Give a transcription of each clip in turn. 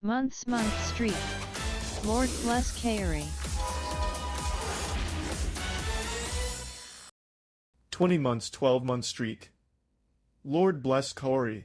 Month streak. Lord bless Kaori. 20 months, 12-month streak. Lord bless Kaori.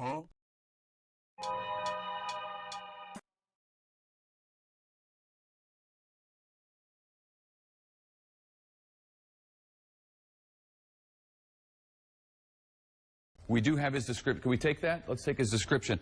Huh? We do have his description. Can we take that? Let's take his description.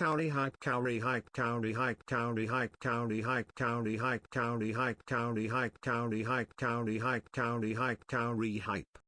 Kaori hype, Kaori hype, Kaori hype, Kaori hype, Kaori hype, Kaori hype, Kaori hype, Kaori hype, Kaori hype, Kaori hype, Kaori hype, Kaori hype.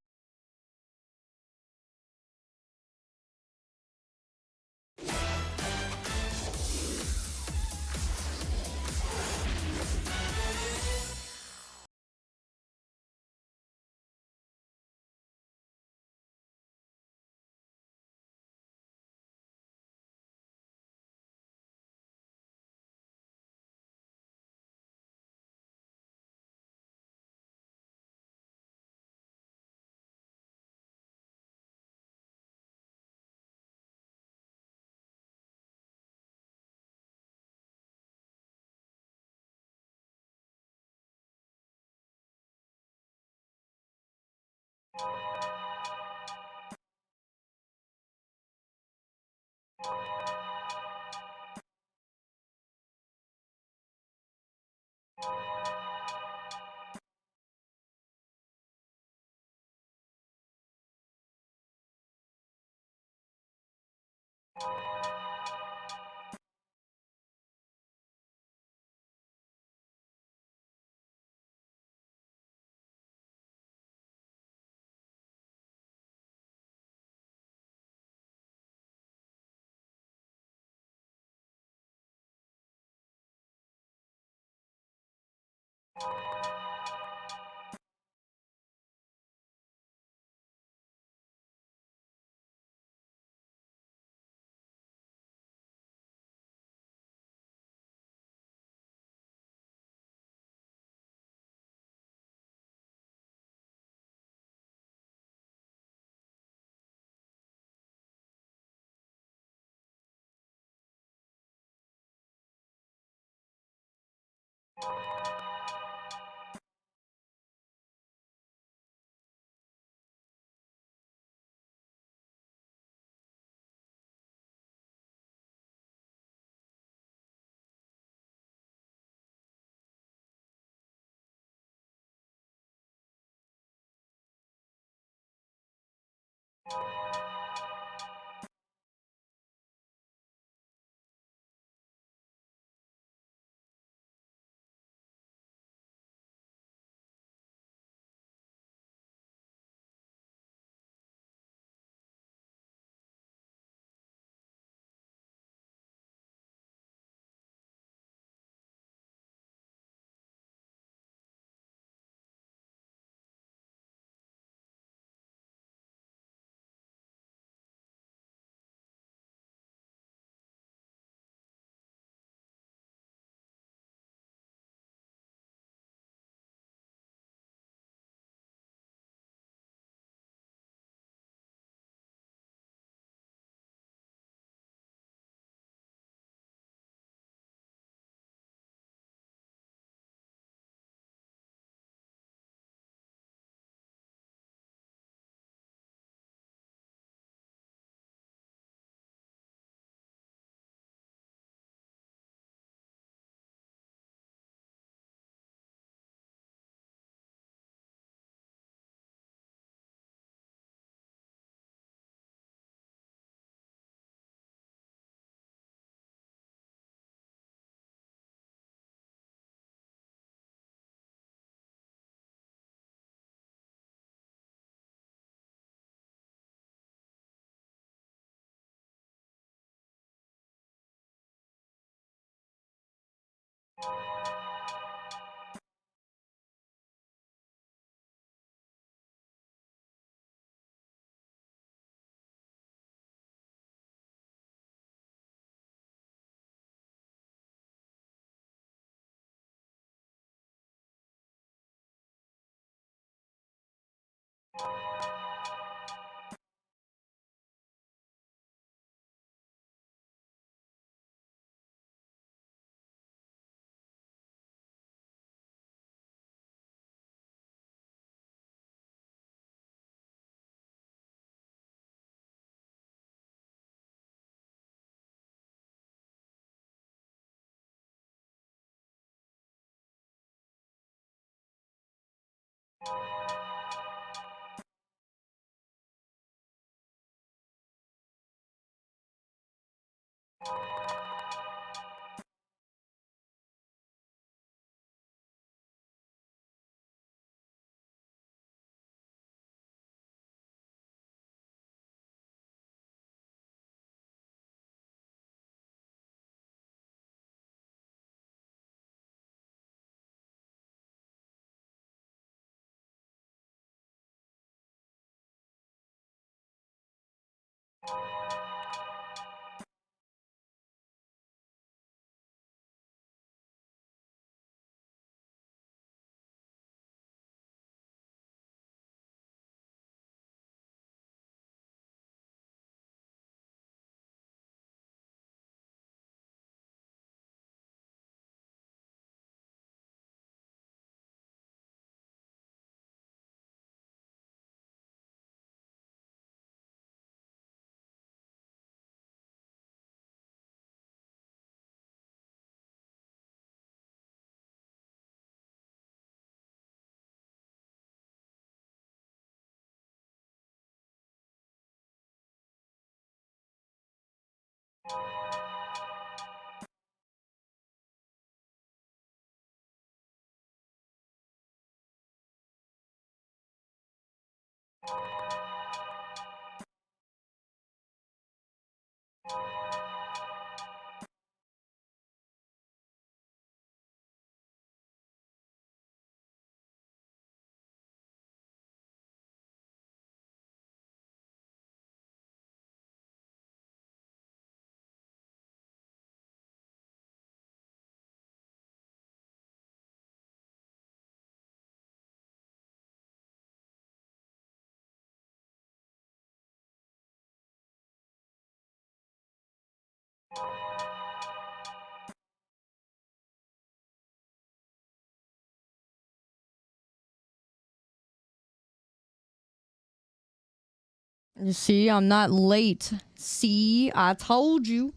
You see, I'm not late. See, I told you.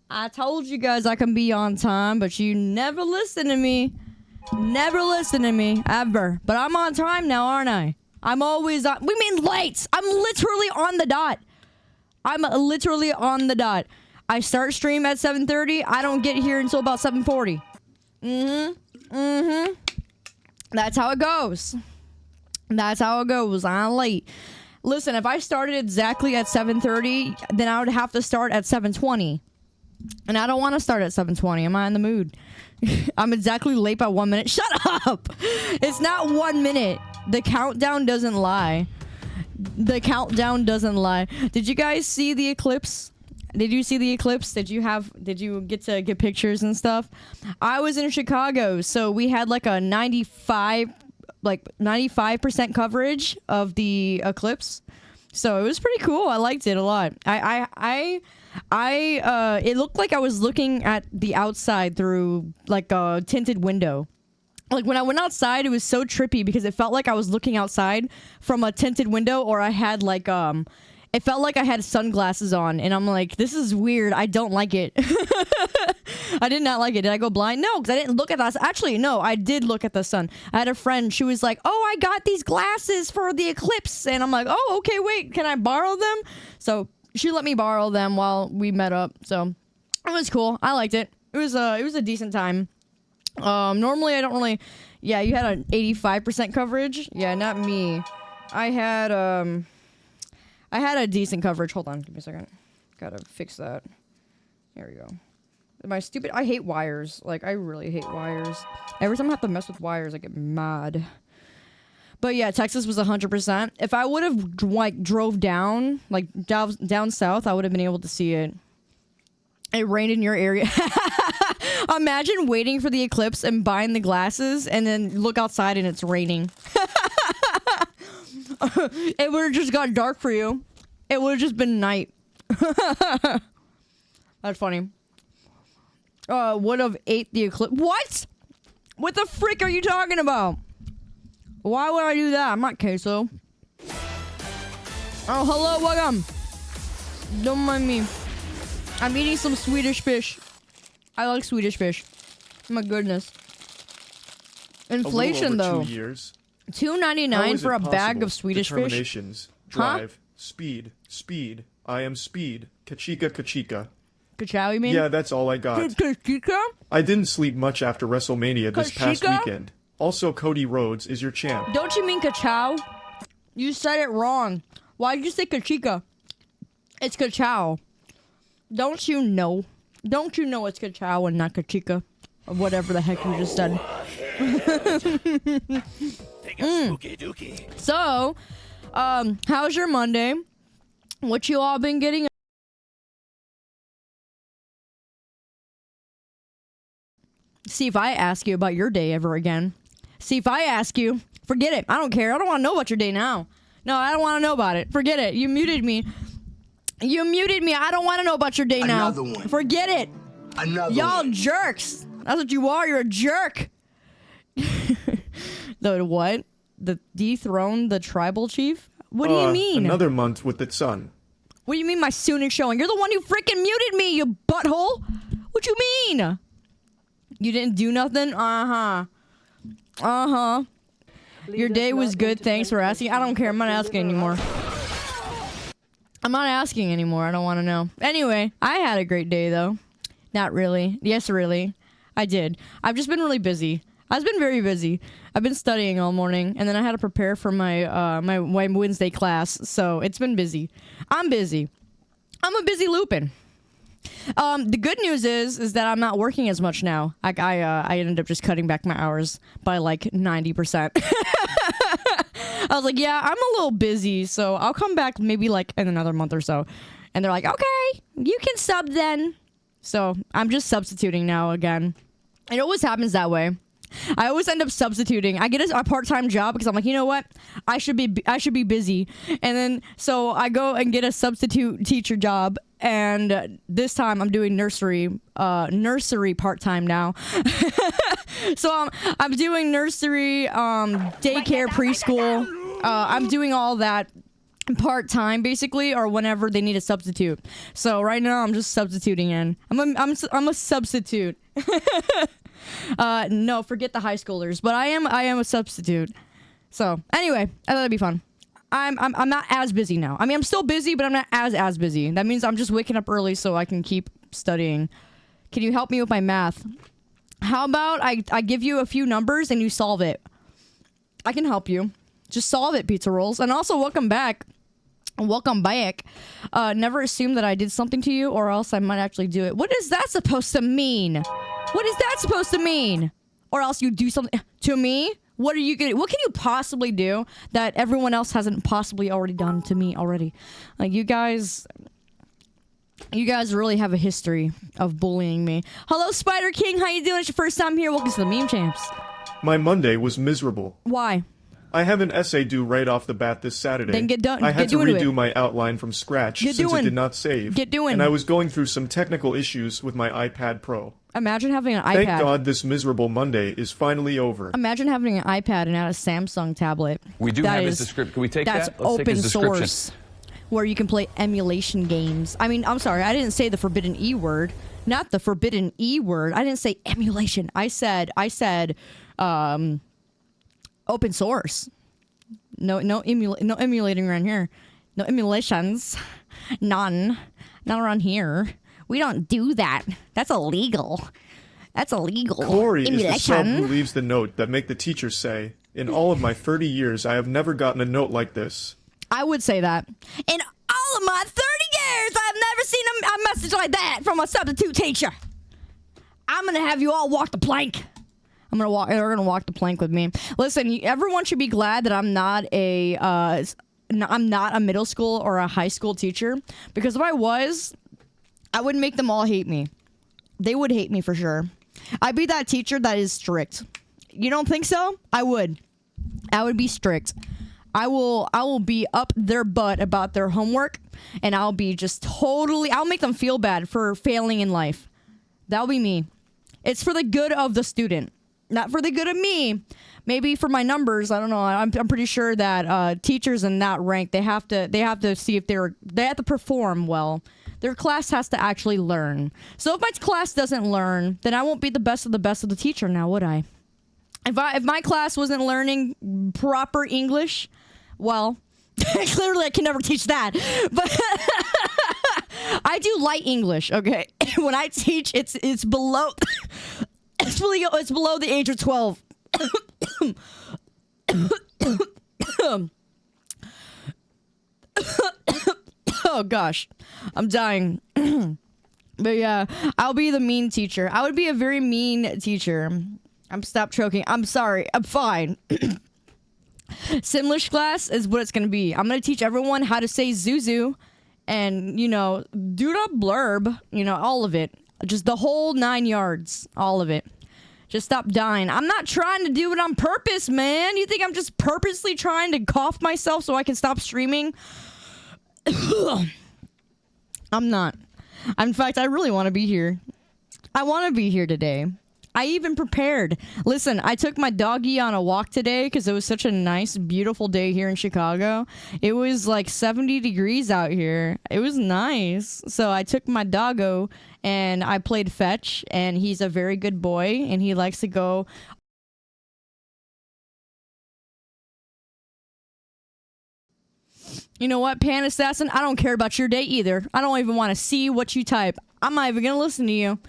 I told you guys I can be on time, but you never listen to me. Never listen to me, ever. But I'm on time now, aren't I? I'm always on. We mean late. I'm literally on the dot. I'm literally on the dot. I start stream at 7:30. I don't get here until about 7:40. That's how it goes. That's how it goes. I'm late. Listen, if I started exactly at 7:30, then I would have to start at 7:20. And I don't want to start at 7:20. I'm not in the mood. I'm exactly late by 1 minute. Shut up! It's not 1 minute. The countdown doesn't lie. The countdown doesn't lie. Did you guys see the eclipse? Did you see the eclipse? Did you get to get pictures and stuff? I was in Chicago, so we had like a 95% coverage of the eclipse. So it was pretty cool. I liked it a lot. It looked like I was looking at the outside through like a tinted window. Like when I went outside, it was so trippy because it felt like I was looking outside from a tinted window, or I had like it felt like I had sunglasses on, and I'm like, this is weird. I don't like it. I did not like it. Did I go blind? No, because I didn't look at that. Actually, no, I did look at the sun. I had a friend. She was like, oh, I got these glasses for the eclipse. And I'm like, oh, okay, wait, can I borrow them? So she let me borrow them while we met up. So it was cool. I liked it. It was a decent time. Normally I don't really. Yeah, you had an 85% coverage. Yeah, not me. I had a decent coverage. Hold on, give me a second. Gotta fix that. There we go. I hate wires. Like, I really hate wires. Every time I have to mess with wires, I get mad. But yeah, Texas was 100%. If I would have, like, drove down, like, down south, I would have been able to see it. It rained in your area. Imagine waiting for the eclipse and buying the glasses, and then look outside and it's raining. It would have just got dark for you. It would have just been night. That's funny. Would have ate the eclipse. What? What the frick are you talking about? Why would I do that? I'm not queso. Oh, hello, welcome. Don't mind me. I'm eating some Swedish fish. I like Swedish fish. My goodness. Inflation, though. 2 years. $2.99 for a bag of Swedish fish. Determinations. Drive. Speed. Speed. I am speed. Kachika kachika. Kachow, you mean? Yeah, that's all I got. Kachika? I didn't sleep much after WrestleMania this past Kachika? weekend. Also, Cody Rhodes is your champ. Don't you mean kachow? You said it wrong. Why did you say kachika? It's kachow. Don't you know? Don't you know it's kachow and not kachika? Or whatever the heck you just said. So, how's your Monday? What you all been getting? See if I ask you about your day ever again. See if I ask you. Forget it. I don't care. I don't want to know about your day now. No, I don't want to know about it. Forget it. You muted me. You muted me. I don't want to know about your day now. Another one. Forget it. Another Y'all one. jerks. That's what you are. You're a jerk. The what? The dethrone the tribal chief? What do you mean? Another month with the sun. What do you mean my soon is showing? You're the one who freaking muted me, you butthole. What you mean? You didn't do nothing? Uh-huh. Uh-huh. Your day was good. Thanks for asking. I don't care. I'm not asking anymore. I'm not asking anymore. I don't want to know. Anyway, I had a great day, though. Not really. Yes, really. I did. I've just been really busy. I've been very busy. I've been studying all morning, and then I had to prepare for my my Wednesday class, so it's been busy. I'm busy. I'm a busy Lupine. The good news is that I'm not working as much now. I ended up just cutting back my hours by like 90%. I was like, yeah, I'm a little busy, so I'll come back maybe like in another month or so. And they're like, okay, you can sub then. So I'm just substituting now again. It always happens that way. I always end up substituting. I get a part-time job because I'm like, you know what? I should be busy. And then so I go and get a substitute teacher job, and this time I'm doing nursery part-time now. So I'm doing nursery, daycare, preschool. I'm doing all that part-time basically, or whenever they need a substitute. So right now I'm just substituting in. I'm a substitute. No, forget the high schoolers, but I am a substitute. So anyway, I thought it'd be fun. I'm not as busy now. I mean, I'm still busy, but I'm not as busy. That means I'm just waking up early so I can keep studying. Can you help me with my math? How about I give you a few numbers and you solve it? I can help you. Just solve it, pizza rolls. And also, welcome back. Welcome back. Never assume that I did something to you, or else I might actually do it. What is that supposed to mean? What is that supposed to mean? Or else you do something to me? What are you gonna? What can you possibly do that everyone else hasn't possibly already done to me already? Like you guys really have a history of bullying me. Hello, Spider King. How you doing? It's your first time here. Welcome to the Meme Champs. My Monday was miserable. Why? I have an essay due right off the bat this Saturday. Then get done. I had to doing redo it. my outline from scratch Get since doing. it did not save. Get doing. And I was going through some technical issues with my iPad Pro. Imagine having an Thank iPad. God this miserable Monday is finally over. Imagine having an iPad and not a Samsung tablet. We do That have is- his description. Can we take That's that? Let's take open his description. source, where you can play emulation games. I mean, I'm sorry, I didn't say the forbidden E word. Not the forbidden E word. I didn't say emulation. I said, open source. No emulating around here. No emulations. None. Not around here. We don't do that. That's illegal. That's illegal. Kaori is the sub who Emulation. leaves the note that make the teacher say, "In all of my 30 years, I have never gotten a note like this." I would say that. In all of my 30 years, I've never seen a message like that from a substitute teacher. I'm gonna have you all walk the plank. They're gonna walk the plank with me. Listen, everyone should be glad that I'm not a middle school or a high school teacher, because if I was, I would make them all hate me. They would hate me for sure. I'd be that teacher that is strict. You don't think so? I would be strict. I will be up their butt about their homework, and I'll be just I'll make them feel bad for failing in life. That'll be me. It's for the good of the student, not for the good of me. Maybe for my numbers, I don't know. I'm pretty sure that teachers in that rank, they have to see if they have to perform well. Their class has to actually learn. So if my class doesn't learn, then I won't be the best of the teacher now, would I? If my class wasn't learning proper English, well, clearly I can never teach that. But I do light English, okay? When I teach, it's below it's below the age of 12. Oh gosh, I'm dying. But yeah, I'll be the mean teacher. I would be a very mean teacher. Stop choking. I'm sorry. I'm fine. Simlish class is what it's gonna be. I'm gonna teach everyone how to say Zuzu and you know, do the blurb, you know, all of it, just the whole 9 yards, all of it. Just stop dying. I'm not trying to do it on purpose, man. You think I'm just purposely trying to cough myself so I can stop streaming? I'm not. In fact, I really want to be here. I want to be here today. I even prepared. Listen, I took my doggy on a walk today because it was such a nice, beautiful day here in Chicago. It was like 70 degrees out here. It was nice. So I took my doggo and I played fetch, and he's a very good boy, and he likes to go. You know what, Pan Assassin? I don't care about your day either. I don't even want to see what you type. I'm not even going to listen to you.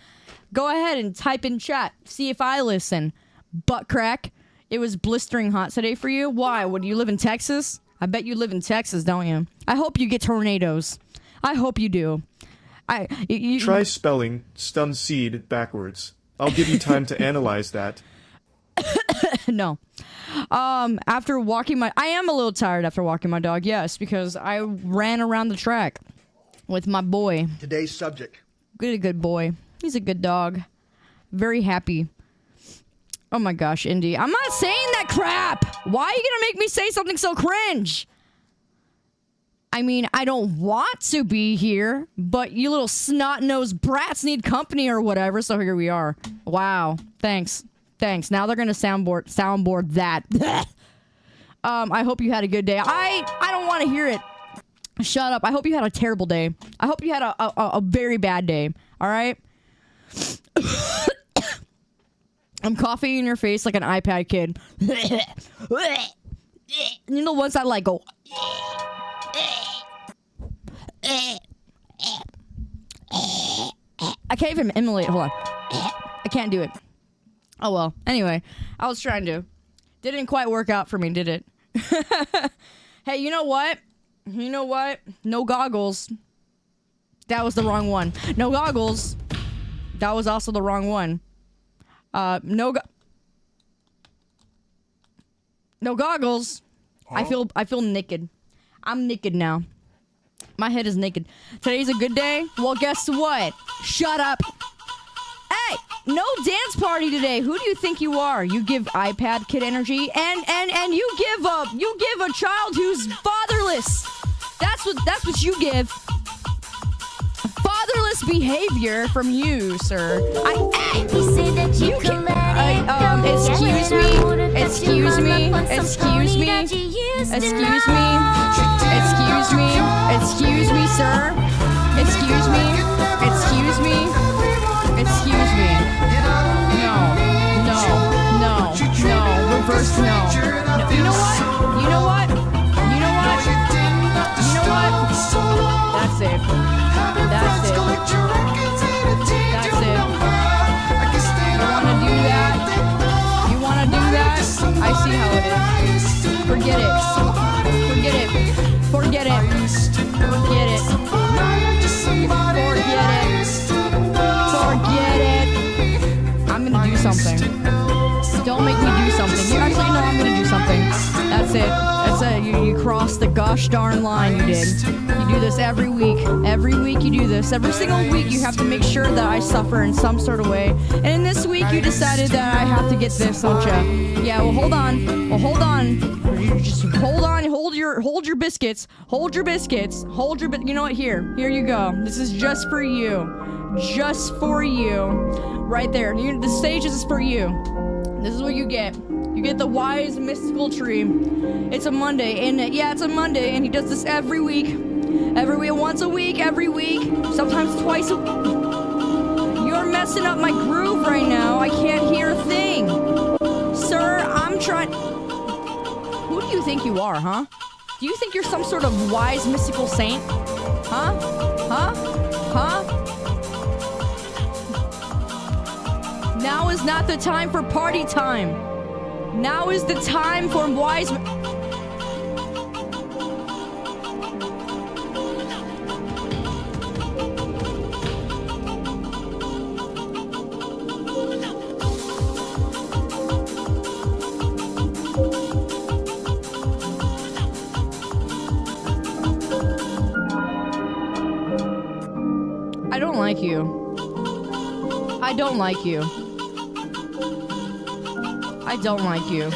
Go ahead and type in chat. See if I listen. Butt crack. It was blistering hot today for you. Why? Would you live in Texas? I bet you live in Texas, don't you? I hope you get tornadoes. I hope you do. Try spelling stun seed backwards. I'll give you time to analyze that. No. After walking I am a little tired after walking my dog, yes, because I ran around the track with my boy. Today's subject. Good boy. He's a good dog. Very happy. Oh my gosh, Indy. I'm not saying that crap! Why are you gonna make me say something so cringe? I mean, I don't want to be here, but you little snot-nosed brats need company or whatever, so here we are. Wow. Thanks. Now they're gonna soundboard that. I hope you had a good day. I don't want to hear it. Shut up. I hope you had a terrible day. I hope you had a very bad day. All right? I'm coughing in your face like an iPad kid. You know, once I like go. I can't even emulate. Hold on. I can't do it. Oh well. Anyway, I was trying to. Didn't quite work out for me, did it? Hey, you know what? No goggles. That was the wrong one. No goggles. That was also the wrong one. No goggles. Huh? I feel naked. I'm naked now. My head is naked. Today's a good day? Well, guess what? Shut up. Hey, no dance party today. Who do you think you are? You give iPad kid energy, and you give a child who's fatherless. That's what you give. Fatherless behavior from you, sir. You can. Excuse me, sir. Excuse me. No. Reverse no. You know what? That's it. You wanna do that? I see how it is. Forget it. I'm gonna do something. Don't make me do something. You actually know I'm gonna do something. That's it. You crossed the gosh darn line, you did. You do this every week. Every week you do this. Every single week you have to make sure that I suffer in some sort of way. And in this week you decided that I have to get this, don't you? Yeah, well hold on. You just hold on. Hold your biscuits. You know what? Here you go. This is just for you. Right there. The stage is for you. This is what you get. You get the wise mystical tree. It's a Monday, and it's a Monday, and he does this every week. Once a week, every week, sometimes twice a week. You're messing up my groove right now. I can't hear a thing. Sir, I'm trying. Who do you think you are, huh? Do you think you're some sort of wise mystical saint? Huh? Now is not the time for party time. Now is the time for wise... like you. I don't like you. I don't like you.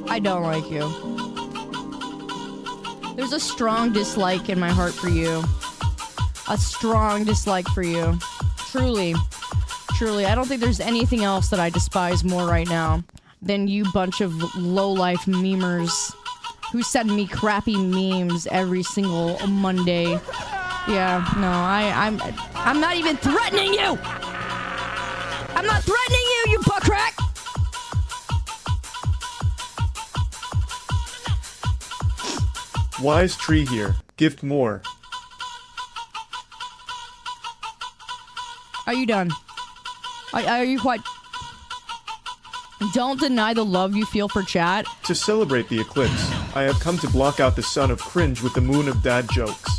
I don't like you. There's a strong dislike in my heart for you. A strong dislike for you. Truly. Truly. I don't think there's anything else that I despise more right now than you bunch of low-life memers who send me crappy memes every single Monday. Yeah, no, I'm not even threatening you! I'm not threatening you, you butt crack! Wise tree here. Gift more. Are you done? Are you quite... Don't deny the love you feel for chat. To celebrate the eclipse, I have come to block out the sun of cringe with the moon of dad jokes.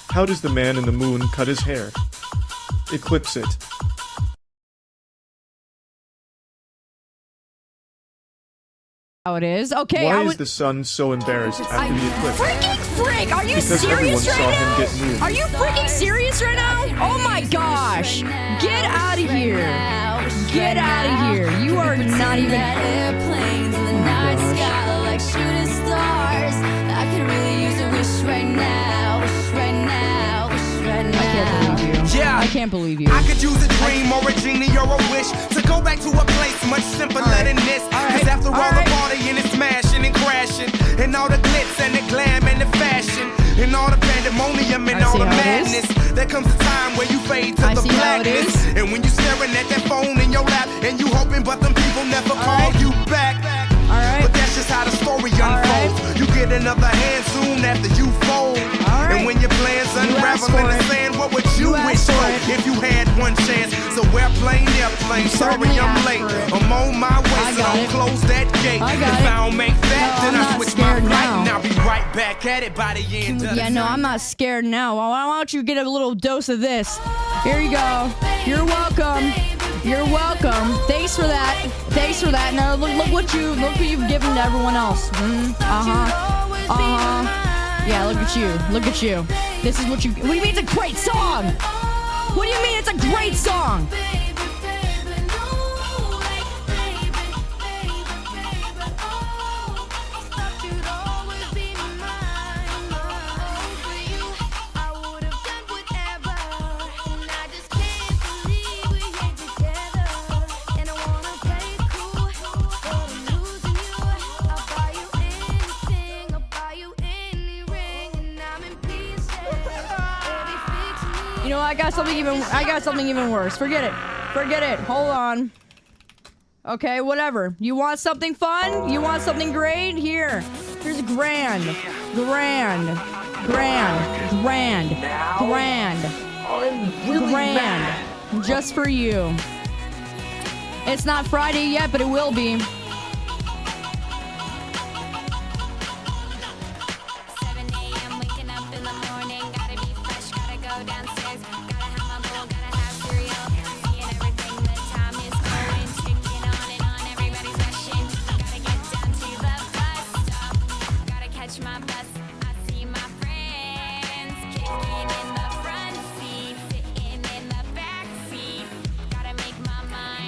How does the man in the moon cut his hair? Eclipse it. How it is? Okay, Why is the sun so embarrassed after the eclipse? Freaking frick! Are you Because everyone serious right saw now? him get nude. Are you freaking serious right now? Oh my gosh! Get out of here! Get out of here! You are not even. Airplanes in the night sky like shooting stars. I could really use a wish right now. Wish right now. Wish right now. I can't believe you. Yeah. I can't believe you. I could use a dream or a genie or a wish to go back to a place much simpler than this. Cause after all the partying and smashing and crashing, and all the glitz and the glam and the fashion, and all the pandemonium and all the madness, there comes a time where you fade to the blackness. And when you staring at that phone in your lap, and you hoping but them people never call you back. But that's just how the story unfolds. You get another hand soon after you fold. And when your plans unravel in the sand, what would you wish for if you had one chance? So airplane, sorry I'm late. I'm on my way, so don't close that gate. If I don't make that, then I switch my flight and I'll be right back at it by the end of Yeah, no, I'm not scared now. Why don't you get a little dose of this? Here you go. You're welcome. You're welcome. Thanks for that. Thanks for that. Now look what you've given to everyone else. Yeah, look at you. Look at you. This is what do you mean it's a great song? What do you mean it's a great song? You know, I got something even worse. Forget it. Forget it. Hold on. Okay, whatever. You want something fun? You want something great? Here's grand. Just for you. It's not Friday yet, but it will be.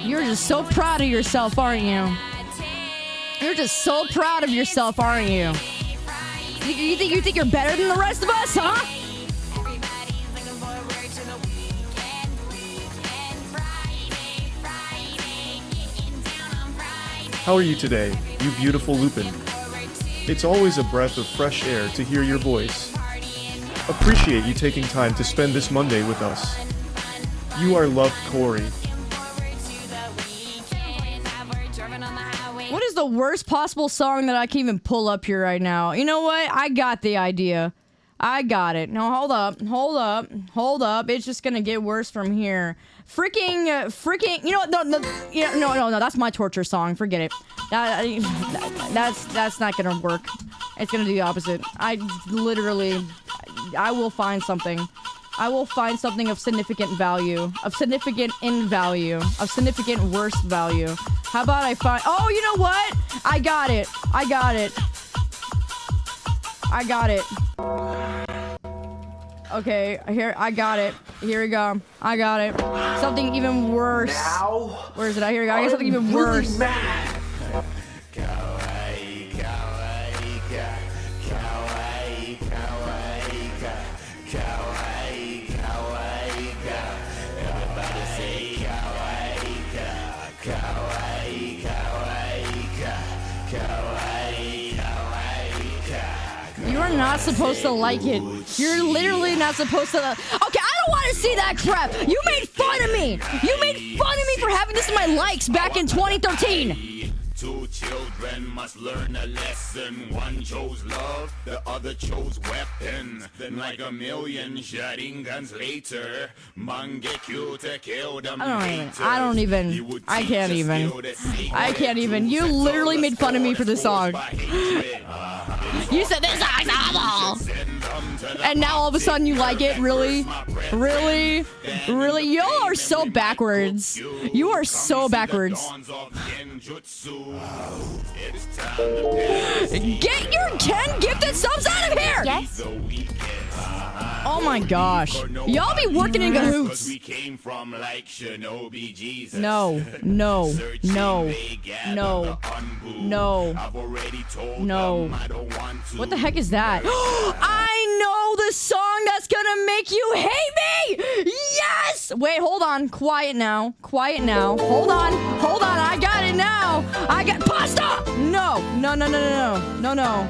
You're just so proud of yourself, aren't you? You're just so proud of yourself, aren't you? You think you're better than the rest of us, huh? How are you today, you beautiful Lupine? It's always a breath of fresh air to hear your voice. Appreciate you taking time to spend this Monday with us. You are loved, Kaori. What is the worst possible song that I can even pull up here right now? You know what? I got the idea. I got it. No, hold up. It's just gonna get worse from here. Freaking. You know what? No. That's my torture song. Forget it. That's not gonna work. It's gonna do the opposite. I will find something. I will find something of significant value, of significant in value, of significant worst value. How about I find... Oh, you know what? I got it. Okay, here, I got it. Here we go. I got it. Something even worse. Now, Where is it? Here we go. I got something even worse. really mad. You are not supposed to like it. You're literally not supposed to. Okay, I don't want to see that crap. You made fun of me. You made fun of me for having this in my likes back in 2013. Two children must learn a lesson. One chose love, the other chose weapon. Then like a million shotting guns later, Mangekyo to kill them. I can't even. You literally made fun of me for this song. You said this song's awful. And now all of a sudden you like it? Really? Really? Really? Y'all are so backwards. You are so backwards. Get your 10 gifted subs out of here! Yes. Oh my gosh. Y'all be working in cahoots. No, no, no, no, no, no. What the heck is that? I know the song that's gonna make you hate me! Yes! Wait, hold on. Quiet now. Quiet now. Hold on. Hold on. I got it now. I got pasta! No. No, no, no, no, no. No, no.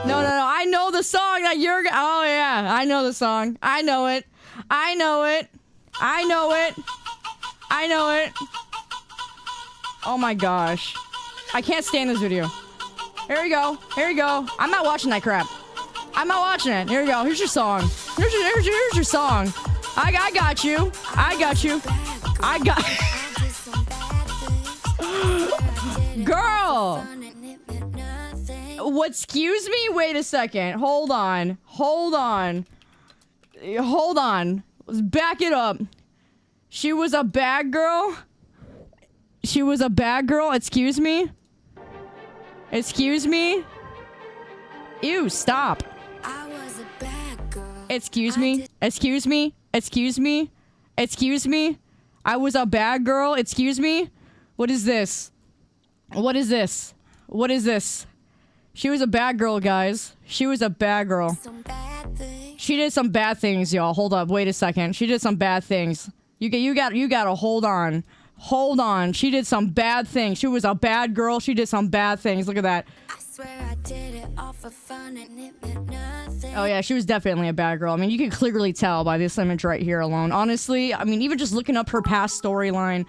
No, no, no. I know the song that you're... Oh, yeah. I know the song. I know it. I know it. I know it. I know it. Oh, my gosh. I can't stand this video. Here we go. Here we go. I'm not watching that crap. I'm not watching it. Here we go. Here's your song. Here's your song. I got you. I got you. I got... Girl! What? Excuse me? Wait a second. Hold on. Hold on. Hold on. Let's back it up. She was a bad girl? She was a bad girl? Excuse me? Excuse me? Ew, stop. Excuse me? Excuse me? Excuse me? Excuse me? I was a bad girl? Excuse me? What is this? What is this? What is this? She was a bad girl, guys. She was a bad girl. She did some bad things, y'all. Hold up. Wait a second. She did some bad things. You gotta hold on. Hold on. She did some bad things. She was a bad girl. She did some bad things. Look at that. Oh yeah, she was definitely a bad girl. I mean, you can clearly tell by this image right here alone. Honestly, I mean, even just looking up her past storyline,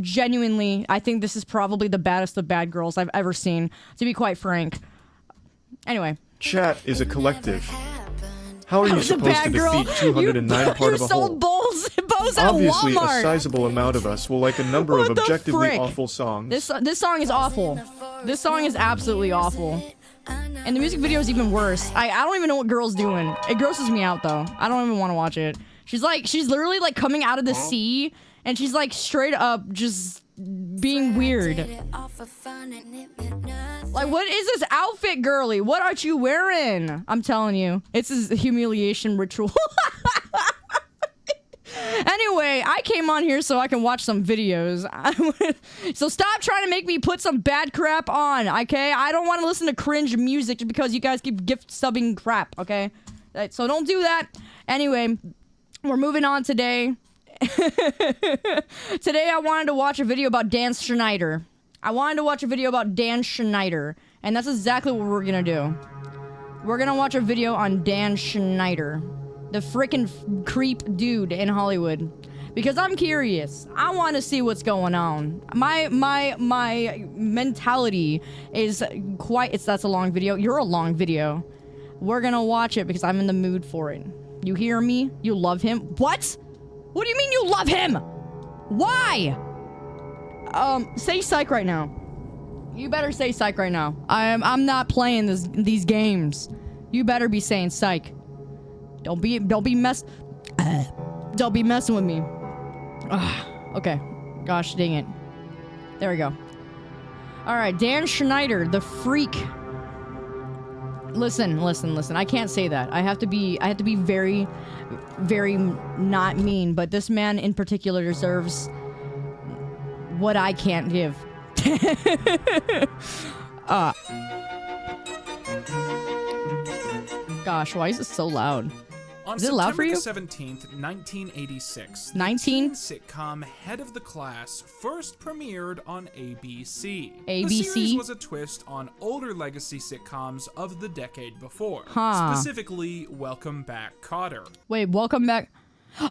genuinely, I think this is probably the baddest of bad girls I've ever seen, to be quite frank. Anyway. Chat is a collective. How are you supposed to defeat 209 part of a whole? Obviously, a sizable amount of us will like a number of objectively awful songs. This song is awful. This song is absolutely awful. And the music video is even worse. I don't even know what girl's doing. It grosses me out though. I don't even want to watch it. She's literally like coming out of the sea, and she's like straight up just being weird. Like, what is this outfit, girly? What are you wearing? I'm telling you, it's a humiliation ritual. Anyway, I came on here so I can watch some videos. So stop trying to make me put some bad crap on, okay? I don't want to listen to cringe music just because you guys keep gift subbing crap, okay? So don't do that. Anyway, we're moving on today. Today I wanted to watch a video about Dan Schneider. And that's exactly what we're gonna do. We're gonna watch a video on Dan Schneider. The frickin' creep dude in Hollywood. Because I'm curious. I want to see what's going on. My mentality is that's a long video. You're a long video. We're gonna watch it because I'm in the mood for it. You hear me? You love him? What? What do you mean you love him? Why? Say psych right now. You better say psych right now. I'm not playing these games. You better be saying psych. Don't be messing with me. Okay. Gosh dang it. There we go. Alright, Dan Schneider, the freak. Listen. I can't say that. I have to be very, very not mean. But this man in particular deserves what I can't give. Gosh, why is it so loud? On Is it loud for September you? 17th, 1986, 19? the teen sitcom Head of the Class first premiered on ABC. ABC? The series was a twist on older legacy sitcoms of the decade before. Huh. Specifically, Welcome Back, Kotter. Wait, welcome back.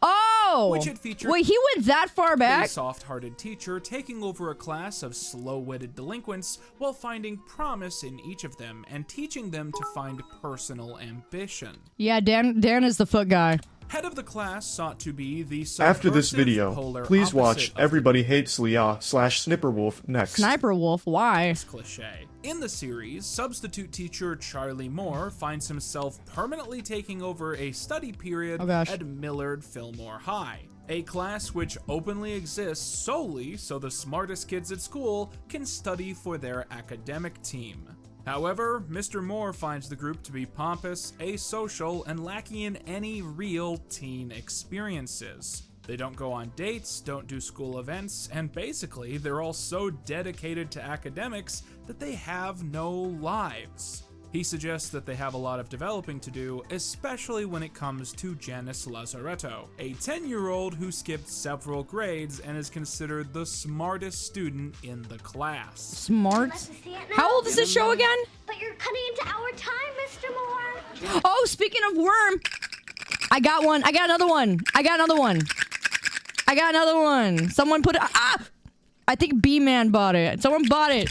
Oh! Which had featured Wait, he went that far a back? soft-hearted teacher taking over a class of slow-witted delinquents while finding promise in each of them and teaching them to find personal ambition. Yeah, Dan is the foot guy. Head of the Class sought to be the After this subversive video, polar please watch opposite of Everybody Hates Leah / Snipperwolf next. Sniper Wolf, why? this cliche. In the series, substitute teacher Charlie Moore finds himself permanently taking over a study period Oh, gosh. at Millard Fillmore High, a class which openly exists solely so the smartest kids at school can study for their academic team. However, Mr. Moore finds the group to be pompous, asocial, and lacking in any real teen experiences. They don't go on dates, don't do school events, and basically, they're all so dedicated to academics that they have no lives. He suggests that they have a lot of developing to do, especially when it comes to Janice Lazaretto, a 10-year-old who skipped several grades and is considered the smartest student in the class. Smart. How old is this show again? But you're cutting into our time, Mr. Moore. Oh, speaking of worm, I got one. I got another one. Someone put it. I think B-Man bought it. Someone bought it.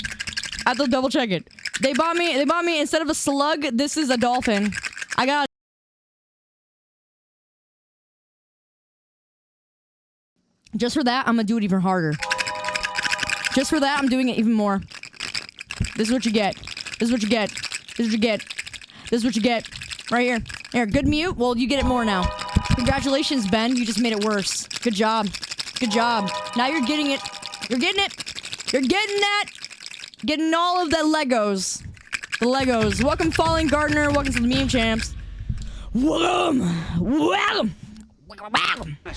I have to double check it. They bought me instead of a slug, this is a dolphin. I got just for that, I'm gonna do it even harder. Just for that, I'm doing it even more. This is what you get. Right here. Here, good mute. Well, you get it more now. Congratulations, Ben. You just made it worse. Good job. Now you're getting it. You're getting that. Getting all of the Legos. Welcome, Fallen Gardener. Welcome to the Meme Champs. Welcome.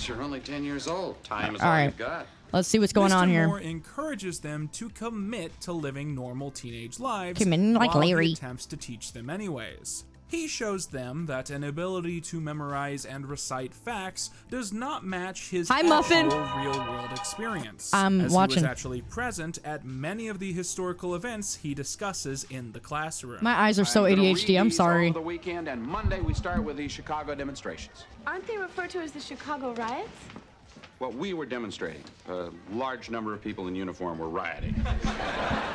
You're only 10 years old. Time is all all right. you've got. Let's see what's going Mr. on here. Moore encourages them to commit to living normal teenage lives Committing like while Larry. he attempts to teach them anyways. He shows them that an ability to memorize and recite facts does not match his Hi, Muffin. real-world experience. I'm as watching. He was actually present at many of the historical events he discusses in the classroom. My eyes are so I'm gonna read ADHD. I'm these sorry. over the weekend, and Monday we start with the Chicago demonstrations. Aren't they referred to as the Chicago riots? Well, we were demonstrating. A large number of people in uniform were rioting.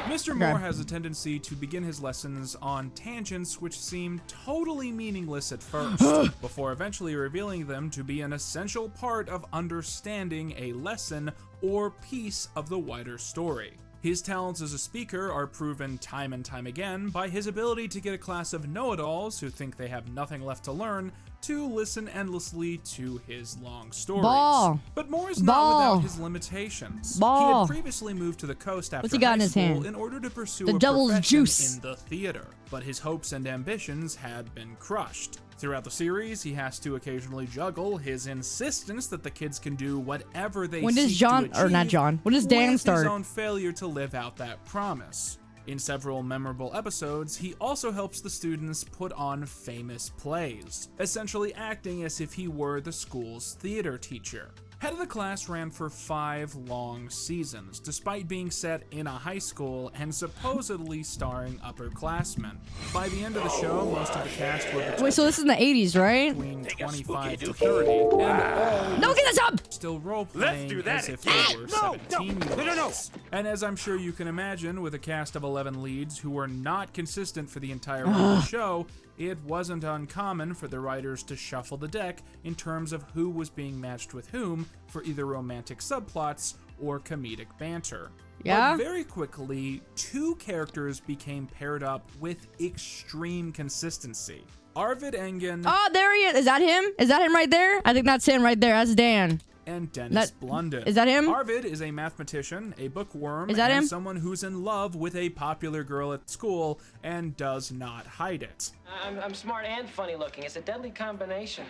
Mr. Moore has a tendency to begin his lessons on tangents which seem totally meaningless at first, before eventually revealing them to be an essential part of understanding a lesson or piece of the wider story. His talents as a speaker are proven time and time again by his ability to get a class of know-it-alls who think they have nothing left to learn to listen endlessly to his long stories. Ball. But Moore is Ball. not without his limitations. He Ball. had previously moved to the coast after What's he got high in his school hand? in order to pursue The a devil's profession juice. in the theater, but his hopes and ambitions had been crushed. Throughout the series, he has to occasionally juggle his insistence that the kids can do whatever they When does seek John- to or not achieve John, when does Dan with start? his own failure to live out that promise. In several memorable episodes, he also helps the students put on famous plays, essentially acting as if he were the school's theater teacher. Head of the Class ran for 5 long seasons, despite being set in a high school and supposedly starring upperclassmen. By the end of the show, most of the cast were Wait, so this is in the 80s, right? between 25 to 30, and No, get this up! still role-playing as if they were 17-year-olds. And as I'm sure you can imagine, with a cast of 11 leads who were not consistent for the entire run of the show, it wasn't uncommon for the writers to shuffle the deck in terms of who was being matched with whom for either romantic subplots or comedic banter. Yeah? But very quickly, 2 characters became paired up with extreme consistency. Arvid Engen Oh, there he is. Is that him? Is that him right there? I think that's him right there. That's Dan. and Dennis Blunden. Is that him? Arvid is a mathematician, a bookworm, Is that and him? someone who's in love with a popular girl at school and does not hide it. I'm smart and funny looking. It's a deadly combination.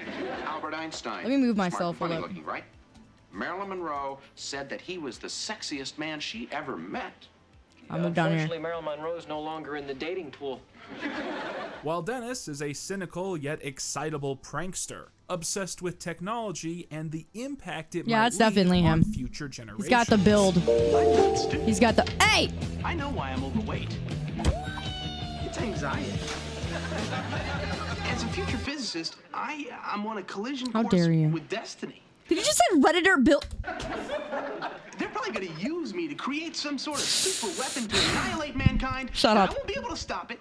Albert Einstein. Let me move Smart myself and a funny little. looking, right? Marilyn Monroe said that he was the sexiest man she ever met. I'll move down here. Unfortunately, Marilyn Monroe's no longer in the dating pool. While Dennis is a cynical yet excitable prankster, obsessed with technology and the impact it might That's definitely leave on him. future generations. He's got the build. He's got the. Hey! I know why I'm overweight. It's anxiety. As a future physicist, I'm on a collision How course dare you. with destiny. Did you just say Redditor build? They're probably going to use me to create some sort of super weapon to annihilate mankind. Shut and up. I won't be able to stop it.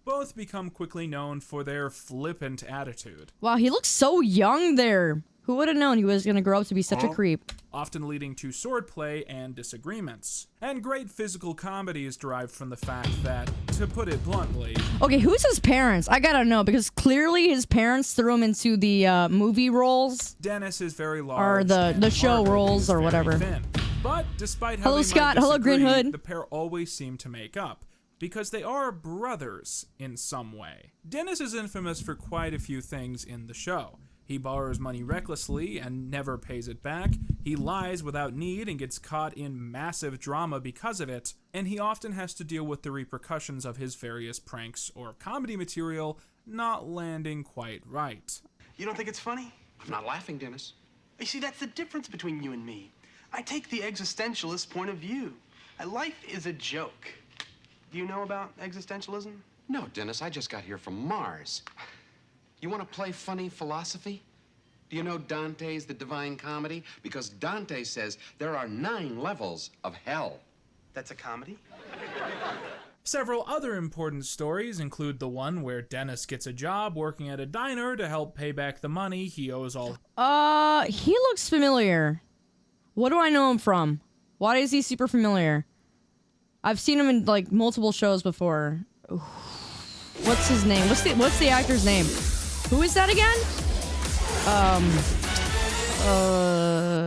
Both become quickly known for their flippant attitude, Wow, he looks so young there. Who would have known he was gonna grow up to be such a creep? often leading to swordplay and disagreements. And great physical comedy is derived from the fact that, to put it bluntly, Okay, who's his parents? I gotta know because clearly his parents threw him into the movie roles Dennis is very large or the and show Arvid roles is or very whatever. thin. But despite how Hello, they Scott. might Hello, Green disagree, Hood. the pair always seem to make up, because they are brothers in some way. Dennis is infamous for quite a few things in the show. He borrows money recklessly and never pays it back. He lies without need and gets caught in massive drama because of it. And he often has to deal with the repercussions of his various pranks or comedy material not landing quite right. You don't think it's funny? I'm not laughing, Dennis. You see, that's the difference between you and me. I take the existentialist point of view. Life is a joke. Do you know about existentialism? No, Dennis, I just got here from Mars. You want to play funny philosophy? Do you know Dante's The Divine Comedy? Because Dante says there are 9 levels of hell. That's a comedy? Several other important stories include the one where Dennis gets a job working at a diner to help pay back the money he owes all. He looks familiar. What do I know him from? Why is he super familiar? I've seen him in like multiple shows before. What's his name? What's the actor's name? Who is that again?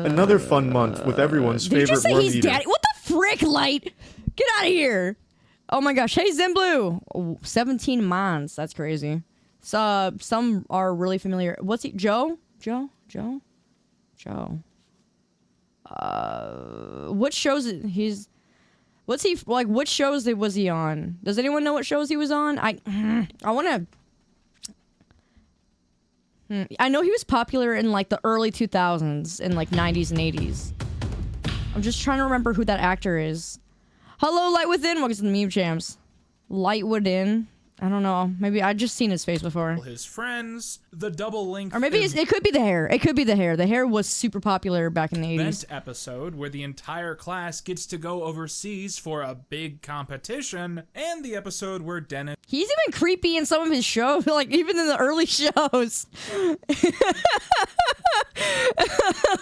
Another fun month with everyone's Did you favorite just say worm he's eater. daddy? What the frick, Light? Get out of here. Oh my gosh. Hey, Zenblue. Oh, 17 months. That's crazy. So, some are really familiar. What's he? Joe? What shows he's... What's he... Like, what shows was he on? Does anyone know what shows he was on? I want to... I know he was popular in like the early 2000s and like 90s and 80s. I'm just trying to remember who that actor is. Hello, Light Within. Welcome to the Meme Jams. Light Within. I don't know. Maybe I've just seen his face before. His friends, the double length Or maybe it could be the hair. It could be the hair. The hair was super popular back in the 80s. event episode where the entire class gets to go overseas for a big competition, and the episode where Dennis... He's even creepy in some of his shows, like even in the early shows.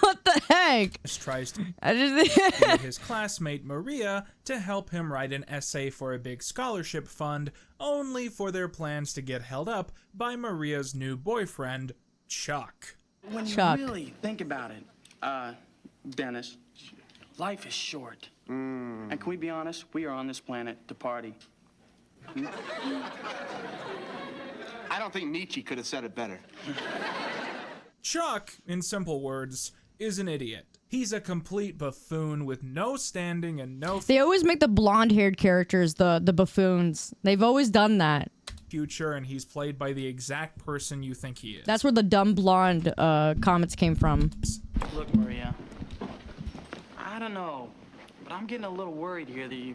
What the heck? tries to get his classmate Maria to help him write an essay for a big scholarship fund, only for their plans to get held up by Maria's new boyfriend, Chuck. When Chuck. you really think about it, Dennis, life is short. And can we be honest? We are on this planet to party. I don't think Nietzsche could have said it better. Chuck, in simple words, is an idiot. He's a complete buffoon with no standing and no They always make the blonde-haired characters the buffoons. They've always done that. future, and he's played by the exact person you think he is. That's where the dumb blonde comments came from. Look, Maria, I don't know, but I'm getting a little worried here that you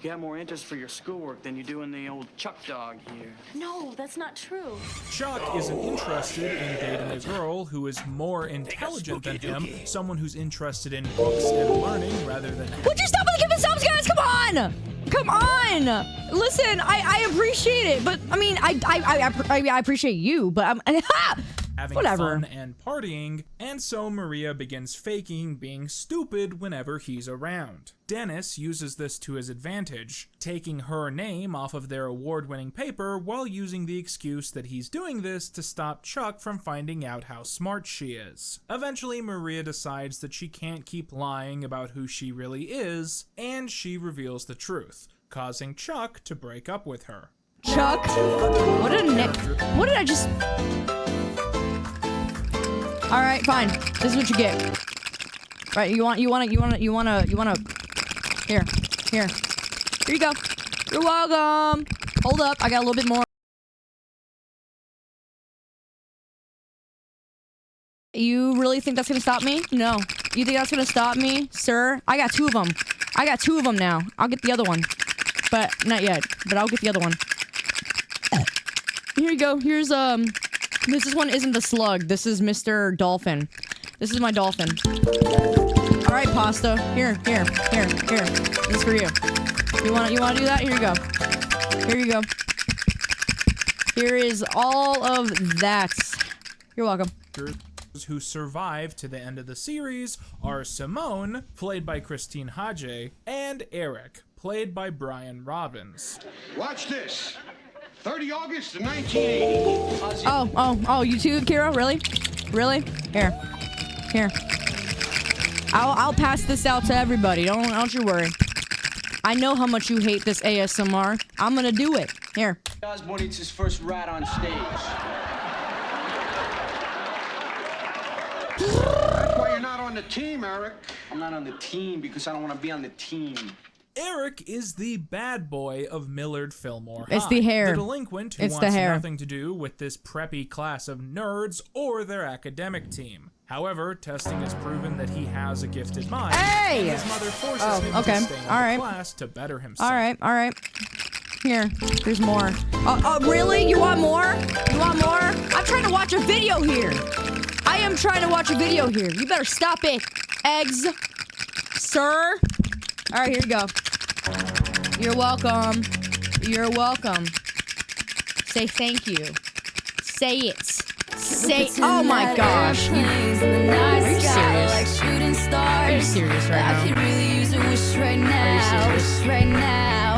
got more interest for your schoolwork than you do in the old Chuck dog here. No, that's not true. Chuck isn't interested in dating a girl who is more intelligent than him, someone who's interested in books and learning rather than... Would you stop with the giving subs, guys? Come on! Come on! Listen, I appreciate it, but I mean, I appreciate you, but I'm having Whatever. fun and partying, and so Maria begins faking being stupid whenever he's around. Dennis uses this to his advantage, taking her name off of their award-winning paper while using the excuse that he's doing this to stop Chuck from finding out how smart she is. Eventually, Maria decides that she can't keep lying about who she really is, and she reveals the truth, causing Chuck to break up with her. Chuck? What did I just... Alright, fine. This is what you get. Right, you wanna... Here. Here you go. You're welcome. Hold up, I got a little bit more. You really think that's gonna stop me? No. You think that's gonna stop me, sir? I got 2 of them. I got 2 of them now. I'll get the other one. But, not yet. But I'll get the other one. Here you go. Here's, this one isn't the slug. This is Mr. Dolphin. This is my dolphin. Alright, pasta. Here. This is for you. You wanna do that? Here you go. Here you go. Here is all of that. You're welcome. Who survive to the end of the series are Simone, played by Christine Hadje, and Eric, played by Brian Robbins. Watch this. 30 August of 1980. Oh, you too, Kira? Really? Here. I'll pass this out to everybody. Don't you worry. I know how much you hate this ASMR. I'm gonna do it. Here. Osborne eats his first rat on stage. That's why you're not on the team, Eric. I'm not on the team because I don't want to be on the team. Eric is the bad boy of Millard Fillmore High. It's the hair. The delinquent who wants nothing to do with this preppy class of nerds or their academic team. However, testing has proven that he has a gifted mind. Hey! And his mother forces him to stay in the class to better himself. All right. Here's more. Really? You want more? I'm trying to watch a video here. I am trying to watch a video here. You better stop it, eggs, sir. All right, here you go. You're welcome. Say thank you. Say it. Oh my gosh. Are you serious? Are you serious right now? I could really use a wish right now. Wish right now.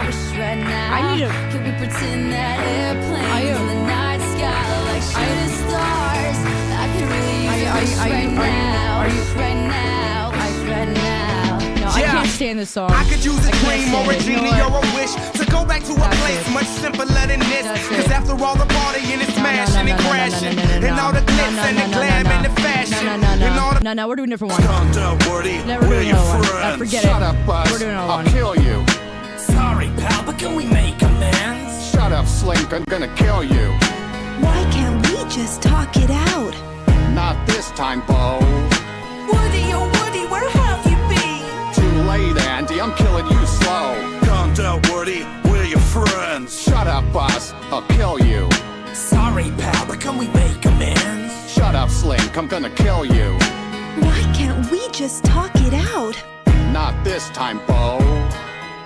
I need to. Could we pretend that airplanes in the night sky like shooting stars? I could really use a wish right now. Wish right now. No, I can't stand this song. I could use a dream or a genie or a wish to go back to a place much simpler than this. Cause after all the partying and smashing and crashing, and all the glitz and the glam and the fashion, No, we're doing a different one. Never doing another one. Forget Shut it. up, Buzz. We're doing another I'll one. kill you. Sorry, pal, but can we make amends? Shut up, Slink. I'm gonna kill you. Why can't we just talk it out? Not this time, Bo. Woody, oh Woody, where have you been? Too late, Andy. I'm killing you slow. Calm down, Woody. We're your friends. Shut up, Buzz. I'll kill you. Sorry, pal, but can we make amends? Shut up, Slink. I'm gonna kill you. Why can't we just talk it out? Not this time, Bo.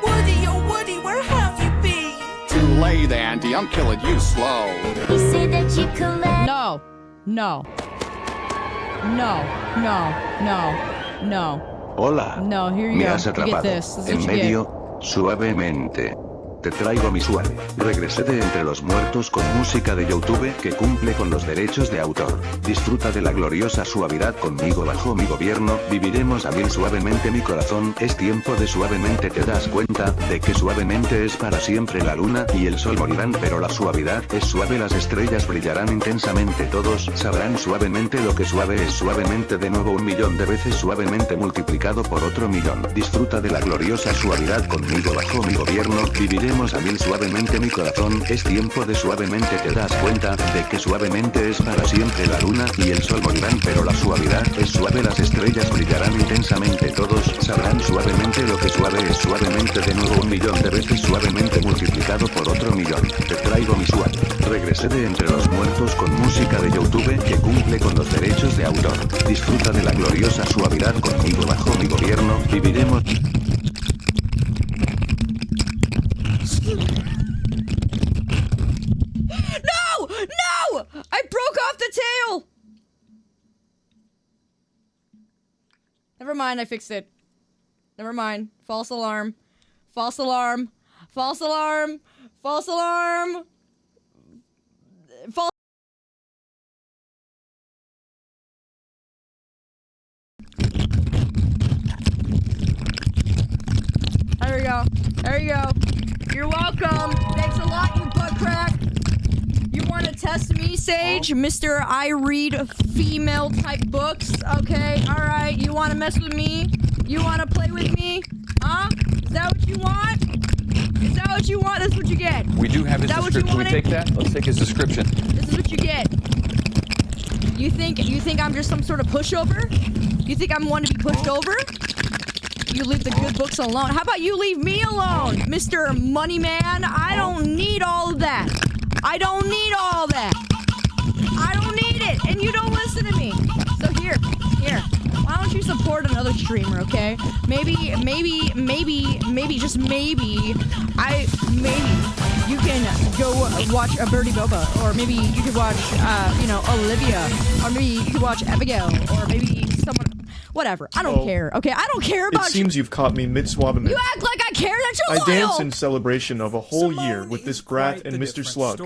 Woody, oh Woody, where have you been? Too late, Andy. I'm killing you slow. You said that you collect. No. Hola. No, here you Me go. has You get atrapado. this. This is En what you get. medio, suavemente. Te traigo mi suave. Regresé de entre los muertos con música de YouTube que cumple con los derechos de autor. Disfruta de la gloriosa suavidad conmigo bajo mi gobierno. Viviremos a mil suavemente mi corazón. Es tiempo de suavemente. Te das cuenta de que suavemente es para siempre. La luna y el sol morirán, pero la suavidad es suave. Las estrellas brillarán intensamente. Todos sabrán suavemente lo que suave es. Suavemente de nuevo 1.000.000 de veces. Suavemente multiplicado por otro 1.000.000. Disfruta de la gloriosa suavidad conmigo bajo mi gobierno. Viviremos a mil suavemente mi corazón. Es tiempo de suavemente. Te das cuenta de que suavemente es para siempre. La luna y el sol morirán, pero la suavidad es suave. Las estrellas brillarán intensamente. Todos sabrán suavemente lo que suave es. Suavemente de nuevo 1.000.000 de veces. Suavemente multiplicado por otro 1.000.000. Te traigo mi suave. Regresé de entre los muertos con música de YouTube que cumple con los derechos de autor. Disfruta de la gloriosa suavidad conmigo bajo mi gobierno. Viviremos. No! I broke off the tail! Never mind, I fixed it. Never mind. False alarm. False alarm. False alarm. False alarm. False. There we go. There you go. You're welcome. Thanks a lot, you butt crack. You want to test me, Sage? Mr. I read female type books. Okay, alright. You want to mess with me? You want to play with me? Huh? Is that what you want? Is that what you want? That's what you get. We do have his Is that what you description. Can we wanted? take that? Let's take his description. This is what you get. You think I'm just some sort of pushover? You think I'm one to be pushed over? You leave the good books alone. How about you leave me alone, Mr. Money Man? I don't need all of that. I don't need all that. I don't need it, and you don't listen to me. So here. Why don't you support another streamer, okay? Maybe, just maybe, you can go watch a Birdie Boba, or maybe you could watch, Olivia, or maybe you could watch Abigail, or maybe someone. Whatever. I don't care. Okay, I don't care about. It seems you've caught me mid-swabament. You act like I care. That's your I dance in celebration of a whole year with this brat and Mr. Slug.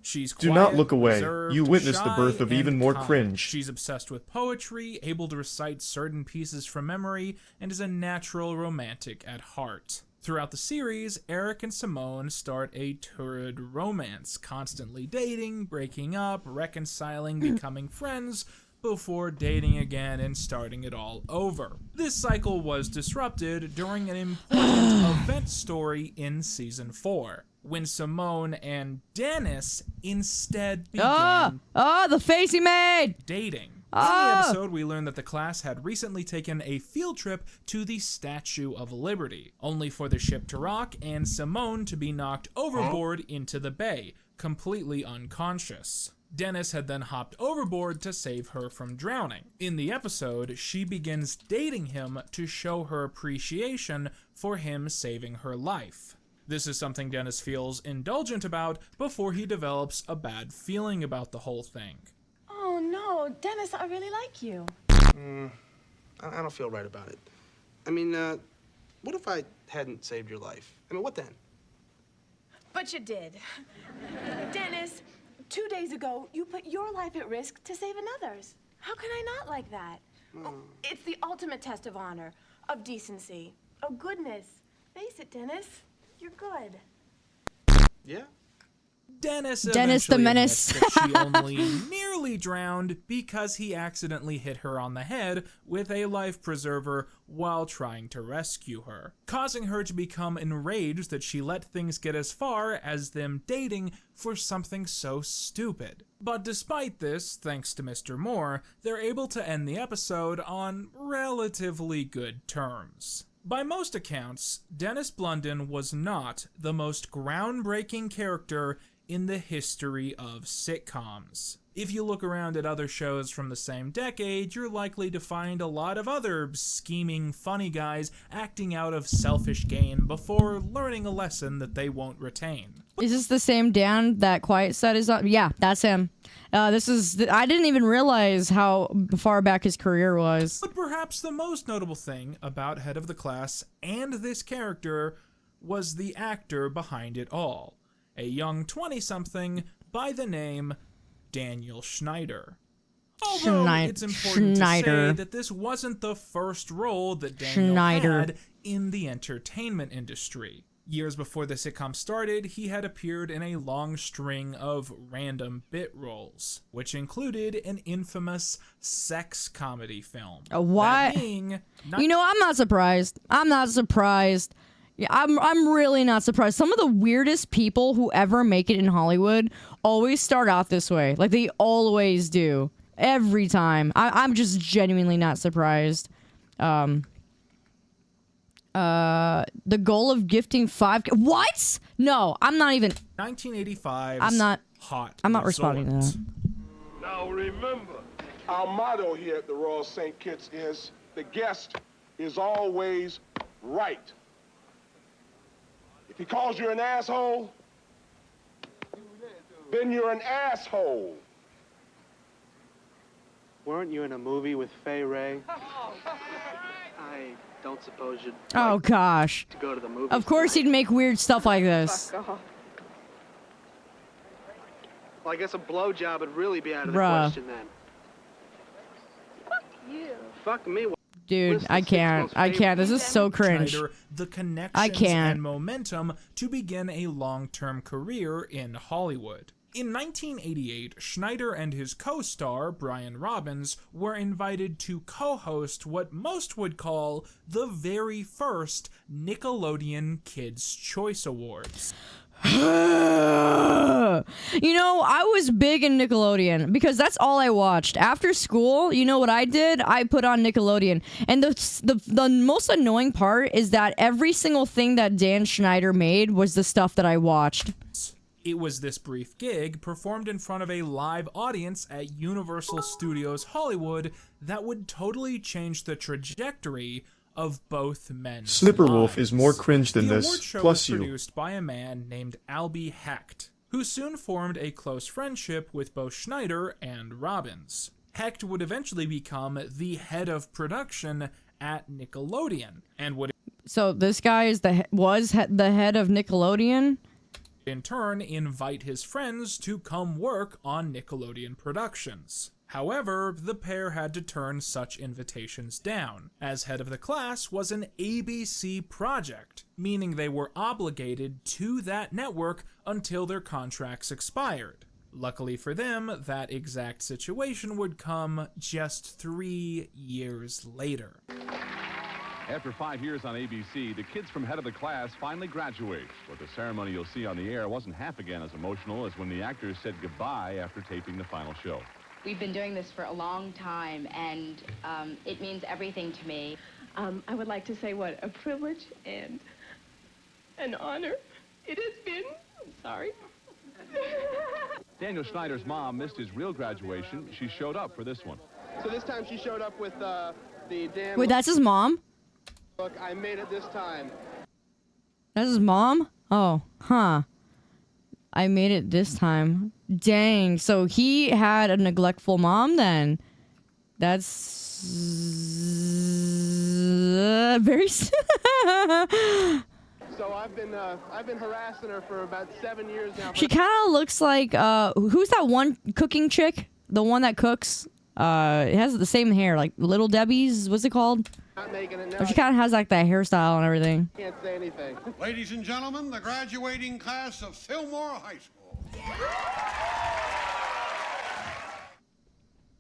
She's Do quiet, not look away. reserved, You witness the shy, birth of and even more kind. cringe. She's obsessed with poetry, able to recite certain pieces from memory, and is a natural romantic at heart. Throughout the series, Eric and Simone start a torrid romance, constantly dating, breaking up, reconciling, becoming friends, before dating again and starting it all over. This cycle was disrupted during an important event story in Season 4, when Simone and Dennis instead began the face he made! Dating. In the episode, we learned that the class had recently taken a field trip to the Statue of Liberty, only for the ship to rock and Simone to be knocked overboard into the bay, completely unconscious. Dennis had then hopped overboard to save her from drowning. In the episode, she begins dating him to show her appreciation for him saving her life. This is something Dennis feels indulgent about before he develops a bad feeling about the whole thing. Oh no, Dennis, I really like you. I don't feel right about it. I mean, what if I hadn't saved your life? I mean, what then? But you did. Dennis, 2 days ago, you put your life at risk to save another's. How can I not like that? Oh, it's the ultimate test of honor, of decency, of goodness. Face it, Dennis. You're good. Yeah? Dennis the eventually Menace. admits that she only nearly drowned because he accidentally hit her on the head with a life preserver while trying to rescue her, causing her to become enraged that she let things get as far as them dating for something so stupid. But despite this, thanks to Mr. Moore, they're able to end the episode on relatively good terms. By most accounts, Dennis Blunden was not the most groundbreaking character in the history of sitcoms. If you look around at other shows from the same decade, you're likely to find a lot of other scheming, funny guys acting out of selfish gain before learning a lesson that they won't retain. Is this the same Dan that Quiet Set is on? Yeah, that's him. I didn't even realize how far back his career was. But perhaps the most notable thing about Head of the Class and this character was the actor behind it all. A young 20-something by the name Daniel Schneider. Although it's important to say that this wasn't the first role that Daniel had in the entertainment industry. Years before the sitcom started, he had appeared in a long string of random bit roles, which included an infamous sex comedy film. What? You know, I'm not surprised. Yeah, I'm really not surprised. Some of the weirdest people who ever make it in Hollywood always start out this way. Like, they always do. Every time. I'm just genuinely not surprised. The goal of gifting 5... What? No, I'm not even... 1985's I'm not... Hot I'm not Resort. responding to that. Now remember, our motto here at the Royal St. Kitts is, the guest is always right. If he calls you an asshole, then you're an asshole. Weren't you in a movie with Fay Ray? I don't suppose you'd Oh gosh. to go to the movies. Of course he'd make weird stuff like this. Fuck off. Well, I guess a blowjob would really be out of the Bruh. question then. Fuck you. Fuck me. Dude, I can't. I can't. This is so cringe. Schneider the connections I can't. and momentum to begin a long-term career in Hollywood. In 1988, Schneider and his co-star, Brian Robbins, were invited to co-host what most would call the very first Nickelodeon Kids' Choice Awards. You know, I was big in Nickelodeon because that's all I watched. After school, you know what I did? I put on Nickelodeon. And the most annoying part is that every single thing that Dan Schneider made was the stuff that I watched. It was this brief gig, performed in front of a live audience at Universal Studios Hollywood, that would totally change the trajectory of both men's Snipperwolf lives. is more cringe than The this, award show plus was you. produced by a man named Albie Hecht, who soon formed a close friendship with both Schneider and Robbins. Hecht would eventually become the head of production at Nickelodeon, and would So this guy is the head of Nickelodeon? in turn invite his friends to come work on Nickelodeon productions. However, the pair had to turn such invitations down, as head of the class was an ABC project, meaning they were obligated to that network until their contracts expired. Luckily for them, that exact situation would come just 3 years later. After 5 years on ABC, the kids from Head of the Class finally graduate. But the ceremony you'll see on the air wasn't half again as emotional as when the actors said goodbye after taping the final show. We've been doing this for a long time, and it means everything to me. I would like to say what a privilege and an honor it has been. I'm sorry. Daniel Schneider's mom missed his real graduation. She showed up for this one. So this time she showed up with the Dan. Wait, that's his mom? Look, I made it this time. That's his mom? Oh, huh. I made it this time. Dang, so he had a neglectful mom then. That's very So I've been harassing her for about 7 years now. She kind of looks like who's that one cooking chick? The one that cooks? It has the same hair, like Little Debbie's. What's it called? Not making it now. Or she kind of has like that hairstyle and everything. Can't say anything. Ladies and gentlemen, the graduating class of Fillmore High School.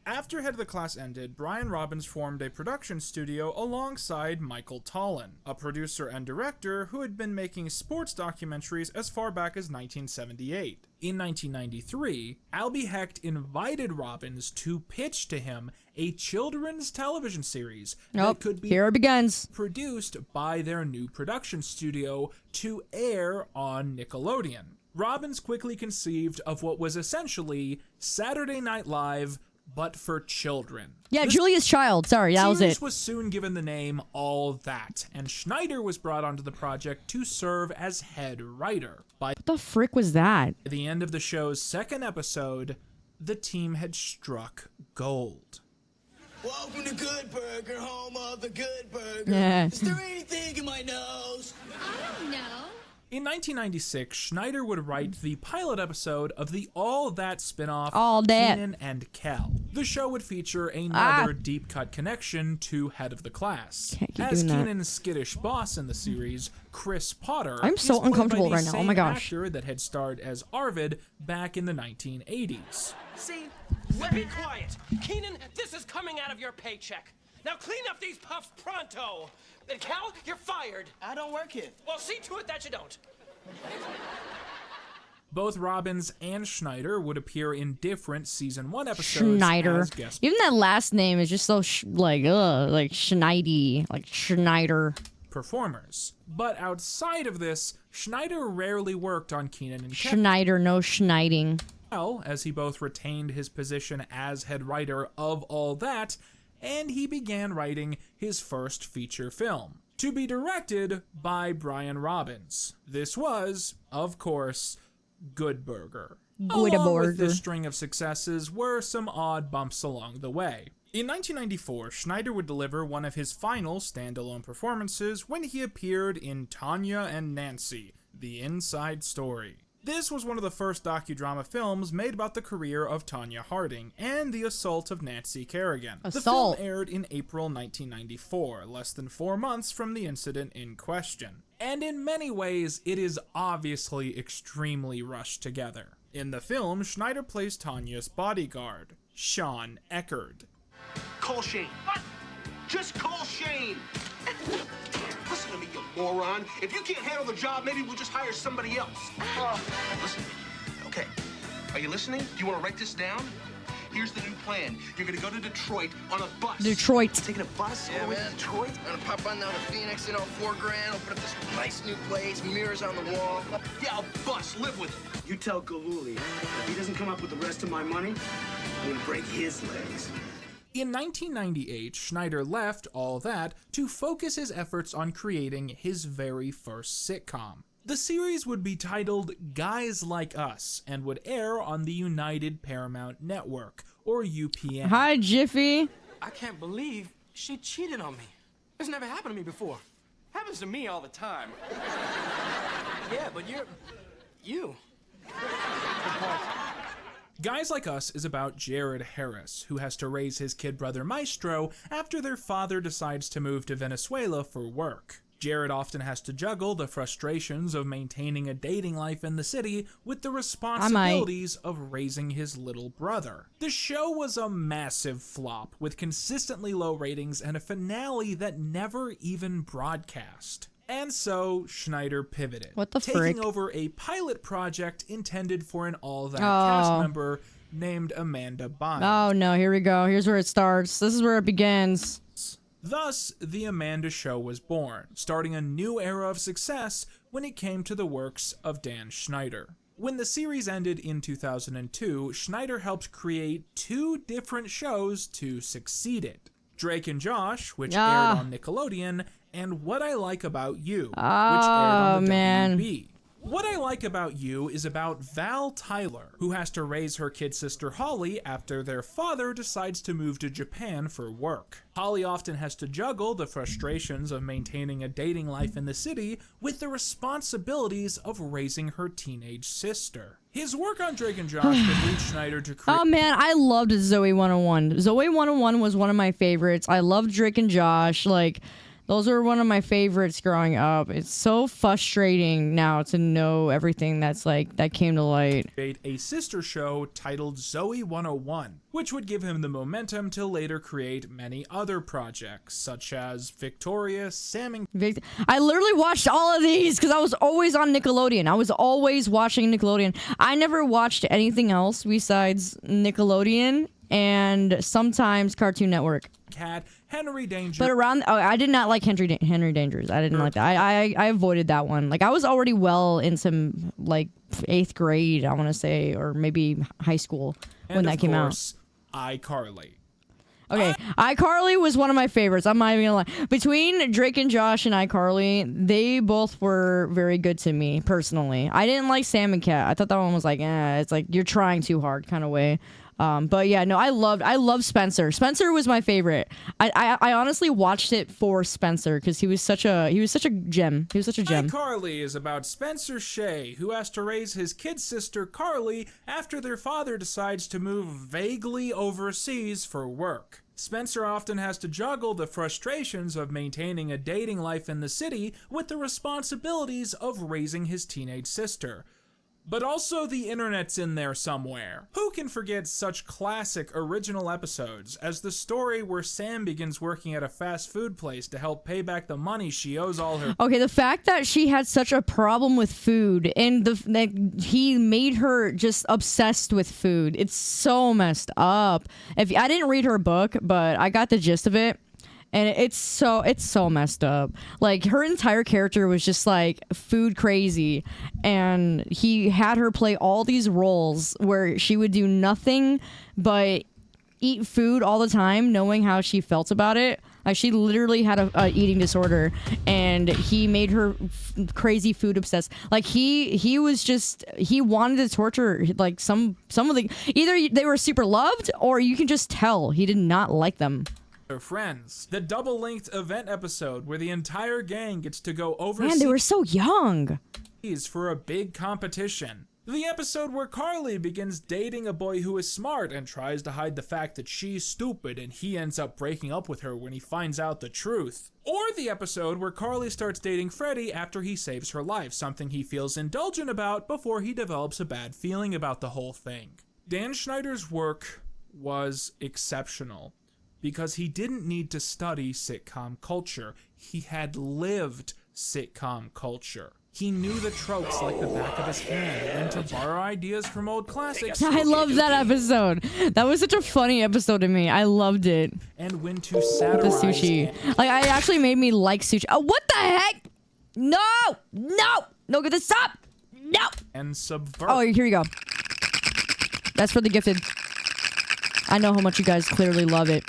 After Head of the Class ended, Brian Robbins formed a production studio alongside Michael Tollin, a producer and director who had been making sports documentaries as far back as 1978. In 1993, Albie Hecht invited Robbins to pitch to him a children's television series that could be here it begins. Produced by their new production studio to air on Nickelodeon. Robbins quickly conceived of what was essentially Saturday Night Live, but for children. Yeah, Julia's Child. Sorry, that was series it. Was soon given the name All That, and Schneider was brought onto the project to serve as head writer. By What the frick was that? the end of the show's second episode, the team had struck gold. Welcome to Good Burger, home of the Good Burger. Yeah. Is there anything in my nose? I don't know. In 1996, Schneider would write the pilot episode of the All That spin-off, All That. Kenan and Kel. The show would feature another deep-cut connection to Head of the Class. Can't keep As doing that. Kenan's skittish boss in the series, Chris Potter, I'm so is played uncomfortable by the right now. Oh same my gosh. actor that had starred as Arvid back in the 1980s. See? Be quiet. Keenan, this is coming out of your paycheck. Now clean up these puffs pronto. And Cal, you're fired. I don't work here. Well, see to it that you don't. Both Robbins and Schneider would appear in different season 1 episodes Schneider. as guest Even that last name is just so like Schneidy, like Schneider. performers. But outside of this, Schneider rarely worked on Kenan and Kel. Schneider, no schneiding. As he both retained his position as head writer of All That, and he began writing his first feature film, to be directed by Brian Robbins. This was, of course, Good Burger. Good Along with Burger. this string of successes were some odd bumps along the way. In 1994, Schneider would deliver one of his final standalone performances when he appeared in Tanya and Nancy, The Inside Story. This was one of the first docudrama films made about the career of Tanya Harding and the assault of Nancy Kerrigan. The film aired in April 1994, less than 4 months from the incident in question. And in many ways, it is obviously extremely rushed together. In the film, Schneider plays Tanya's bodyguard, Sean Eckerd. Call Shane. What? Just call Shane. Listen to me, you moron. If you can't handle the job, maybe we'll just hire somebody else. Listen. Okay. Are you listening? Do you want to write this down? Here's the new plan. You're gonna go to Detroit on a bus. Detroit. Taking a bus all the way to Detroit? I'm gonna pop on down to Phoenix, you know, $4,000, open up this nice new place, mirrors on the wall. Yeah, a bus, live with it. You tell Galuli, if he doesn't come up with the rest of my money, I'm gonna break his legs. In 1998, Schneider left all that to focus his efforts on creating his very first sitcom. The series would be titled Guys Like Us and would air on the United Paramount Network, or UPN. Hi, Jiffy. I can't believe she cheated on me. This never happened to me before. Happens to me all the time. Yeah, but you. Guys Like Us is about Jared Harris, who has to raise his kid brother Maestro after their father decides to move to Venezuela for work. Jared often has to juggle the frustrations of maintaining a dating life in the city with the responsibilities of raising his little brother. The show was a massive flop, with consistently low ratings and a finale that never even broadcast. And so, Schneider pivoted, taking over a pilot project intended for an all-that cast member named Amanda Bynes. Oh no, here we go. Here's where it starts. This is where it begins. Thus, The Amanda Show was born, starting a new era of success when it came to the works of Dan Schneider. When the series ended in 2002, Schneider helped create 2 different shows to succeed it. Drake and Josh, which aired on Nickelodeon, and What I Like About You, which aired on the WB. What I Like About You is about Val Tyler, who has to raise her kid sister Holly after their father decides to move to Japan for work. Holly often has to juggle the frustrations of maintaining a dating life in the city with the responsibilities of raising her teenage sister. His work on Drake and Josh would lead Schneider to create— Oh man, I loved Zoe 101. Zoe 101 was one of my favorites. I loved Drake and Josh. Like, those were one of my favorites growing up. It's so frustrating now to know everything that came to light. A sister show titled Zoe 101, which would give him the momentum to later create many other projects, such as Victoria, Sam and... I literally watched all of these because I was always on Nickelodeon. I was always watching Nickelodeon. I never watched anything else besides Nickelodeon and sometimes Cartoon Network. Cat, Henry Danger. But I did not like Henry Dangers. I didn't like that. I avoided that one. Like, I was already well into like 8th grade, I want to say, or maybe high school when that came out. iCarly. Okay, iCarly was one of my favorites. I'm not even gonna lie. Between Drake and Josh and iCarly, they both were very good to me personally. I didn't like Sam and Cat. I thought that one was like, it's like you're trying too hard kind of way. But yeah, no, I loved Spencer. Spencer was my favorite. I honestly watched it for Spencer because he was such a gem. He was such a gem. iCarly is about Spencer Shea, who has to raise his kid sister Carly after their father decides to move vaguely overseas for work. Spencer often has to juggle the frustrations of maintaining a dating life in the city with the responsibilities of raising his teenage sister. But also the internet's in there somewhere. Who can forget such classic original episodes as the story where Sam begins working at a fast food place to help pay back the money she owes all her— Okay, the fact that she had such a problem with food and that he made her just obsessed with food. It's so messed up. I didn't read her book, but I got the gist of it. And it's so messed up. Like, her entire character was just like food crazy, and he had her play all these roles where she would do nothing but eat food all the time, knowing how she felt about it. Like, she literally had a eating disorder, and he made her crazy food obsessed. Like, he wanted to torture, like, some of the, either they were super loved, or you can just tell he did not like them. Their friends. The double-length event episode where the entire gang gets to go overseas. Man, they were so young. For a big competition. The episode where Carly begins dating a boy who is smart and tries to hide the fact that she's stupid, and he ends up breaking up with her when he finds out the truth. Or the episode where Carly starts dating Freddie after he saves her life, something he feels indulgent about before he develops a bad feeling about the whole thing. Dan Schneider's work was exceptional because he didn't need to study sitcom culture. He had lived sitcom culture. He knew the tropes like the back of his hand, and to borrow ideas from old classics. I love that episode. That was such a funny episode to me. I loved it. And when to satirize the sushi. Like, it actually made me like sushi. Oh, what the heck? No! Get this up! No! And subvert. Oh, here you go. That's for the gifted. I know how much you guys clearly love it.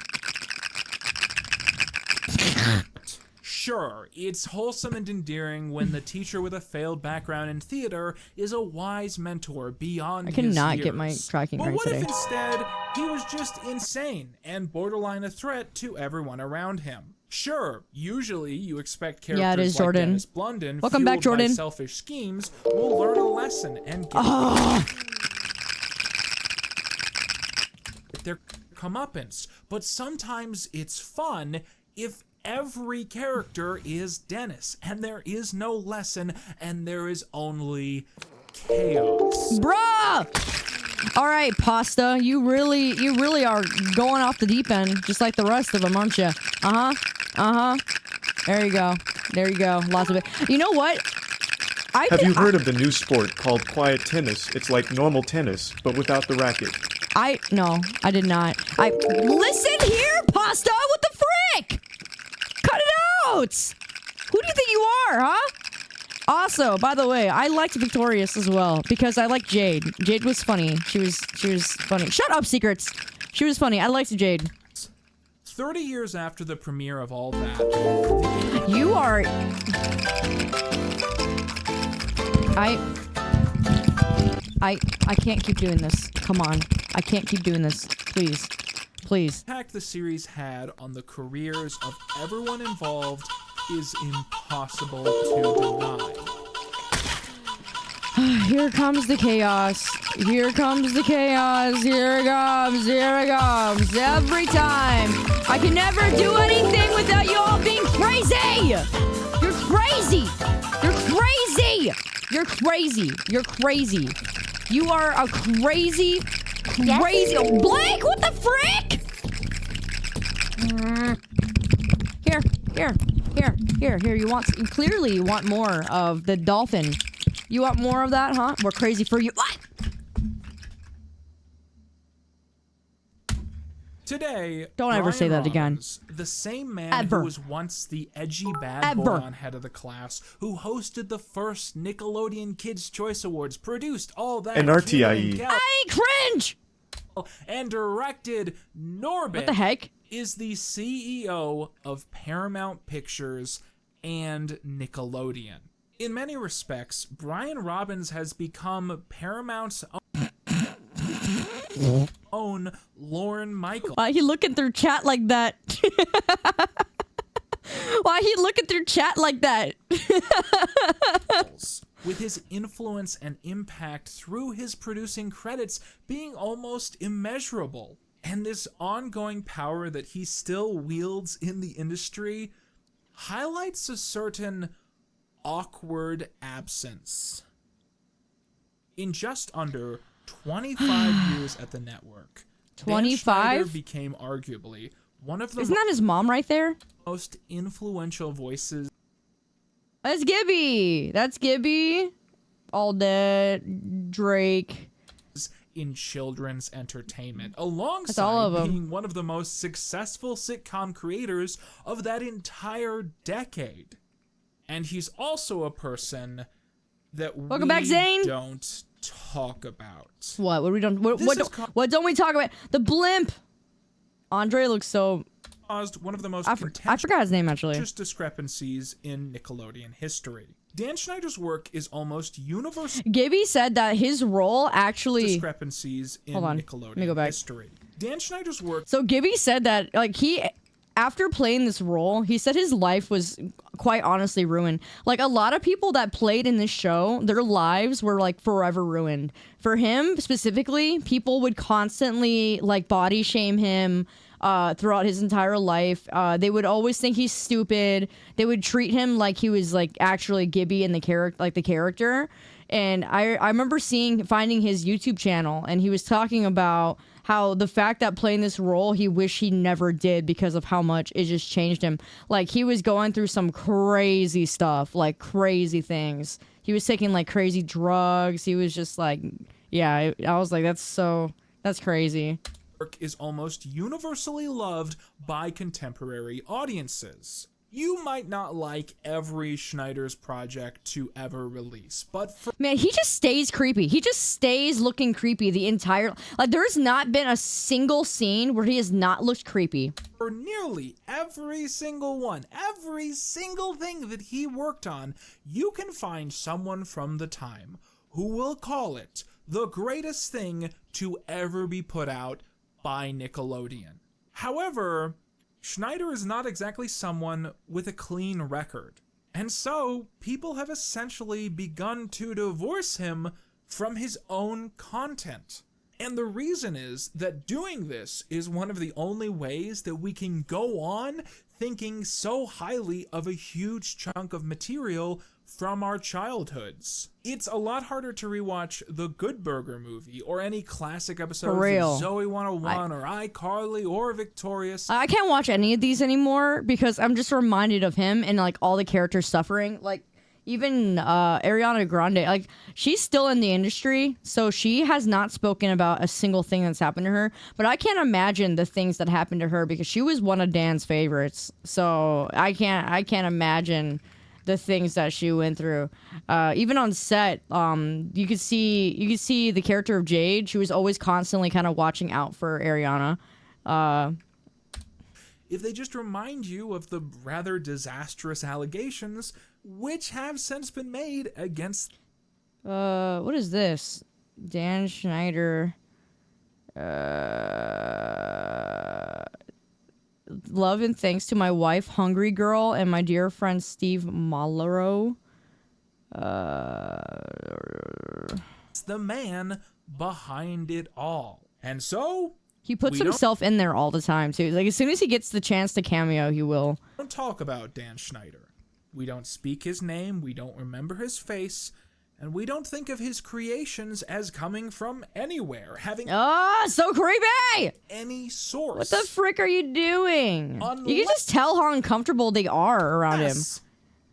Sure, it's wholesome and endearing when the teacher with a failed background in theater is a wise mentor beyond his years. I cannot get my tracking right what today. If instead he was just insane and borderline a threat to everyone around him? Sure, usually you expect characters it is, like Jordan. Dennis Blunden, Welcome back, fueled by Jordan. selfish schemes, will learn a lesson and get their comeuppance. But sometimes it's fun if every character is Dennis, and there is no lesson, and there is only chaos. Bruh! All right, Pasta, you really are going off the deep end, just like the rest of them, aren't you? There you go. Lots of it. You know what? Have you heard of the new sport called quiet tennis? It's like normal tennis, but without the racket. No, I did not. Listen here, Pasta, what the frick? Cut it out! Who do you think you are, huh? Also, by the way, I liked Victorious as well because I like Jade. Jade was funny. She was funny. Shut up, Secrets. She was funny. I liked Jade. 30 years after the premiere of all that, you are. I can't keep doing this. Come on. I can't keep doing this. Please. impact the series had on the careers of everyone involved is impossible to deny. Here comes the chaos. Here comes the chaos. Here it comes. Every time. I can never do anything without you all being crazy. You're crazy. You're crazy. You are a crazy. Blake, what the frick? Here. You want more of the dolphin. You want more of that, huh? We're crazy for you. What? Today, Don't ever say that again. The same man who was once the edgy bad boy on Head of the Class, who hosted the first Nickelodeon Kids' Choice Awards, produced all that and RTIE. I cringe! And directed Norbit. What the heck? Is the CEO of Paramount Pictures and Nickelodeon. In many respects, Brian Robbins has become Paramount's own Lorne Michaels. Why he looking through chat like that? With his influence and impact through his producing credits being almost immeasurable. And this ongoing power that he still wields in the industry highlights a certain awkward absence. In just under 25 years at the network, 25 became arguably one of the Isn't that his mom right there? most influential voices. That's Gibby. All dead. Drake. In children's entertainment, alongside all of them. being one of the most successful sitcom creators of that entire decade. And he's also a person that Welcome back, Zane. don't talk about. What? What don't we talk about? The blimp. Andre looks so caused one of the most I forgot his name, actually. contentious discrepancies in Nickelodeon history. Dan Schneider's work is almost universal. Gibby said that his role actually discrepancies in Nickelodeon Let me go back. history. Dan Schneider's work. So Gibby said that, like, after playing this role, he said his life was quite honestly ruined. Like, a lot of people that played in this show, their lives were, like, forever ruined. For him, specifically, people would constantly, like, body shame him throughout his entire life. They would always think he's stupid. They would treat him like he was, like, actually Gibby in the character. And I remember finding his YouTube channel, and he was talking about how the fact that playing this role, he wished he never did because of how much it just changed him. Like, he was going through some crazy stuff, like crazy things. He was taking like crazy drugs. He was just like, yeah, I was like, that's crazy. Work is almost universally loved by contemporary audiences. You might not like every Schneider's project to ever release, but man, he just stays creepy. He just stays looking creepy the entire... Like, there's not been a single scene where he has not looked creepy. for nearly every single one, every single thing that he worked on, you can find someone from the time who will call it the greatest thing to ever be put out by Nickelodeon. However, Schneider is not exactly someone with a clean record, and so people have essentially begun to divorce him from his own content. And the reason is that doing this is one of the only ways that we can go on thinking so highly of a huge chunk of material from our childhoods. It's a lot harder to rewatch the Good Burger movie or any classic episodes of Zoe 101 or iCarly or Victorious. I can't watch any of these anymore because I'm just reminded of him and like all the characters suffering. Like even Ariana Grande, like she's still in the industry, so she has not spoken about a single thing that's happened to her. But I can't imagine the things that happened to her because she was one of Dan's favorites. So I can't imagine the things that she went through. Even on set, you could see the character of Jade. She was always constantly kind of watching out for Ariana. If they just remind you of the rather disastrous allegations which have since been made against... What is this? Dan Schneider. Love and thanks to my wife, Hungry Girl, and my dear friend, Steve Malero. It's the man behind it all. And so... He puts himself in there all the time, too. Like, as soon as he gets the chance to cameo, he will. We don't talk about Dan Schneider. We don't speak his name, we don't remember his face, and we don't think of his creations as coming from anywhere, having so creepy! Any source. What the frick are you doing? You can just tell how uncomfortable they are around him.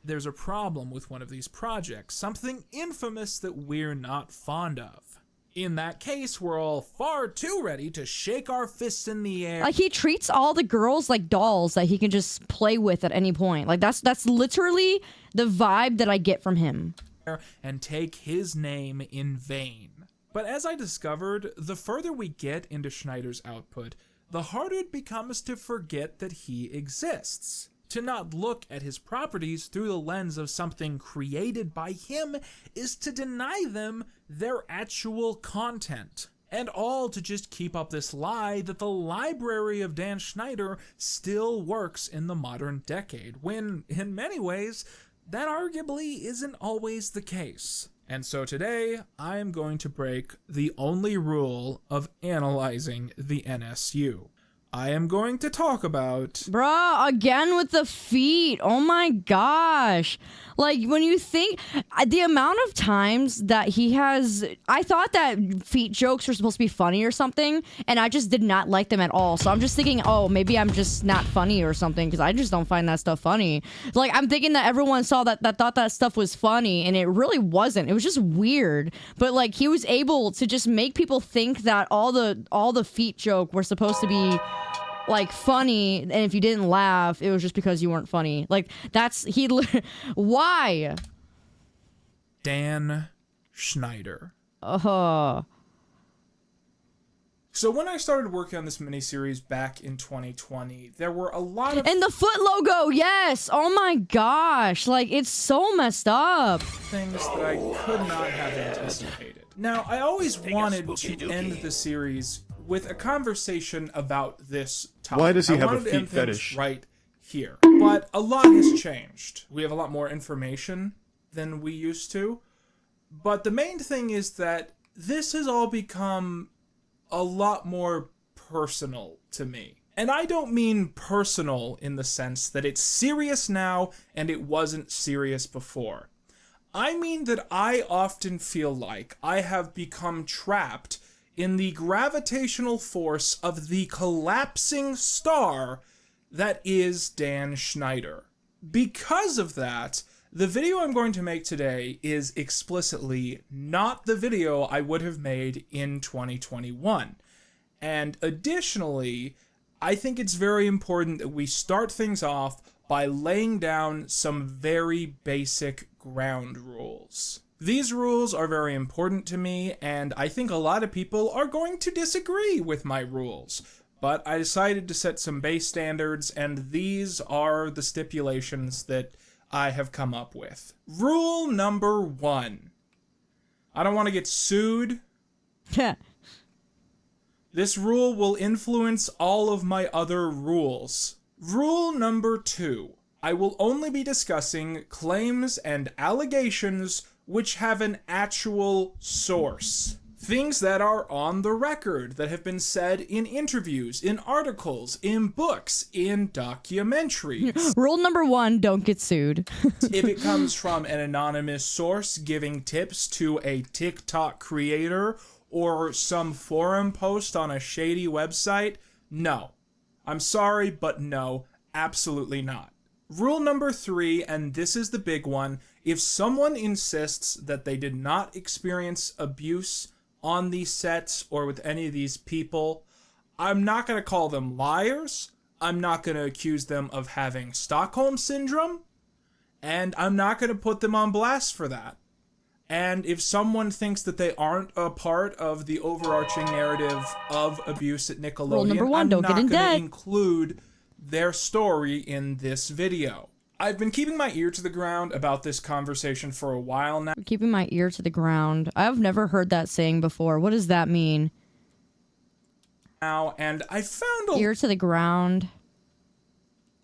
There's a problem with one of these projects, something infamous that we're not fond of. In that case, we're all far too ready to shake our fists in the air. Like, he treats all the girls like dolls that he can just play with at any point. Like, that's literally the vibe that I get from him. And take his name in vain. But as I discovered, the further we get into Schneider's output, the harder it becomes to forget that he exists. To not look at his properties through the lens of something created by him is to deny them their actual content. And all to just keep up this lie that the library of Dan Schneider still works in the modern decade, when, in many ways, that arguably isn't always the case. And so today, I am going to break the only rule of analyzing the NSU. I am going to talk about... Bruh, again with the feet. Oh my gosh. Like, when you think... The amount of times that he has... I thought that feet jokes were supposed to be funny or something, and I just did not like them at all. So I'm just thinking, oh, maybe I'm just not funny or something, because I just don't find that stuff funny. Like, I'm thinking that everyone saw that thought that stuff was funny, and it really wasn't. It was just weird. But, like, he was able to just make people think that all the feet joke were supposed to be... like funny, and if you didn't laugh, it was just because you weren't funny. Like, that's why? Dan Schneider. So when I started working on this miniseries back in 2020, there were a lot of... And the foot logo, yes! Oh my gosh, like, it's so messed up. Things that I could not have anticipated. Now, I always wanted to end the series with a conversation about this topic. Why does he I have a wanted to end feet things fetish? right here. But a lot has changed. We have a lot more information than we used to. But the main thing is that this has all become a lot more personal to me. And I don't mean personal in the sense that it's serious now and it wasn't serious before. I mean that I often feel like I have become trapped in the gravitational force of the collapsing star that is Dan Schneider. Because of that, the video I'm going to make today is explicitly not the video I would have made in 2021. And additionally, I think it's very important that we start things off by laying down some very basic ground rules. These rules are very important to me, and I think a lot of people are going to disagree with my rules. But I decided to set some base standards, and these are the stipulations that I have come up with. Rule number 1. I don't want to get sued. This rule will influence all of my other rules. Rule number 2. I will only be discussing claims and allegations which have an actual source. Things that are on the record, that have been said in interviews, in articles, in books, in documentaries. Rule number 1, don't get sued. If it comes from an anonymous source giving tips to a TikTok creator or some forum post on a shady website, no. I'm sorry, but no, absolutely not. Rule number 3, and this is the big one, if someone insists that they did not experience abuse on these sets or with any of these people, I'm not going to call them liars, I'm not going to accuse them of having Stockholm Syndrome, and I'm not going to put them on blast for that. And if someone thinks that they aren't a part of the overarching narrative of abuse at Nickelodeon, Rule number 1, I'm don't not get in going to debt. include their story in this video. I've been keeping my ear to the ground about this conversation for a while now. Keeping my ear to the ground. I've never heard that saying before. What does that mean? And I found a ear to the ground.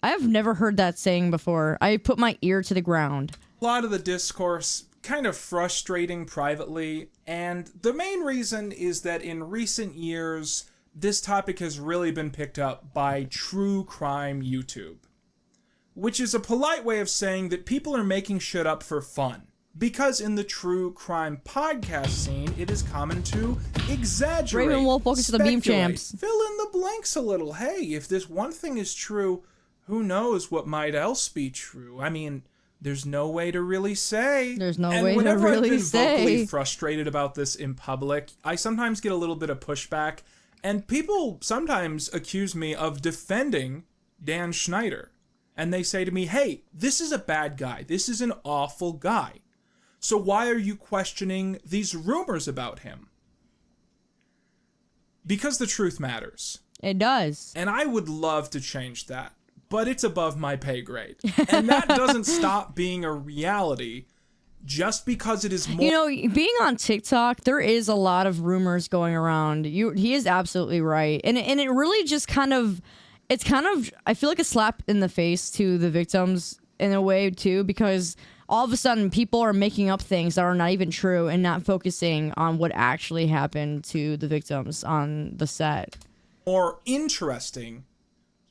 I've never heard that saying before. I put my ear to the ground. lot of the discourse kind of frustrating privately, and the main reason is that in recent years, this topic has really been picked up by true crime YouTube. Which is a polite way of saying that people are making shit up for fun. Because in the true crime podcast scene, it is common to exaggerate, Raven Wolf, welcome to the Beam speculate, Champs. fill in the blanks a little. Hey, if this one thing is true, who knows what might else be true? I mean, there's no way to really say. There's no and way to whenever really I've been vocally say. frustrated about this in public, I sometimes get a little bit of pushback, and people sometimes accuse me of defending Dan Schneider. And they say to me, hey, this is a bad guy. This is an awful guy. So why are you questioning these rumors about him? Because the truth matters. It does. And I would love to change that, but it's above my pay grade. And that doesn't stop being a reality just because it is more... You know, being on TikTok, there is a lot of rumors going around. He is absolutely right. And it really just kind of... It's kind of, I feel like a slap in the face to the victims in a way too, because all of a sudden people are making up things that are not even true and not focusing on what actually happened to the victims on the set. More interesting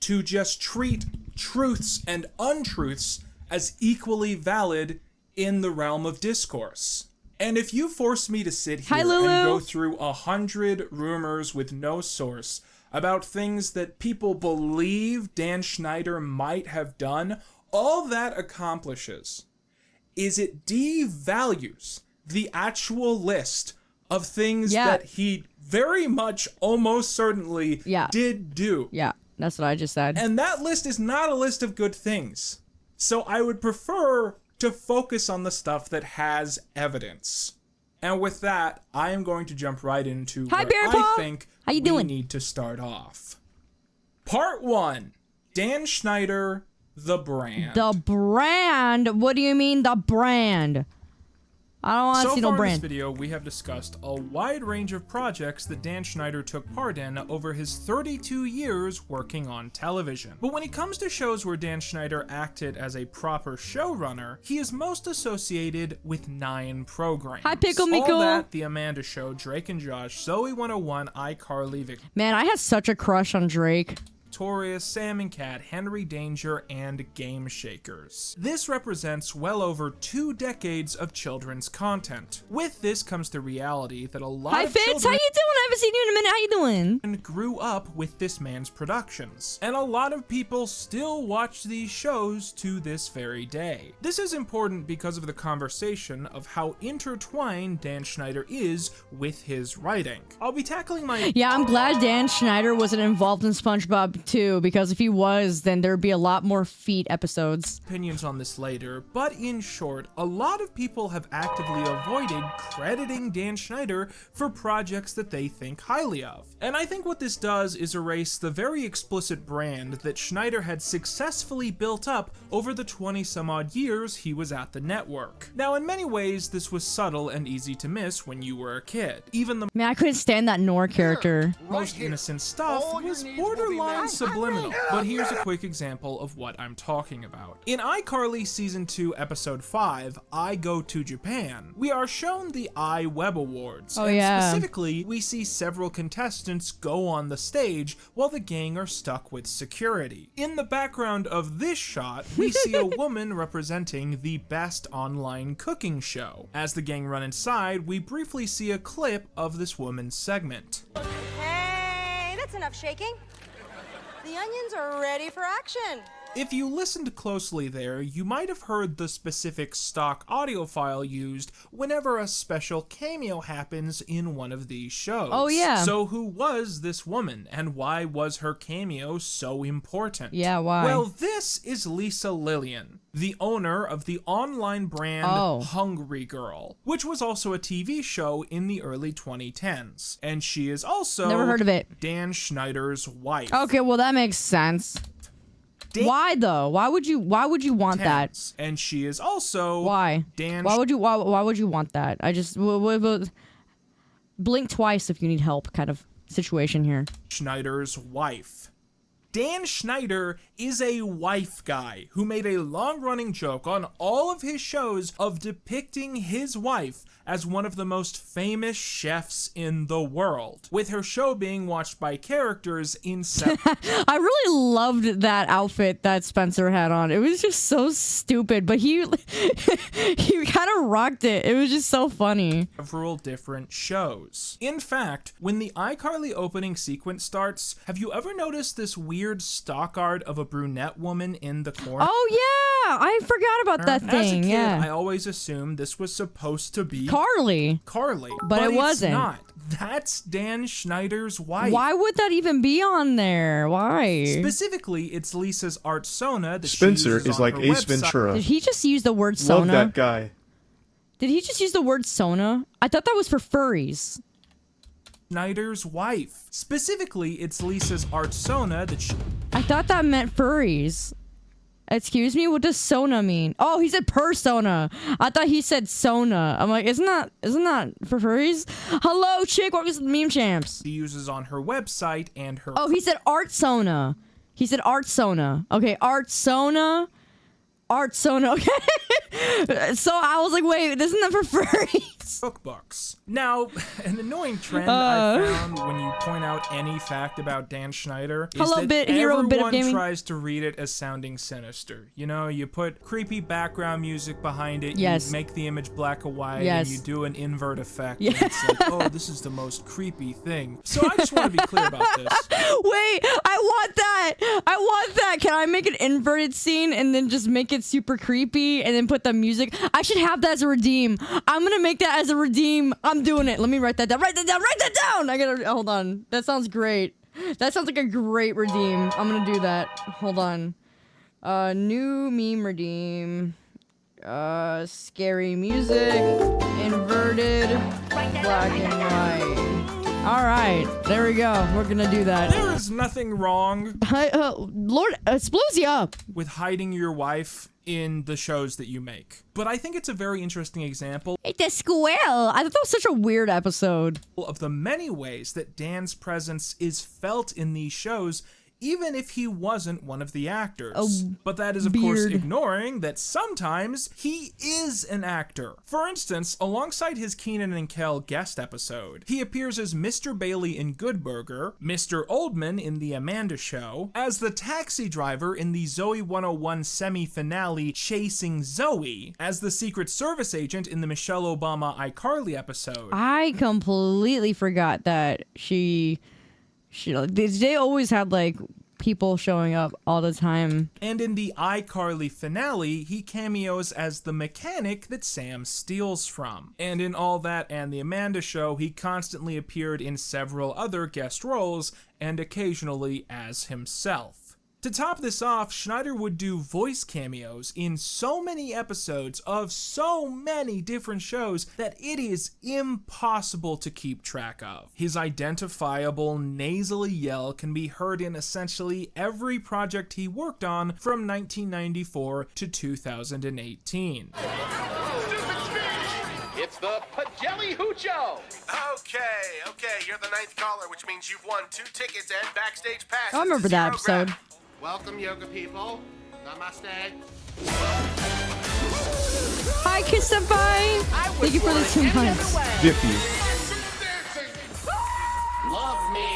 to just treat truths and untruths as equally valid in the realm of discourse. And if you force me to sit here and go through 100 rumors with no source about things that people believe Dan Schneider might have done, all that accomplishes is it devalues the actual list of things that he very much almost certainly did do. Yeah, that's what I just said. And that list is not a list of good things. So I would prefer to focus on the stuff that has evidence. And with that, I am going to jump right into Hi, where Grandpa. I think How you we doing? need to start off. Part 1. Dan Schneider, the brand. The brand? What do you mean, the brand? I don't want to see no So far in this brand. video, we have discussed a wide range of projects that Dan Schneider took part in over his 32 years working on television. But when it comes to shows where Dan Schneider acted as a proper showrunner, he is most associated with 9 programs. Hi, Pickle All Mickle. That, The Amanda Show, Drake and Josh, Zoe 101, iCarly, Man, I had such a crush on Drake. Victoria, Sam and Cat, Henry Danger, and Game Shakers. This represents well over 2 decades of children's content. With this comes the reality that a lot Hi, of Fitz. How children you doing? I haven't seen you in a minute. How you doing? grew up with this man's productions, and a lot of people still watch these shows to this very day. This is important because of the conversation of how intertwined Dan Schneider is with his writing. I'll be tackling my Yeah, I'm glad Dan Schneider wasn't involved in SpongeBob too, because if he was, then there'd be a lot more feet episodes. opinions on this later, but in short, a lot of people have actively avoided crediting Dan Schneider for projects that they think highly of. And I think what this does is erase the very explicit brand that Schneider had successfully built up over the 20 some odd years he was at the network. Now, in many ways, this was subtle and easy to miss when you were a kid. Even the Man, I couldn't stand that Nor character. most innocent stuff was borderline subliminal, but here's a quick example of what I'm talking about. In iCarly Season 2, Episode 5, I Go to Japan, we are shown the iWeb Awards, and specifically, we see several contestants go on the stage while the gang are stuck with security. In the background of this shot, we see a woman representing the best online cooking show. As the gang run inside, we briefly see a clip of this woman's segment. Hey, that's enough shaking. The onions are ready for action. If you listened closely there, you might have heard the specific stock audio file used whenever a special cameo happens in one of these shows. Oh, yeah. So who was this woman, and why was her cameo so important? Yeah, why? Well, this is Lisa Lillian, the owner of the online brand Hungry Girl, which was also a TV show in the early 2010s. And she is also Never heard of it. Dan Schneider's wife. Okay, well that makes sense. Why though? Why would you want that? And she is also Dan. Why would you want that? I just blink twice if you need help kind of situation here. Schneider's wife. Dan Schneider is a wife guy who made a long-running joke on all of his shows of depicting his wife as one of the most famous chefs in the world, with her show being watched by characters in I really loved that outfit that Spencer had on. It was just so stupid, but he kind of rocked it. It was just so funny. Several different shows. In fact, when the iCarly opening sequence starts, have you ever noticed this weird stock art of a brunette woman in the corner? Oh yeah, I forgot about that thing. As a kid, yeah, I always assumed this was supposed to be Carly, but it it's wasn't. not. That's Dan Schneider's wife. Why would that even be on there? Why? Specifically, it's Lisa's art Sona that Spencer she uses is on like her Ace website. Ventura. Did he just use the word Sona? Love that guy. Did he just use the word Sona? I thought that was for furries. Schneider's wife. Specifically, it's Lisa's art Sona that she... I thought that meant furries. Excuse me, what does Sona mean? Oh, he said persona. I thought he said Sona. I'm like, isn't that for furries? Hello, chick, welcome to the Meme Champs. She uses on her website and her... Oh, he said art Sona. He said art Sona. Okay, art Sona. Art Sona, okay. So I was like, wait, isn't that for furries? Cookbooks. Now, an annoying trend I found when you point out any fact about Dan Schneider is that everyone tries to read it as sounding sinister. You know, you put creepy background music behind it, you make the image black and white, and you do an invert effect. And it's like, oh, this is the most creepy thing. So I just want to be clear about this. Wait, I want that. I want that. Can I make an inverted scene and then just make it super creepy and then put the music? I should have that as a redeem. I'm gonna make that as a redeem. I'm doing it. Let me write that down. Write that down. Write that down. I gotta hold on. That sounds great. That sounds like a great redeem. I'm gonna do that. Hold on. New meme redeem. Scary music. Inverted. distorted black and white. All right, there we go. We're gonna do that. There is nothing wrong. Lord, Explosia! With hiding your wife in the shows that you make. But I think it's a very interesting example. It's a squirrel. I thought that was such a weird episode. Of the many ways that Dan's presence is felt in these shows, even if he wasn't one of the actors. But that is, of course, ignoring that sometimes he is an actor. For instance, alongside his Keenan and Kel guest episode, he appears as Mr. Bailey in Good Burger, Mr. Oldman in The Amanda Show, as the taxi driver in the Zoe 101 semi-finale Chasing Zoe, as the Secret Service agent in the Michelle Obama iCarly episode. I completely forgot that they always had like people showing up all the time. And in the iCarly finale, he cameos as the mechanic that Sam steals from. And in All That and The Amanda Show, he constantly appeared in several other guest roles and occasionally as himself. To top this off, Schneider would do voice cameos in so many episodes of so many different shows that it is impossible to keep track of. His identifiable nasally yell can be heard in essentially every project he worked on from 1994 to 2018. It's the Pagelli Hoocho! Okay, you're the 9th caller, which means you've won 2 tickets and backstage passes. I remember that episode. Welcome, yoga people. Namaste. Hi, Kiss Senpai! Thank you for the 2 months. Dippy. Love me!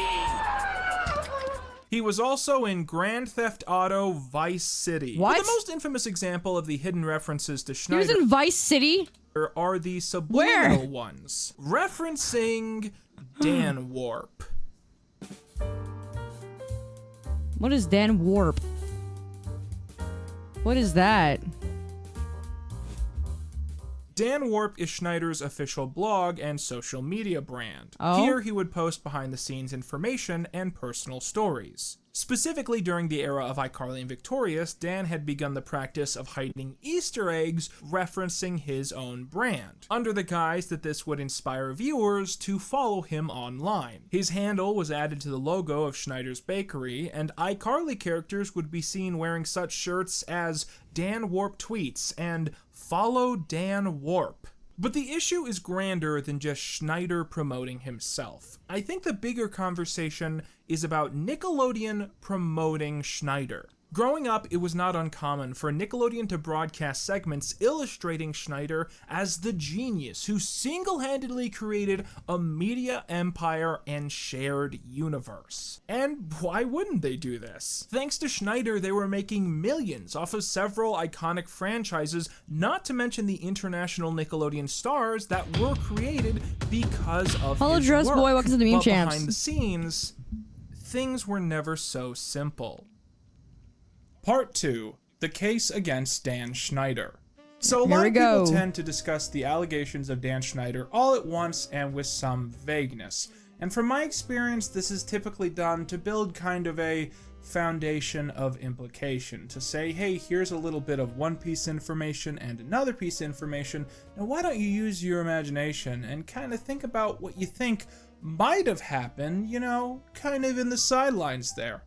He was also in Grand Theft Auto Vice City. What? But the most infamous example of the hidden references to He Schneider was in Vice City? are the subliminal ones, referencing Dan Warp. What is Dan Warp? What is that? Dan Warp is Schneider's official blog and social media brand. Oh? Here he would post behind-the-scenes information and personal stories. Specifically during the era of iCarly and Victorious, Dan had begun the practice of hiding Easter eggs referencing his own brand, under the guise that this would inspire viewers to follow him online. His handle was added to the logo of Schneider's Bakery, and iCarly characters would be seen wearing such shirts as Dan Warp Tweets and Follow Dan Warp. But the issue is grander than just Schneider promoting himself. I think the bigger conversation is about Nickelodeon promoting Schneider. Growing up, it was not uncommon for Nickelodeon to broadcast segments illustrating Schneider as the genius who single-handedly created a media empire and shared universe. And why wouldn't they do this? Thanks to Schneider, they were making millions off of several iconic franchises, not to mention the international Nickelodeon stars that were created because of Hello, his Dress work. Boy, welcome to the Meme But Champs. behind the scenes, things were never so simple. Part 2, the case against Dan Schneider. So a lot of people tend to discuss the allegations of Dan Schneider all at once and with some vagueness. And from my experience, this is typically done to build kind of a foundation of implication, to say, hey, here's a little bit of one piece of information and another piece of information. Now why don't you use your imagination and kind of think about what you think might have happened, you know, kind of in the sidelines there.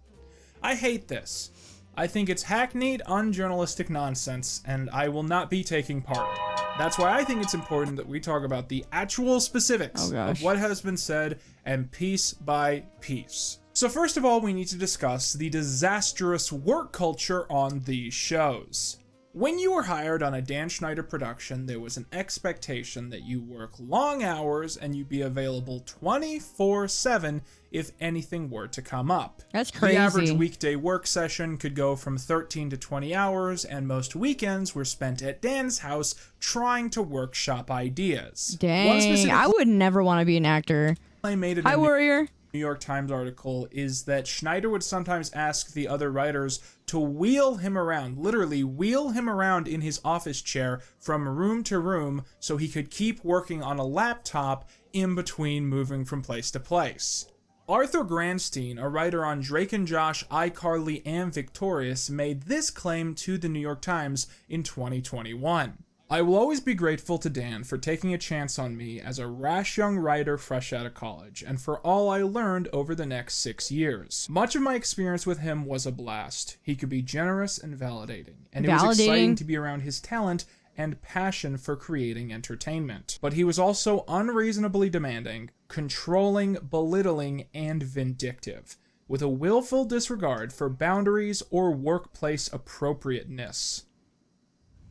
I hate this. I think it's hackneyed, unjournalistic nonsense, and I will not be taking part. That's why I think it's important that we talk about the actual specifics of what has been said, and piece by piece. So first of all, we need to discuss the disastrous work culture on these shows. When you were hired on a Dan Schneider production, there was an expectation that you work long hours and you be available 24/7 if anything were to come up. That's crazy. The average weekday work session could go from 13 to 20 hours, and most weekends were spent at Dan's house trying to workshop ideas. Dang, I would never want to be an actor. I made it. Hi, Warrior. New York Times article is that Schneider would sometimes ask the other writers to wheel him around, literally wheel him around in his office chair from room to room so he could keep working on a laptop in between moving from place to place. Arthur Granstein, a writer on Drake and Josh, iCarly, and Victorious, made this claim to the New York Times in 2021. I will always be grateful to Dan for taking a chance on me as a rash young writer fresh out of college, and for all I learned over the next 6 years. Much of my experience with him was a blast. He could be generous and validating, and it was exciting to be around his talent and passion for creating entertainment. But he was also unreasonably demanding, controlling, belittling, and vindictive, with a willful disregard for boundaries or workplace appropriateness.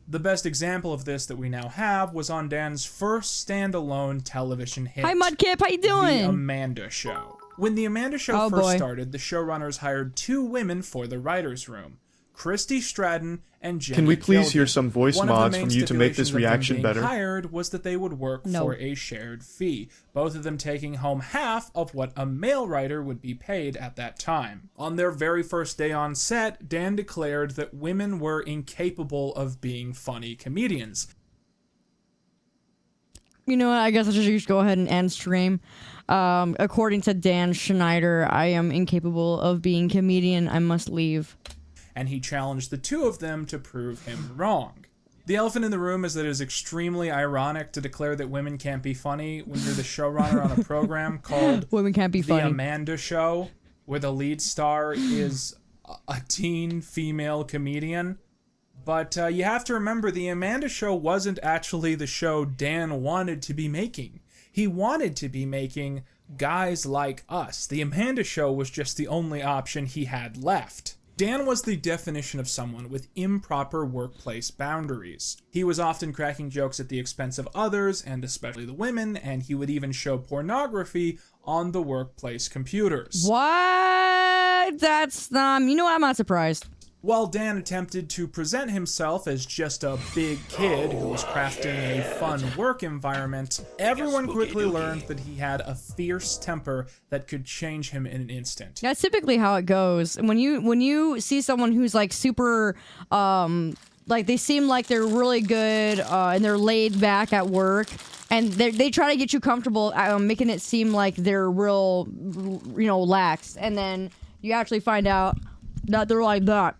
The best example of this that we now have was on Dan's first standalone television hit. Hi, Mudkip, how you doing? The Amanda Show. When The Amanda Show first started, the showrunners hired 2 women for the writer's room, Christy Stratton and Jenny Can we please Gildy. hear some voice One of the mods main from you to make this stipulations of them reaction being better? hired was that they would work for a shared fee, both of them taking home half of what a male writer would be paid at that time. On their very first day on set, Dan declared that women were incapable of being funny comedians. You know what? I guess I should just go ahead and end stream. According to Dan Schneider, I am incapable of being comedian. I must leave. And he challenged the 2 of them to prove him wrong. The elephant in the room is that it is extremely ironic to declare that women can't be funny when you're the showrunner on a program called Women Can't Be The Funny. Amanda Show, where the lead star is a teen female comedian. But you have to remember, The Amanda Show wasn't actually the show Dan wanted to be making. He wanted to be making Guys Like Us. The Amanda Show was just the only option he had left. Dan was the definition of someone with improper workplace boundaries. He was often cracking jokes at the expense of others, and especially the women, and he would even show pornography on the workplace computers. What? That's, you know what? I'm not surprised. While Dan attempted to present himself as just a big kid who was crafting a fun work environment, everyone quickly learned that he had a fierce temper that could change him in an instant. That's typically how it goes. When you see someone who's like super, like they seem like they're really good and they're laid back at work, and they try to get you comfortable, making it seem like they're real, lax, and then you actually find out that they're like that.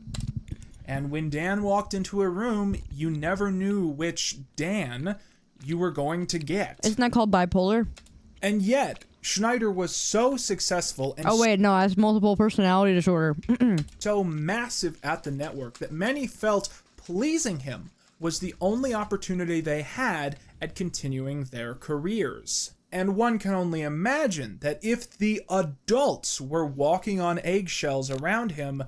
And when Dan walked into a room, you never knew which Dan you were going to get. Isn't that called bipolar? And yet, Schneider was so successful and that's multiple personality disorder. so massive at the network that many felt pleasing him was the only opportunity they had at continuing their careers. And one can only imagine that if the adults were walking on eggshells around him,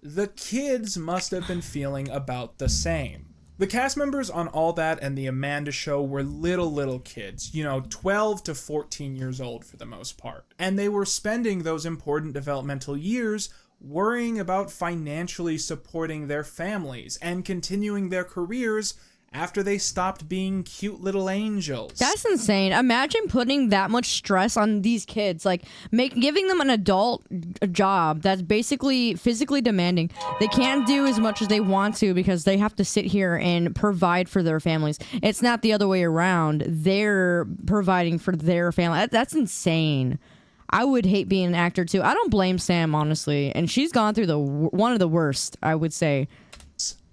the kids must have been feeling about the same. The cast members on All That and The Amanda Show were little kids, 12 to 14 years old for the most part. And they were spending those important developmental years worrying about financially supporting their families and continuing their careers after they stopped being cute little angels. That's insane. Imagine putting that much stress on these kids, like giving them an adult job that's basically physically demanding. They can't do as much as they want to because they have to sit here and provide for their families. It's not the other way around. They're providing for their family. That's insane. I would hate being an actor too. I don't blame Sam, honestly, and she's gone through one of the worst, I would say.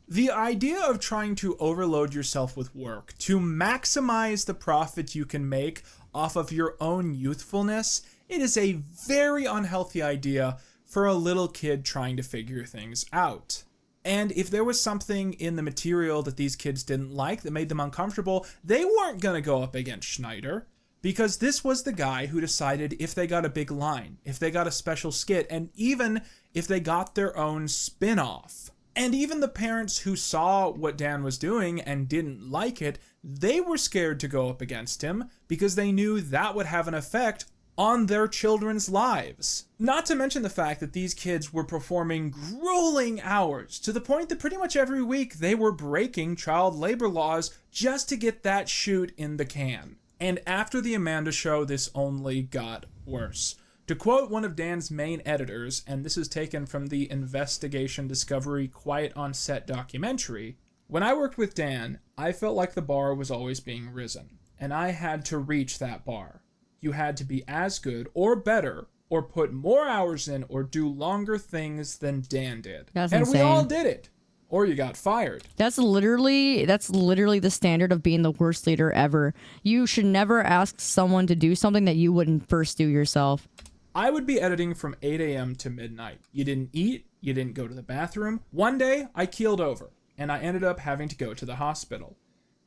The idea of trying to overload yourself with work to maximize the profit you can make off of your own youthfulness, it is a very unhealthy idea for a little kid trying to figure things out. And if there was something in the material that these kids didn't like that made them uncomfortable, they weren't going to go up against Schneider. Because this was the guy who decided if they got a big line, if they got a special skit, and even if they got their own spin-off. And even the parents who saw what Dan was doing and didn't like it, they were scared to go up against him because they knew that would have an effect on their children's lives. Not to mention the fact that these kids were performing grueling hours to the point that pretty much every week they were breaking child labor laws just to get that shoot in the can. And after The Amanda Show, this only got worse. To quote one of Dan's main editors, and this is taken from the Investigation Discovery Quiet on Set documentary, "When I worked with Dan, I felt like the bar was always being risen, and I had to reach that bar. You had to be as good or better, or put more hours in, or do longer things than Dan did." That's and insane. we all did it. or you got fired. That's literally the standard of being the worst leader ever. You should never ask someone to do something that you wouldn't first do yourself. I would be editing from 8 a.m. to midnight. You didn't eat, you didn't go to the bathroom. One day, I keeled over, and I ended up having to go to the hospital.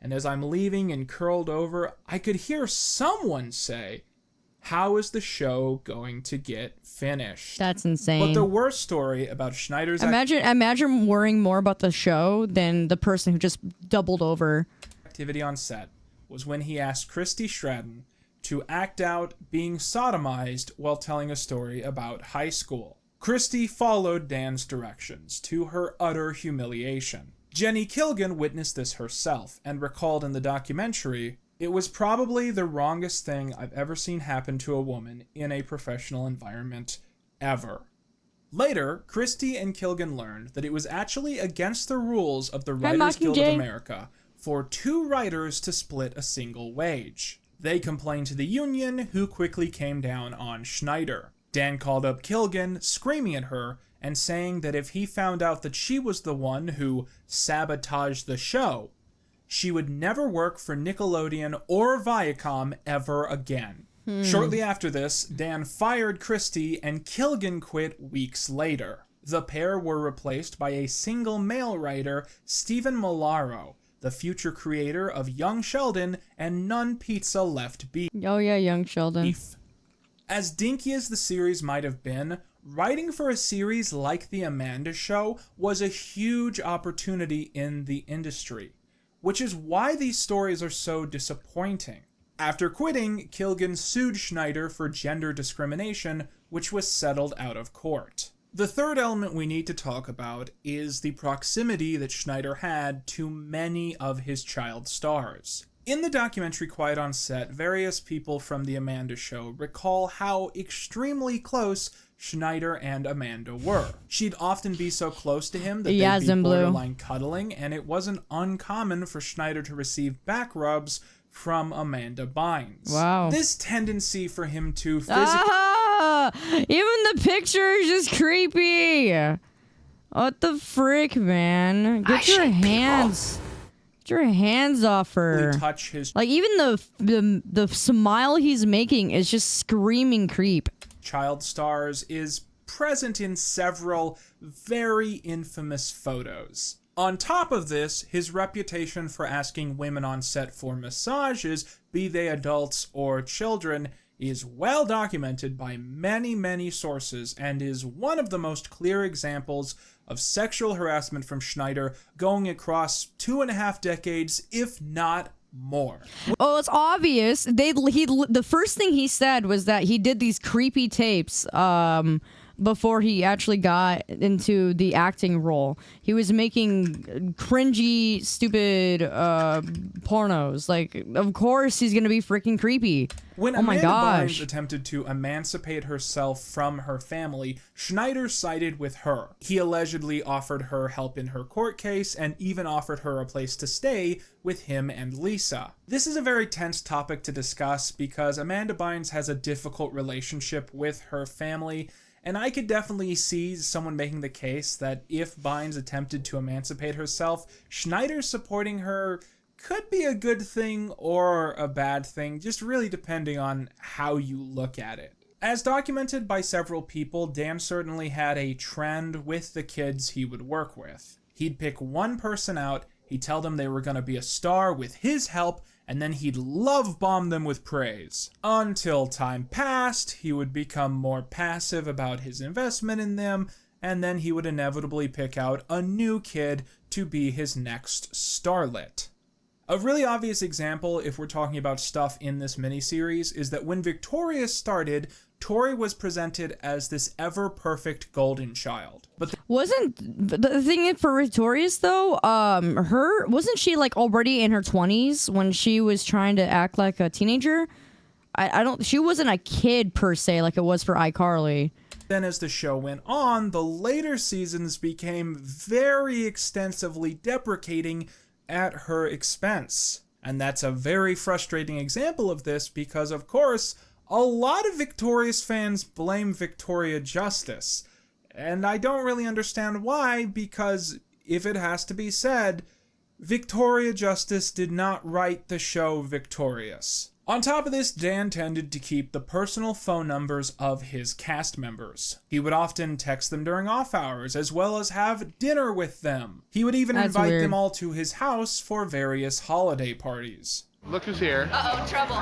And as I'm leaving and curled over, I could hear someone say, "How is the show going to get finished?" That's insane. But the worst story about Schneider's Imagine worrying more about the show than the person who just doubled over. activity on set was when he asked Christy Stratton to act out being sodomized while telling a story about high school. Christy followed Dan's directions, to her utter humiliation. Jenny Kilgan witnessed this herself and recalled in the documentary, "It was probably the wrongest thing I've ever seen happen to a woman in a professional environment, ever." Later, Christy and Kilgan learned that it was actually against the rules of the Writers Guild of America for two writers to split a single wage. They complained to the union, who quickly came down on Schneider. Dan called up Kilgan, screaming at her and saying that if he found out that she was the one who sabotaged the show, she would never work for Nickelodeon or Viacom ever again. Shortly after this, Dan fired Christy and Kilgan quit weeks later. The pair were replaced by a single male writer, Stephen Malaro, the future creator of Young Sheldon and None Pizza Left Beef. Oh yeah, Young Sheldon. As dinky as the series might have been, writing for a series like The Amanda Show was a huge opportunity in the industry, which is why these stories are so disappointing. After quitting, Kilgan sued Schneider for gender discrimination, which was settled out of court. The third element we need to talk about is the proximity that Schneider had to many of his child stars. In the documentary Quiet on Set, various people from The Amanda Show recall how extremely close Schneider and Amanda were. She'd often be so close to him that they'd be borderline cuddling, and it wasn't uncommon for Schneider to receive back rubs from Amanda Bynes. Wow. This tendency for him to physically... Even the picture is just creepy. What the frick, man? Get your hands... Get your hands off her. Touch his like, even the smile he's making is just screaming creep. Child stars is present in several very infamous photos. On top of this, his reputation for asking women on set for massages, be they adults or children, is well documented by many, many sources and is one of the most clear examples of sexual harassment from Schneider going across 2.5 decades, if not more. Oh, it's obvious. The first thing he said was that he did these creepy tapes before he actually got into the acting role. He was making cringy, stupid pornos. Like, of course he's gonna be freaking creepy. When oh my Amanda gosh. Bynes attempted to emancipate herself from her family, Schneider sided with her. He allegedly offered her help in her court case and even offered her a place to stay with him and Lisa. This is a very tense topic to discuss because Amanda Bynes has a difficult relationship with her family, and I could definitely see someone making the case that if Bynes attempted to emancipate herself, Schneider supporting her could be a good thing or a bad thing, just really depending on how you look at it. As documented by several people, Dan certainly had a trend with the kids he would work with. He'd pick one person out, he'd tell them they were going to be a star with his help, and then he'd love bomb them with praise. Until time passed, he would become more passive about his investment in them, and then he would inevitably pick out a new kid to be his next starlet. A really obvious example, if we're talking about stuff in this miniseries, is that when Victoria started, Tori was presented as this ever-perfect golden child. But wasn't the thing for Victorious though? Wasn't she like already in her 20s when she was trying to act like a teenager? She wasn't a kid per se like it was for iCarly. Then as the show went on, the later seasons became very extensively deprecating at her expense. And that's a very frustrating example of this because, of course, a lot of Victorious fans blame Victoria Justice. And I don't really understand why, because if it has to be said, Victoria Justice did not write the show victorious. On top of this, Dan tended to keep the personal phone numbers of his cast members. He would often text them during off hours, as well as have dinner with them. He would even invite them all to his house for various holiday parties. Look who's here. Uh-oh, trouble.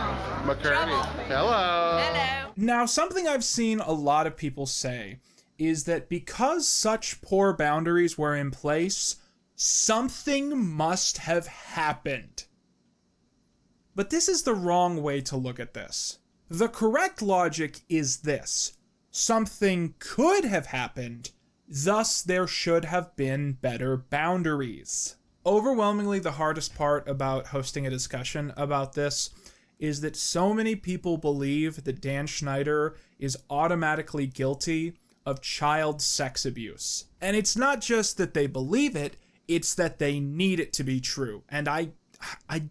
McCurdy. Hello. Hello. Now, something I've seen a lot of people say is that because such poor boundaries were in place, something must have happened. But this is the wrong way to look at this. The correct logic is this: something could have happened, thus there should have been better boundaries. Overwhelmingly, the hardest part about hosting a discussion about this is that so many people believe that Dan Schneider is automatically guilty of child sex abuse. And it's not just that they believe it, it's that they need it to be true. And I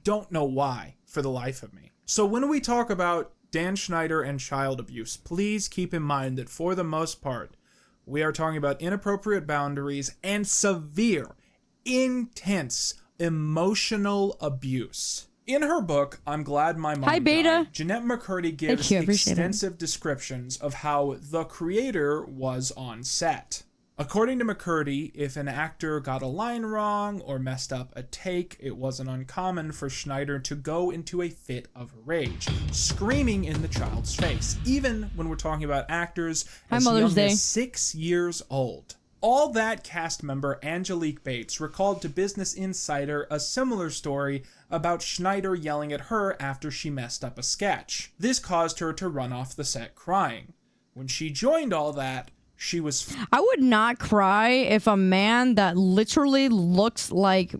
don't know why, for the life of me. So when we talk about Dan Schneider and child abuse, please keep in mind that for the most part, we are talking about inappropriate boundaries and severe, intense, emotional abuse. In her book, I'm Glad My Mom Hi, Beta. Died, Jeanette McCurdy gives Thank you, extensive descriptions of how the creator was on set. According to McCurdy, if an actor got a line wrong or messed up a take, it wasn't uncommon for Schneider to go into a fit of rage, screaming in the child's face, even when we're talking about actors as young as 6 years old. All That cast member Angelique Bates recalled to Business Insider a similar story about Schneider yelling at her after she messed up a sketch. This caused her to run off the set crying. When she joined All That, she was... I would not cry if a man that literally looks like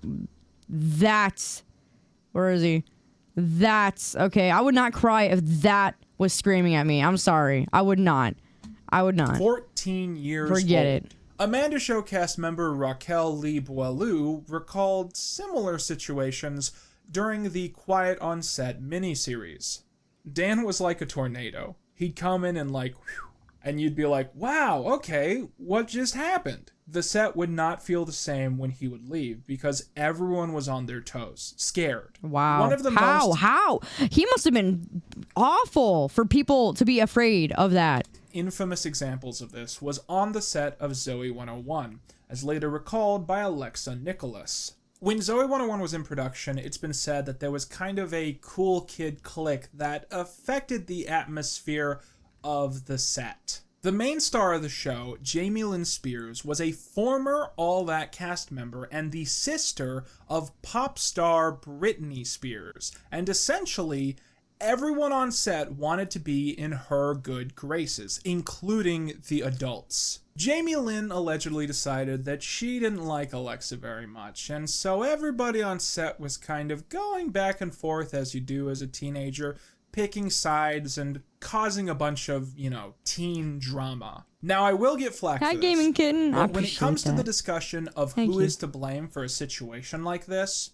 that... Where is he? That's... Okay, I would not cry if that was screaming at me. I'm sorry. I would not. I would not. 14 years Forget old. it. Amanda Show cast member Raquel Lee Boileau recalled similar situations during the Quiet on Set miniseries. Dan was like a tornado. He'd come in and like, whew, and you'd be like, wow, okay, what just happened? The set would not feel the same when he would leave because everyone was on their toes, scared. Wow. One of the How? He must have been awful for people to be afraid of that. Infamous examples of this was on the set of Zoe 101, as later recalled by Alexa Nicholas. When Zoe 101 was in production, it's been said that there was kind of a cool kid clique that affected the atmosphere of the set. The main star of the show, Jamie Lynn Spears, was a former All That cast member and the sister of pop star Britney Spears, and essentially everyone on set wanted to be in her good graces, including the adults. Jamie Lynn allegedly decided that she didn't like Alexa very much, and so everybody on set was kind of going back and forth as you do as a teenager, picking sides and causing a bunch of, teen drama. Now, I will get flack for this. Gaming Kitten. I When it comes to appreciate the that. discussion of Thank who you. is to blame for a situation like this,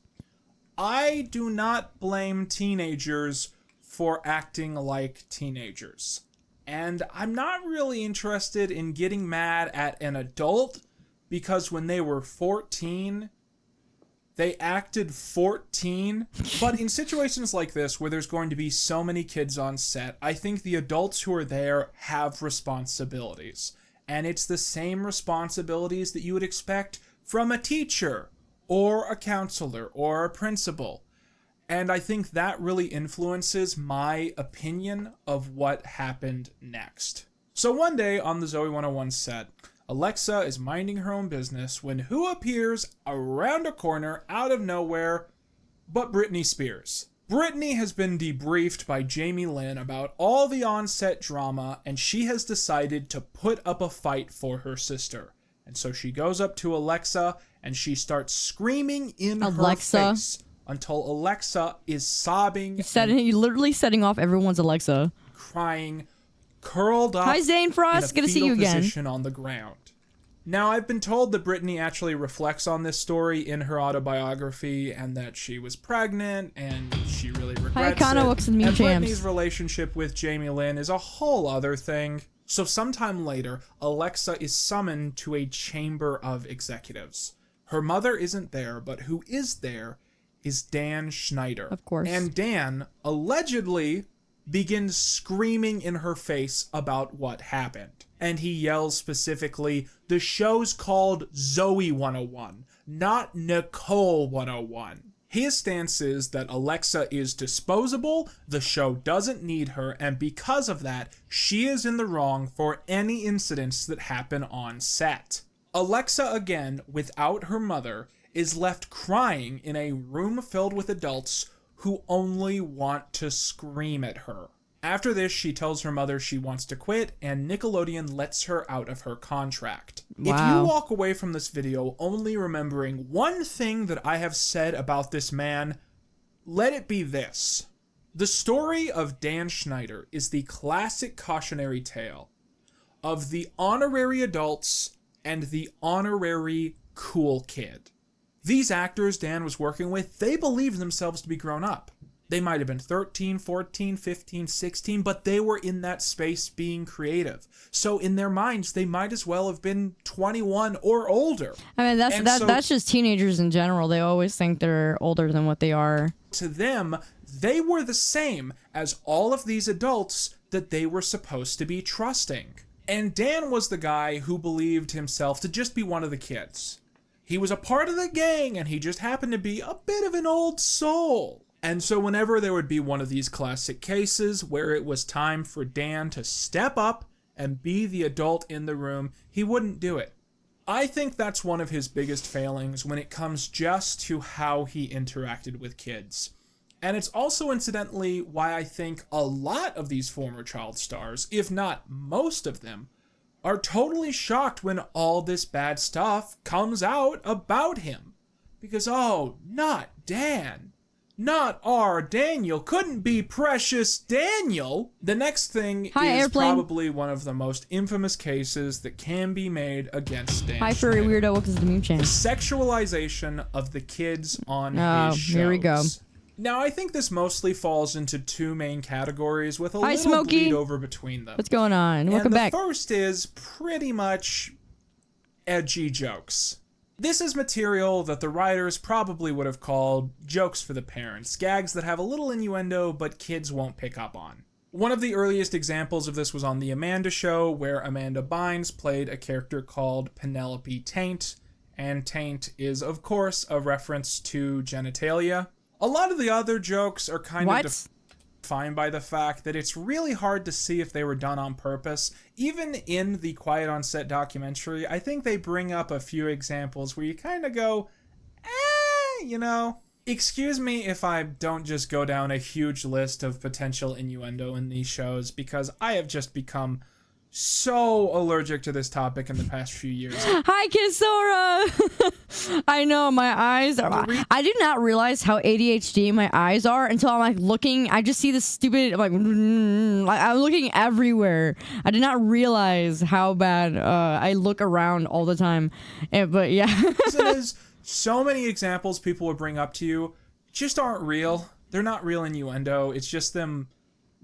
I do not blame teenagers for acting like teenagers. And I'm not really interested in getting mad at an adult because when they were 14, they acted 14. But in situations like this where there's going to be so many kids on set, I think the adults who are there have responsibilities. And it's the same responsibilities that you would expect from a teacher or a counselor or a principal. And I think that really influences my opinion of what happened next. So one day on the Zoe 101 set, Alexa is minding her own business when who appears around a corner out of nowhere but Britney Spears. Britney has been debriefed by Jamie Lynn about all the on-set drama, and she has decided to put up a fight for her sister. And so she goes up to Alexa and she starts screaming in her face until Alexa is sobbing, You're literally setting off everyone's Alexa. crying, curled up Hi, Zane Frost. in a Good to see you fetal again. position on the ground. Now, I've been told that Britney actually reflects on this story in her autobiography and that she was pregnant and she really regrets Kana, it. welcome to Meme And Champs. Britney's relationship with Jamie Lynn is a whole other thing. So sometime later, Alexa is summoned to a chamber of executives. Her mother isn't there, but who is there is Dan Schneider. Of course. And Dan allegedly begins screaming in her face about what happened. And he yells specifically, the show's called Zoe 101, not Nicole 101. His stance is that Alexa is disposable, the show doesn't need her, and because of that, she is in the wrong for any incidents that happen on set. Alexa, again, without her mother, is left crying in a room filled with adults who only want to scream at her. After this, she tells her mother she wants to quit, and Nickelodeon lets her out of her contract. Wow. If you walk away from this video only remembering one thing that I have said about this man, let it be this. The story of Dan Schneider is the classic cautionary tale of the honorary adults and the honorary cool kid. These actors Dan was working with, they believed themselves to be grown up. They might have been 13, 14, 15, 16, but they were in that space being creative. So in their minds, they might as well have been 21 or older. I mean, that's just teenagers in general. They always think they're older than what they are. To them, they were the same as all of these adults that they were supposed to be trusting. And Dan was the guy who believed himself to just be one of the kids. He was a part of the gang, and he just happened to be a bit of an old soul. And so whenever there would be one of these classic cases where it was time for Dan to step up and be the adult in the room, he wouldn't do it. I think that's one of his biggest failings when it comes just to how he interacted with kids. And it's also incidentally why I think a lot of these former child stars, if not most of them, are totally shocked when all this bad stuff comes out about him. Because, oh, not Dan. Not our Daniel. Couldn't be precious Daniel. The next thing is Airplane. probably one of the most infamous cases that can be made against Dan Hi, furry Schneider. weirdo. Welcome to the meme chain. The sexualization of the kids on his shows. Here we go. Now, I think this mostly falls into two main categories with a Hi, little Smokey. bleed over between them. What's going on? Welcome back. The first is pretty much edgy jokes. This is material that the writers probably would have called jokes for the parents, gags that have a little innuendo but kids won't pick up on. One of the earliest examples of this was on The Amanda Show, where Amanda Bynes played a character called Penelope Taint, and taint is, of course, a reference to genitalia. A lot of the other jokes are kind of defined by the fact that it's really hard to see if they were done on purpose. Even in the Quiet on Set documentary, I think they bring up a few examples where you kind of go, you know. Excuse me if I don't just go down a huge list of potential innuendo in these shows, because I have just become so allergic to this topic in the past few years. Hi, Kisora! I know, my eyes are... I did not realize how ADHD my eyes are until I'm like looking. I just see this stupid... I'm looking everywhere. I did not realize how bad I look around all the time. But yeah. So many examples people would bring up to you just aren't real. They're not real innuendo. It's just them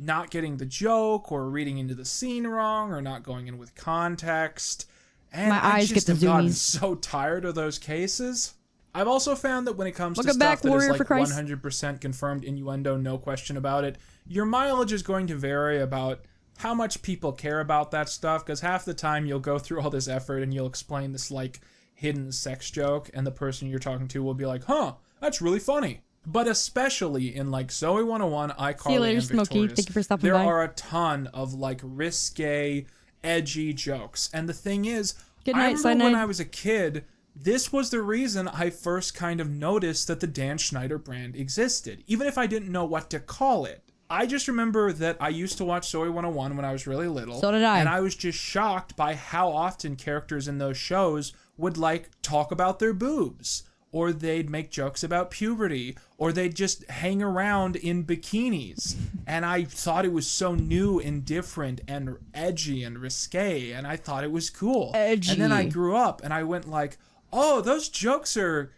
not getting the joke or reading into the scene wrong or not going in with context. And my eyes get the have gotten zoomies. so tired of those cases. I've also found that when it comes to Welcome stuff back, that is Warrior like for Christ. 100% confirmed innuendo, no question about it, your mileage is going to vary about how much people care about that stuff, because half the time you'll go through all this effort and you'll explain this like hidden sex joke, and the person you're talking to will be like, huh, that's really funny. But especially in like Zoe 101, iCarly, See you later, and Smokey. Victorious, Thank you for stopping there by. are a ton of like risque, edgy jokes. And the thing is, Good I night, remember when Cyanide. I was a kid, this was the reason I first kind of noticed that the Dan Schneider brand existed, even if I didn't know what to call it. I just remember that I used to watch Zoe 101 when I was really little. So did I. And I was just shocked by how often characters in those shows would like talk about their boobs, or they'd make jokes about puberty, or they'd just hang around in bikinis. And I thought it was so new and different and edgy and risque, and I thought it was cool. Edgy. And then I grew up and I went like, oh, those jokes are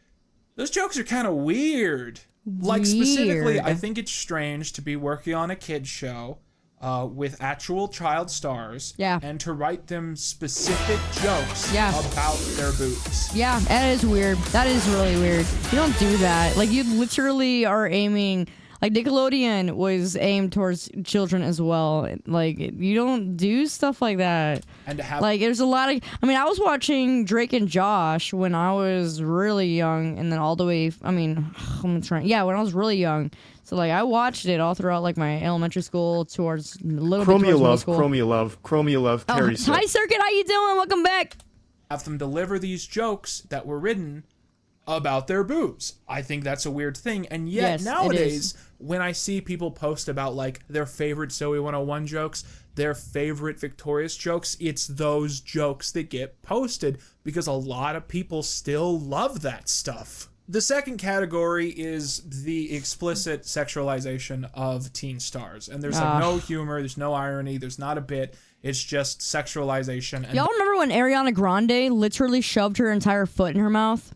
kind of weird. Like specifically, I think it's strange to be working on a kid's show with actual child stars, Yeah. and to write them specific jokes Yeah. about their boobs. Yeah, that is weird. That is really weird. You don't do that. Like, you literally are aiming... Like, Nickelodeon was aimed towards children as well. Like, you don't do stuff like that. And to have... Like, there's a lot of... I mean, I was watching Drake and Josh when I was really young, and then all the way... I mean, I'm trying... Yeah, when I was really young. So, like, I watched it all throughout, like, my elementary school towards... a little bit towards middle school. Chromia Love, Carrie said. Hi, Circuit. How you doing? Welcome back. Have them deliver these jokes that were written about their boobs. I think that's a weird thing. And yet, Yes, nowadays, when I see people post about, like, their favorite Zoe 101 jokes, their favorite Victorious jokes, it's those jokes that get posted because a lot of people still love that stuff. The second category is the explicit sexualization of teen stars. And there's like no humor, there's no irony, there's not a bit. It's just sexualization. And Y'all remember when Ariana Grande literally shoved her entire foot in her mouth?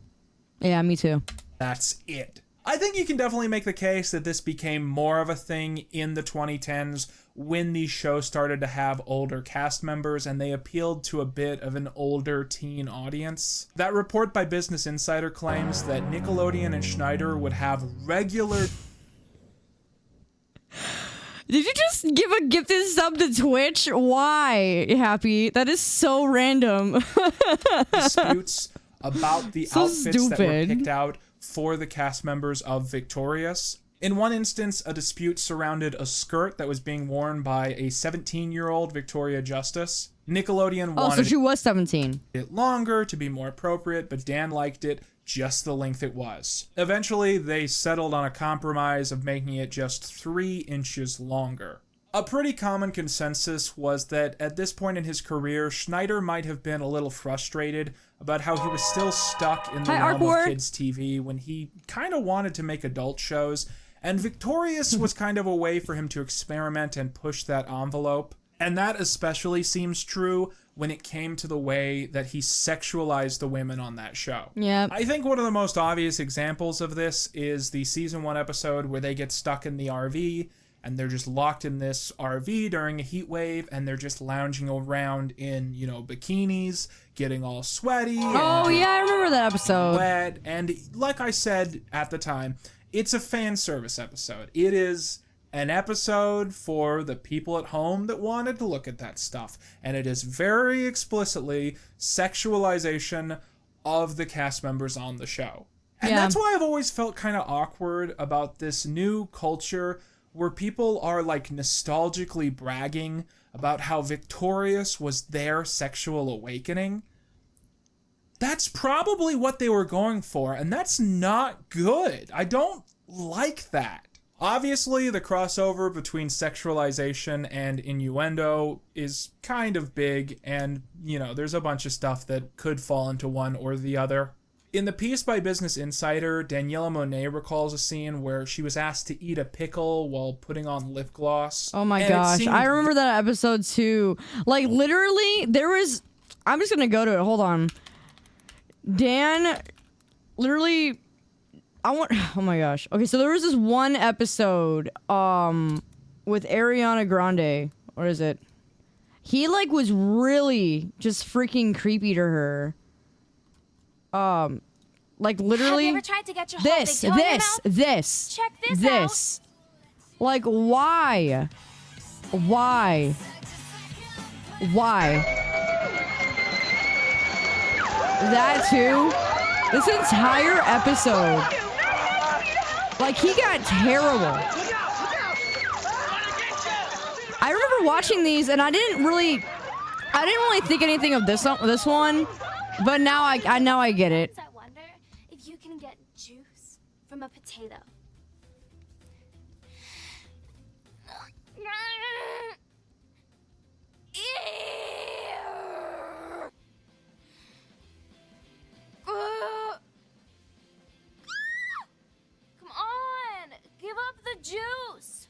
Yeah, me too. That's it. I think you can definitely make the case that this became more of a thing in the 2010s when these shows started to have older cast members and they appealed to a bit of an older teen audience. That report by Business Insider claims that Nickelodeon and Schneider would have regular... Did you just give a gifted sub to Twitch? Why, Happy? That is so random. disputes about the So outfits that were stupid. picked out for the cast members of Victorious. In one instance, a dispute surrounded a skirt that was being worn by a 17-year-old Victoria Justice. Nickelodeon Oh, so wanted she was 17. it longer to be more appropriate, but Dan liked it just the length it was. Eventually, they settled on a compromise of making it just 3 inches longer. A pretty common consensus was that at this point in his career, Schneider might have been a little frustrated about how he was still stuck in the realm of kids' TV when he kind of wanted to make adult shows, and Victorious was kind of a way for him to experiment and push that envelope. And that especially seems true when it came to the way that he sexualized the women on that show. Yeah. I think one of the most obvious examples of this is the season 1 episode where they get stuck in the RV and they're just locked in this RV during a heat wave and they're just lounging around in, you know, bikinis, getting all sweaty. Oh, yeah, I remember that episode. Wet. And like I said at the time, it's a fan service episode. It is an episode for the people at home that wanted to look at that stuff. And it is very explicitly sexualization of the cast members on the show. And that's why I've always felt kind of awkward about this new culture where people are like nostalgically bragging about how Victorious was their sexual awakening. That's probably what they were going for, and that's not good. I don't like that. Obviously, the crossover between sexualization and innuendo is kind of big, and, you know, there's a bunch of stuff that could fall into one or the other. In the piece by Business Insider, Daniela Monet recalls a scene where she was asked to eat a pickle while putting on lip gloss. Oh my gosh, I remember that episode too. Like, literally, there was... I'm just gonna go to it, hold on. Dan, literally... Oh my gosh. Okay, so there was this one episode with Ariana Grande. What is it? He like was really just freaking creepy to her. Like literally. Have you ever tried to get your whole big toe in your mouth? This. Check this out. Like why? Why? That too? This entire episode. Like, he got terrible. I remember watching these, and I didn't really think anything of this one, but now I get it. I wonder if you can get juice from a potato. Come on, give up the juice.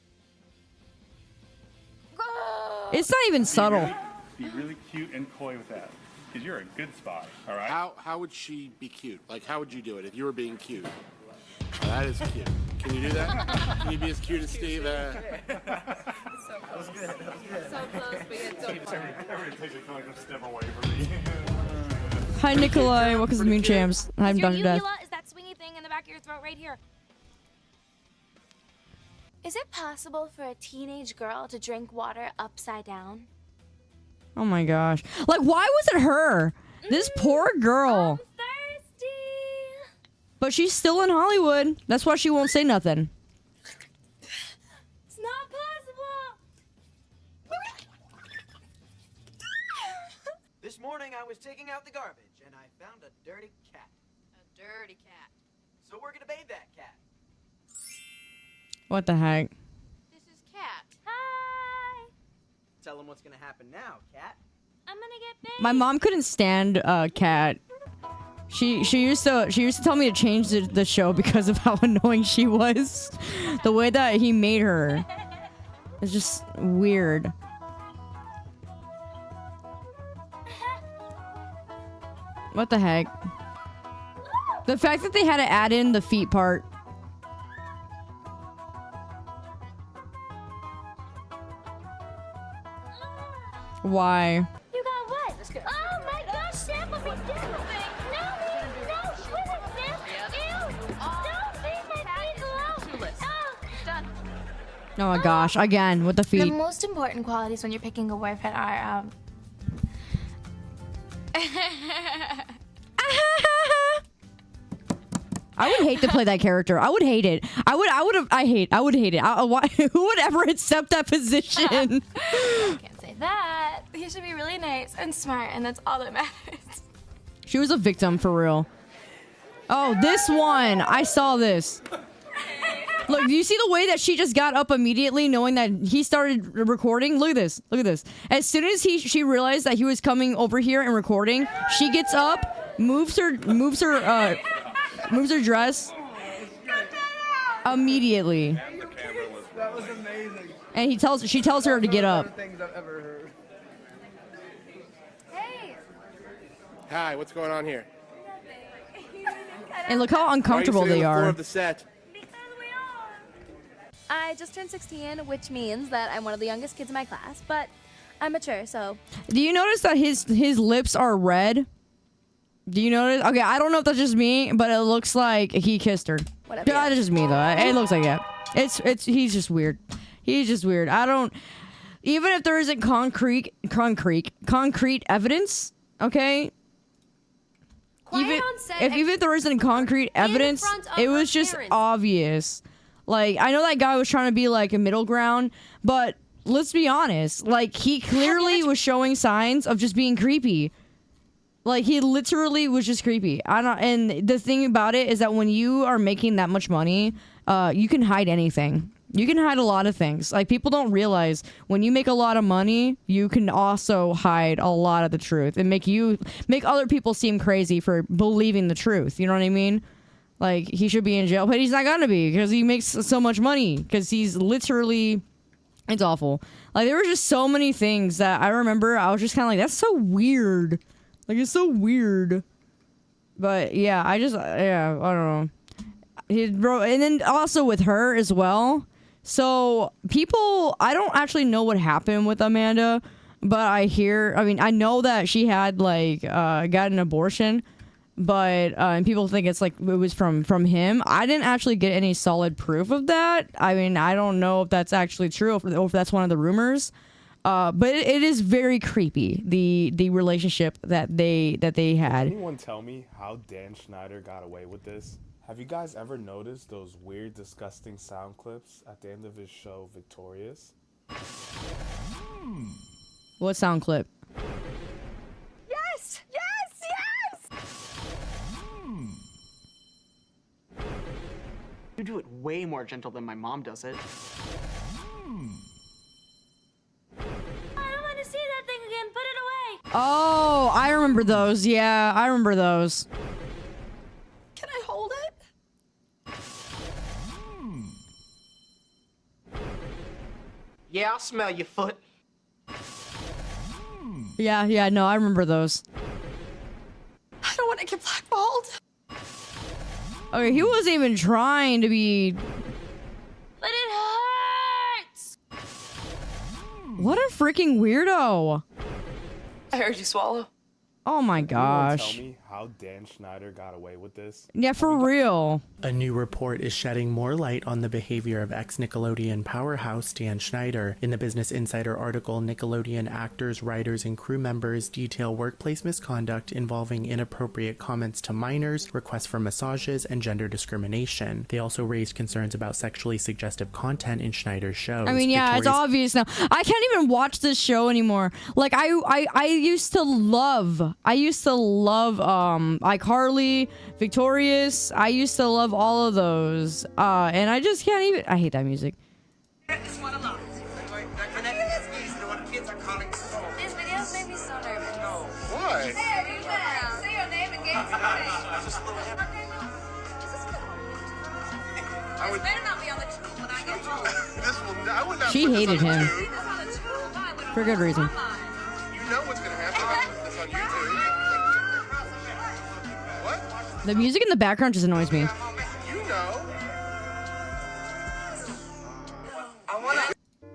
It's not even subtle. Be really cute and coy with that, because you're a good spy, all right? How would she be cute? Like, how would you do it if you were being cute? Oh, that is cute. Can you do that? Can you be as cute as Steve? That was good. That was good. So close, but yet so far. Everybody takes a like a step away from me. Hi, Nikolai. Welcome to the Moon Champs. I'm Your Dr. Death. uvula is that swingy thing in the back of your throat right here. Is it possible for a teenage girl to drink water upside down? Oh my gosh. Like, why was it her? This poor girl. Thirsty. But she's still in Hollywood. That's why she won't say nothing. It's not possible. This morning I was taking out the garbage and I found a dirty cat. A dirty cat. So we're gonna bathe that cat. What the heck? This is Cat. Hi. Tell him what's gonna happen now, cat. I'm gonna get bathed. My mom couldn't stand Kat. She used to tell me to change the show because of how annoying she was. The way that he made her. It's just weird. What the heck? The fact that they had to add in the feet part. Why? You got what? Oh my gosh, Sam, let me do it. No, quit it, Sam. Ew. Don't leave my feet alone. Oh. Done. Oh my gosh, again, with the The feet. most important qualities when you're picking a boyfriend are, I would hate to play that character. I would hate it. I would hate it. Why, who would ever accept that position? Can't say that. He should be really nice and smart, and that's all that matters. She was a victim for real. Oh, this one. I saw this. Look, do you see the way that she just got up immediately knowing that he started recording? Look at this. Look at this. As soon as she realized that he was coming over here and recording, she gets up, moves her dress immediately. That was amazing. And she tells her to get up. Things I've ever heard. Hey. Hi, what's going on here? And look how uncomfortable they are. Of the set. I just turned 16, which means that I'm one of the youngest kids in my class, but I'm mature, so. Do you notice that his lips are red? Do you notice? Okay, I don't know if that's just me, but it looks like he kissed her. Whatever. Yeah, it's just me though. It looks like it. He's just weird. He's just weird. I don't. Even if there isn't concrete evidence, okay. Even if there isn't concrete evidence, it was just obvious. Like, I know that guy was trying to be like a middle ground, but let's be honest. Like, he clearly was showing signs of just being creepy. Like, he literally was just creepy. And the thing about it is that when you are making that much money, you can hide anything. You can hide a lot of things. Like, people don't realize when you make a lot of money, you can also hide a lot of the truth and make other people seem crazy for believing the truth. You know what I mean? Like, he should be in jail, but he's not gonna be because he makes so much money because he's literally, it's awful. Like, there were just so many things that I remember. I was just kind of like, that's so weird. Like, it's so weird. But yeah, I don't know. And then also with her as well. So people, I don't actually know what happened with Amanda, but I know that she had like got an abortion. But and people think it's like it was from him. I didn't actually get any solid proof of that. I mean, I don't know if that's actually true or if that's one of the rumors. But it is very creepy, the relationship that they had. Can anyone tell me how Dan Schneider got away with this? Have you guys ever noticed those weird, disgusting sound clips at the end of his show, Victorious? What sound clip? Yes! Yes! You do it way more gentle than my mom does it. I don't want to see that thing again. Put it away. Oh, I remember those. Yeah, I remember those. Can I hold it? Yeah, I'll smell your foot. Yeah, no, I remember those. I don't want to get blackballed. Okay, he wasn't even trying to be. But it hurts. freaking weirdo. I heard you swallow. Oh my Can anyone gosh. tell me how Dan Schneider got away with this? Yeah, for real. A new report is shedding more light on the behavior of ex-Nickelodeon powerhouse Dan Schneider. In the Business Insider article, Nickelodeon actors, writers, and crew members detail workplace misconduct involving inappropriate comments to minors, requests for massages, and gender discrimination. They also raised concerns about sexually suggestive content in Schneider's shows. I mean, yeah, it's obvious now. I can't even watch this show anymore. Like, I used to love iCarly, Victorious. I used to love all of those. And I just can't even. I hate that music. This one alone. These videos make me so nervous. No. Why? Say your name and get to I would. better not be on the tube when I get home. This will. I would not. She put this hated on him. YouTube. For good reason. You know what's gonna happen if I put this on YouTube. What? The music in the background just annoys me. You know.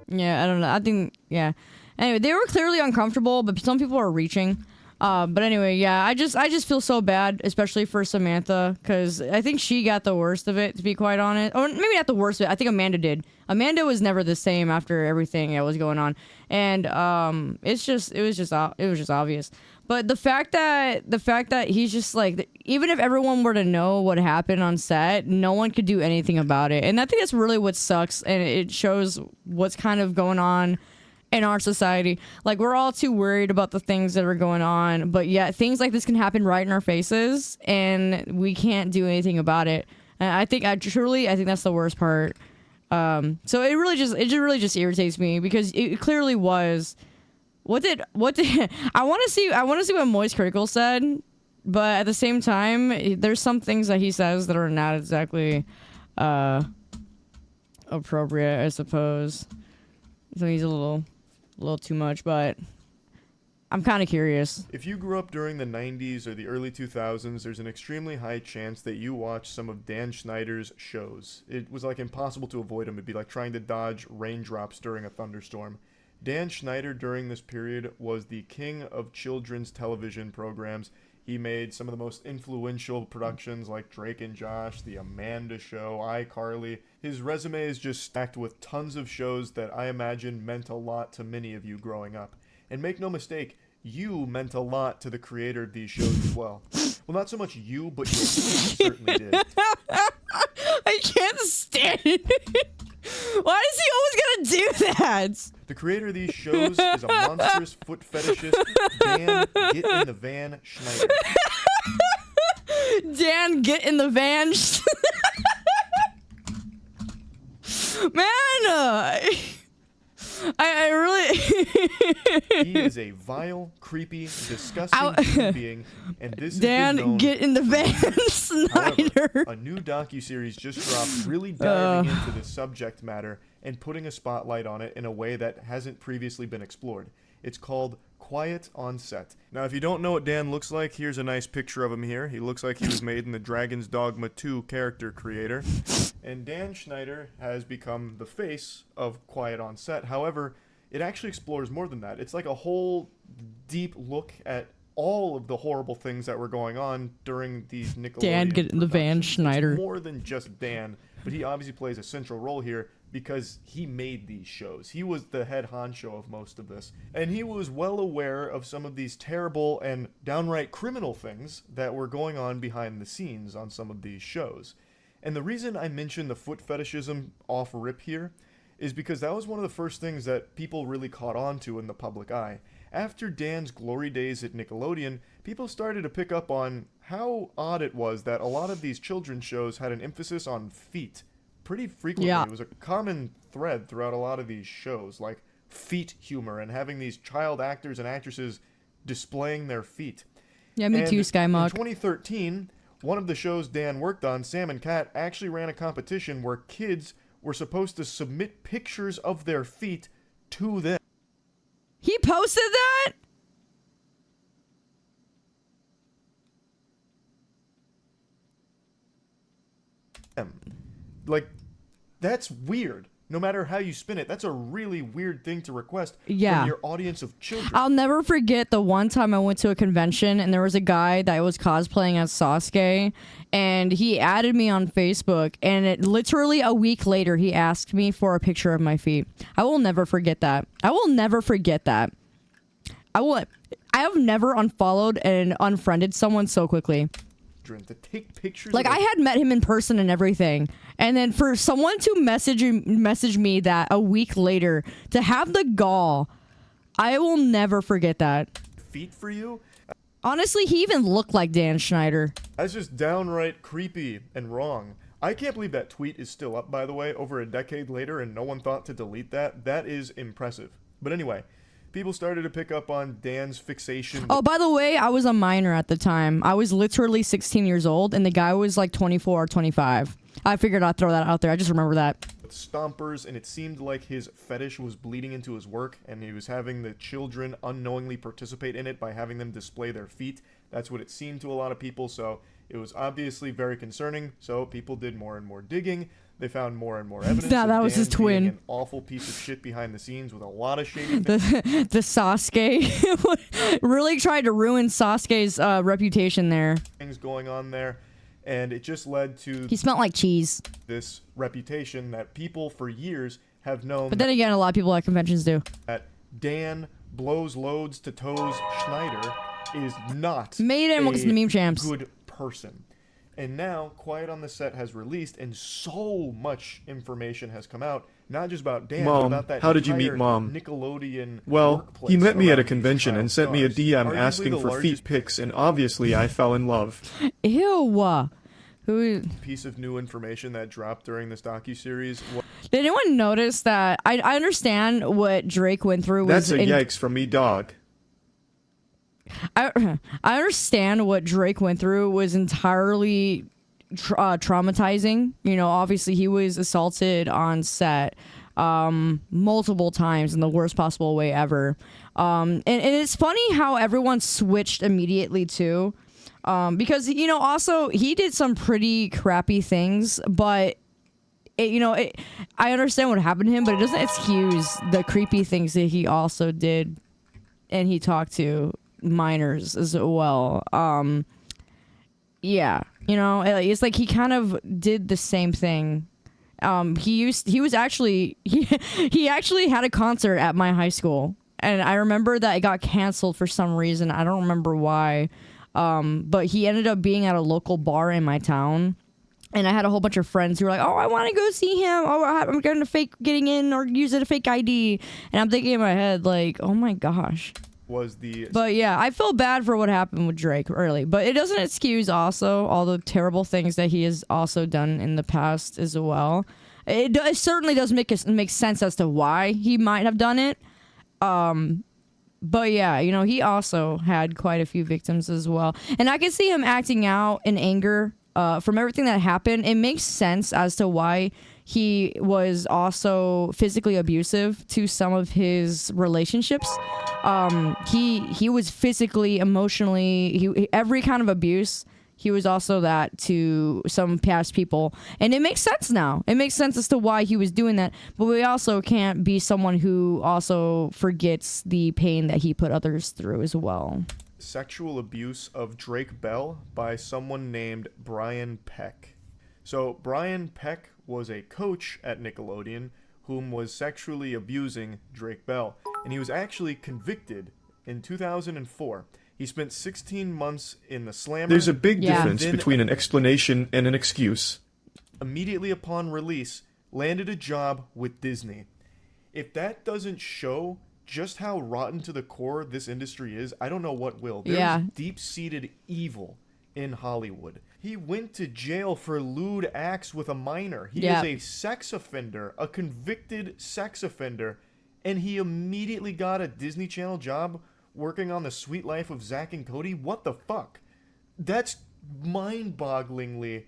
Yeah, I don't know. I think, yeah. Anyway, they were clearly uncomfortable, but some people are reaching. But anyway, yeah, I just feel so bad, especially for Samantha, because I think she got the worst of it, to be quite honest. Or maybe not the worst of it. I think Amanda did. Amanda was never the same after everything that was going on, and it was just obvious. But the fact that he's just like, even if everyone were to know what happened on set, no one could do anything about it, and I think that's really what sucks, and it shows what's kind of going on in our society. Like, we're all too worried about the things that are going on, but yet things like this can happen right in our faces, and we can't do anything about it. And I think that's the worst part. So it really just irritates me, because it clearly was. What did I want to see what Moist Critical said, but at the same time, there's some things that he says that are not exactly appropriate, I suppose. So he's a little too much, but I'm kind of curious. If you grew up during the 90s or the early 2000s, there's an extremely high chance that you watched some of Dan Schneider's shows. It was like impossible to avoid him. It'd be like trying to dodge raindrops during a thunderstorm. Dan Schneider during this period was the king of children's television programs. He made some of the most influential productions like Drake and Josh, The Amanda Show, iCarly. His resume is just stacked with tons of shows that I imagine meant a lot to many of you growing up. And make no mistake, you meant a lot to the creator of these shows as well. Well, not so much you, but your team certainly did. I can't stand it. Why is he always gonna do that? The creator of these shows is a monstrous foot fetishist, Dan Get in the Van Schneider. Dan, get in the van. Man, I really. He is a vile, creepy, disgusting human being, and this Dan, has been known. get in the van, Snyder. However, a new docuseries just dropped, really diving into the subject matter and putting a spotlight on it in a way that hasn't previously been explored. It's called Quiet on Set. Now, if you don't know what Dan looks like, here's a nice picture of him here. He looks like he was made in the Dragon's Dogma 2 character creator. And Dan Schneider has become the face of Quiet on Set. However, it actually explores more than that. It's like a whole deep look at all of the horrible things that were going on during these Nickelodeon Dan, get in the van, Schneider. It's more than just Dan, but he obviously plays a central role here because he made these shows. He was the head honcho of most of this. And he was well aware of some of these terrible and downright criminal things that were going on behind the scenes on some of these shows. And the reason I mention the foot fetishism off rip here is because that was one of the first things that people really caught on to in the public eye. After Dan's glory days at Nickelodeon, people started to pick up on how odd it was that a lot of these children's shows had an emphasis on feet. Pretty frequently. Yeah. It was a common thread throughout a lot of these shows, like feet humor and having these child actors and actresses displaying their feet. Yeah, me too, Skymock. In 2013, one of the shows Dan worked on, Sam and Cat, actually ran a competition where kids were supposed to submit pictures of their feet to them. He posted that? Like, that's weird. No matter how you spin it, that's a really weird thing to request Yeah. from your audience of children. I'll never forget the one time I went to a convention and there was a guy that was cosplaying as Sasuke, and he added me on Facebook, and literally a week later he asked me for a picture of my feet. I will never forget that. I have never unfollowed and unfriended someone so quickly. To take pictures. Like, I had met him in person and everything, and then for someone to message me that a week later, to have the gall, I will never forget that. Feet for you? Honestly, he even looked like Dan Schneider. That's just downright creepy and wrong. I can't believe that tweet is still up, by the way, over a decade later, and no one thought to delete that. That is impressive. But anyway, people started to pick up on Dan's fixation. Oh, by the way, I was a minor at the time. I was literally 16 years old, and the guy was like 24 or 25. I figured I'd throw that out there. I just remember that. Stompers, and it seemed like his fetish was bleeding into his work, and he was having the children unknowingly participate in it by having them display their feet. That's what it seemed to a lot of people, so it was obviously very concerning. So people did more and more digging. They found more and more evidence. Yeah, that was Dan his twin. being an awful piece of shit behind the scenes with a lot of shady things. The Sasuke really tried to ruin Sasuke's reputation there. Things going on there, and it just led to He smelled like cheese. this reputation that people for years have known. But then again, a lot of people at conventions do. That Dan blows loads to toes Schneider is not Made him look at the meme champs. good person. And now Quiet on the Set has released, and so much information has come out, not just about Dan, but Mom, about that how did you meet entire Mom? Nickelodeon Well, workplace he met me at a around convention and sent me a DM Arguably asking the for largest feet pics, and obviously I fell in love. Ew. Who? Piece of new information that dropped during this docuseries. Did anyone notice that? I understand what Drake went through. That's a yikes from me, dog. I understand what Drake went through was entirely traumatizing. You know, obviously he was assaulted on set multiple times in the worst possible way ever. And it's funny how everyone switched immediately too. Because, you know, also he did some pretty crappy things, but I understand what happened to him, but it doesn't excuse the creepy things that he also did. And he talked to minors as well. Yeah, you know, it's like he kind of did the same thing. He actually had a concert at my high school, and I remember that it got canceled for some reason. I don't remember why. But he ended up being at a local bar in my town, and I had a whole bunch of friends who were like, "Oh, I want to go see him. Oh, I'm going to fake getting in or use a fake ID." And I'm thinking in my head like, "Oh my gosh." But yeah, I feel bad for what happened with Drake early, but it doesn't excuse also all the terrible things that he has also done in the past as well. It certainly does make sense as to why he might have done it. But yeah, you know, he also had quite a few victims as well, and I can see him acting out in anger from everything that happened. It makes sense as to why he was also physically abusive to some of his relationships. He was physically, emotionally, every kind of abuse. He was also that to some past people. And it makes sense now. It makes sense as to why he was doing that. But we also can't be someone who also forgets the pain that he put others through as well. Sexual abuse of Drake Bell by someone named Brian Peck. So Brian Peck was a coach at Nickelodeon whom was sexually abusing Drake Bell, and he was actually convicted in 2004. He spent 16 months in the slammer. There's a big difference between an explanation and an excuse. Immediately upon release, landed a job with Disney. If that doesn't show just how rotten to the core this industry is, I don't know what will. There's deep-seated evil in Hollywood. He went to jail for lewd acts with a minor. He is a sex offender, a convicted sex offender, and he immediately got a Disney Channel job working on The Sweet Life of Zack and Cody. What the fuck? That's mind-bogglingly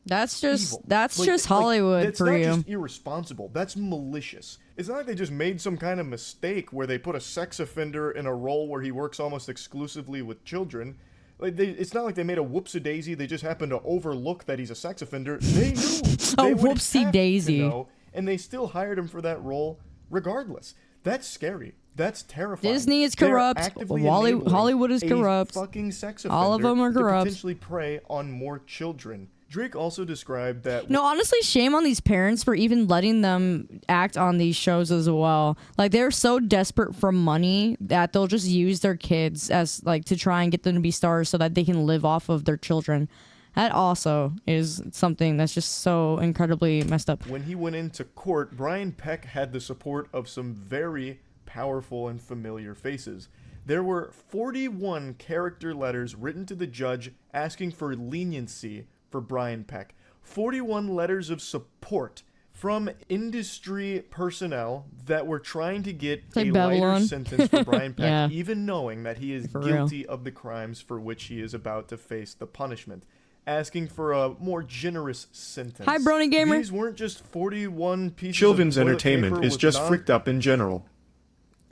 That's just evil. just Hollywood that's for not you. just irresponsible. That's malicious. It's not like they just made some kind of mistake where they put a sex offender in a role where he works almost exclusively with children. It's not like they made a whoopsie-daisy. They just happened to overlook that he's a sex offender. They knew. A whoopsie-daisy. and they still hired him for that role regardless. That's scary. That's terrifying. Disney is They're corrupt. actively enabling Hollywood is a corrupt. fucking sex All of them are offender to corrupt. potentially prey on more children. Drake also described that... No, honestly, shame on these parents for even letting them act on these shows as well. Like, they're so desperate for money that they'll just use their kids as, like, to try and get them to be stars so that they can live off of their children. That also is something that's just so incredibly messed up. When he went into court, Brian Peck had the support of some very powerful and familiar faces. There were 41 character letters written to the judge asking for leniency for Brian Peck. 41 letters of support from industry personnel that were trying to get like a Babylon. lighter sentence for Brian Peck, Yeah. even knowing that he is For guilty of the crimes for which he is about to face the punishment, asking for a more generous sentence. Hi, Brony Gamer. These weren't just 41 pieces of of toilet paper entertainment is with just fricked up in general.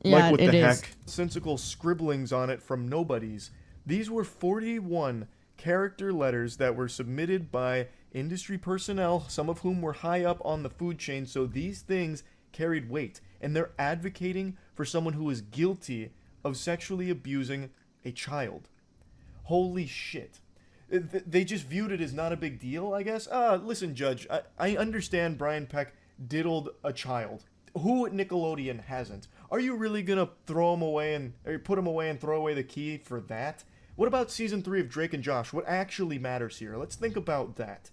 Yeah, Like what it the is. heck? Sensical scribblings on it from nobodies. These were 41 character letters that were submitted by industry personnel, some of whom were high up on the food chain, so these things carried weight. And they're advocating for someone who is guilty of sexually abusing a child. Holy shit. They just viewed it as not a big deal, I guess. Listen, Judge, I understand Brian Peck diddled a child. Who at Nickelodeon hasn't? Are you really gonna throw him away or put him away and throw away the key for that? What about season 3 of Drake and Josh? What actually matters here? Let's think about that.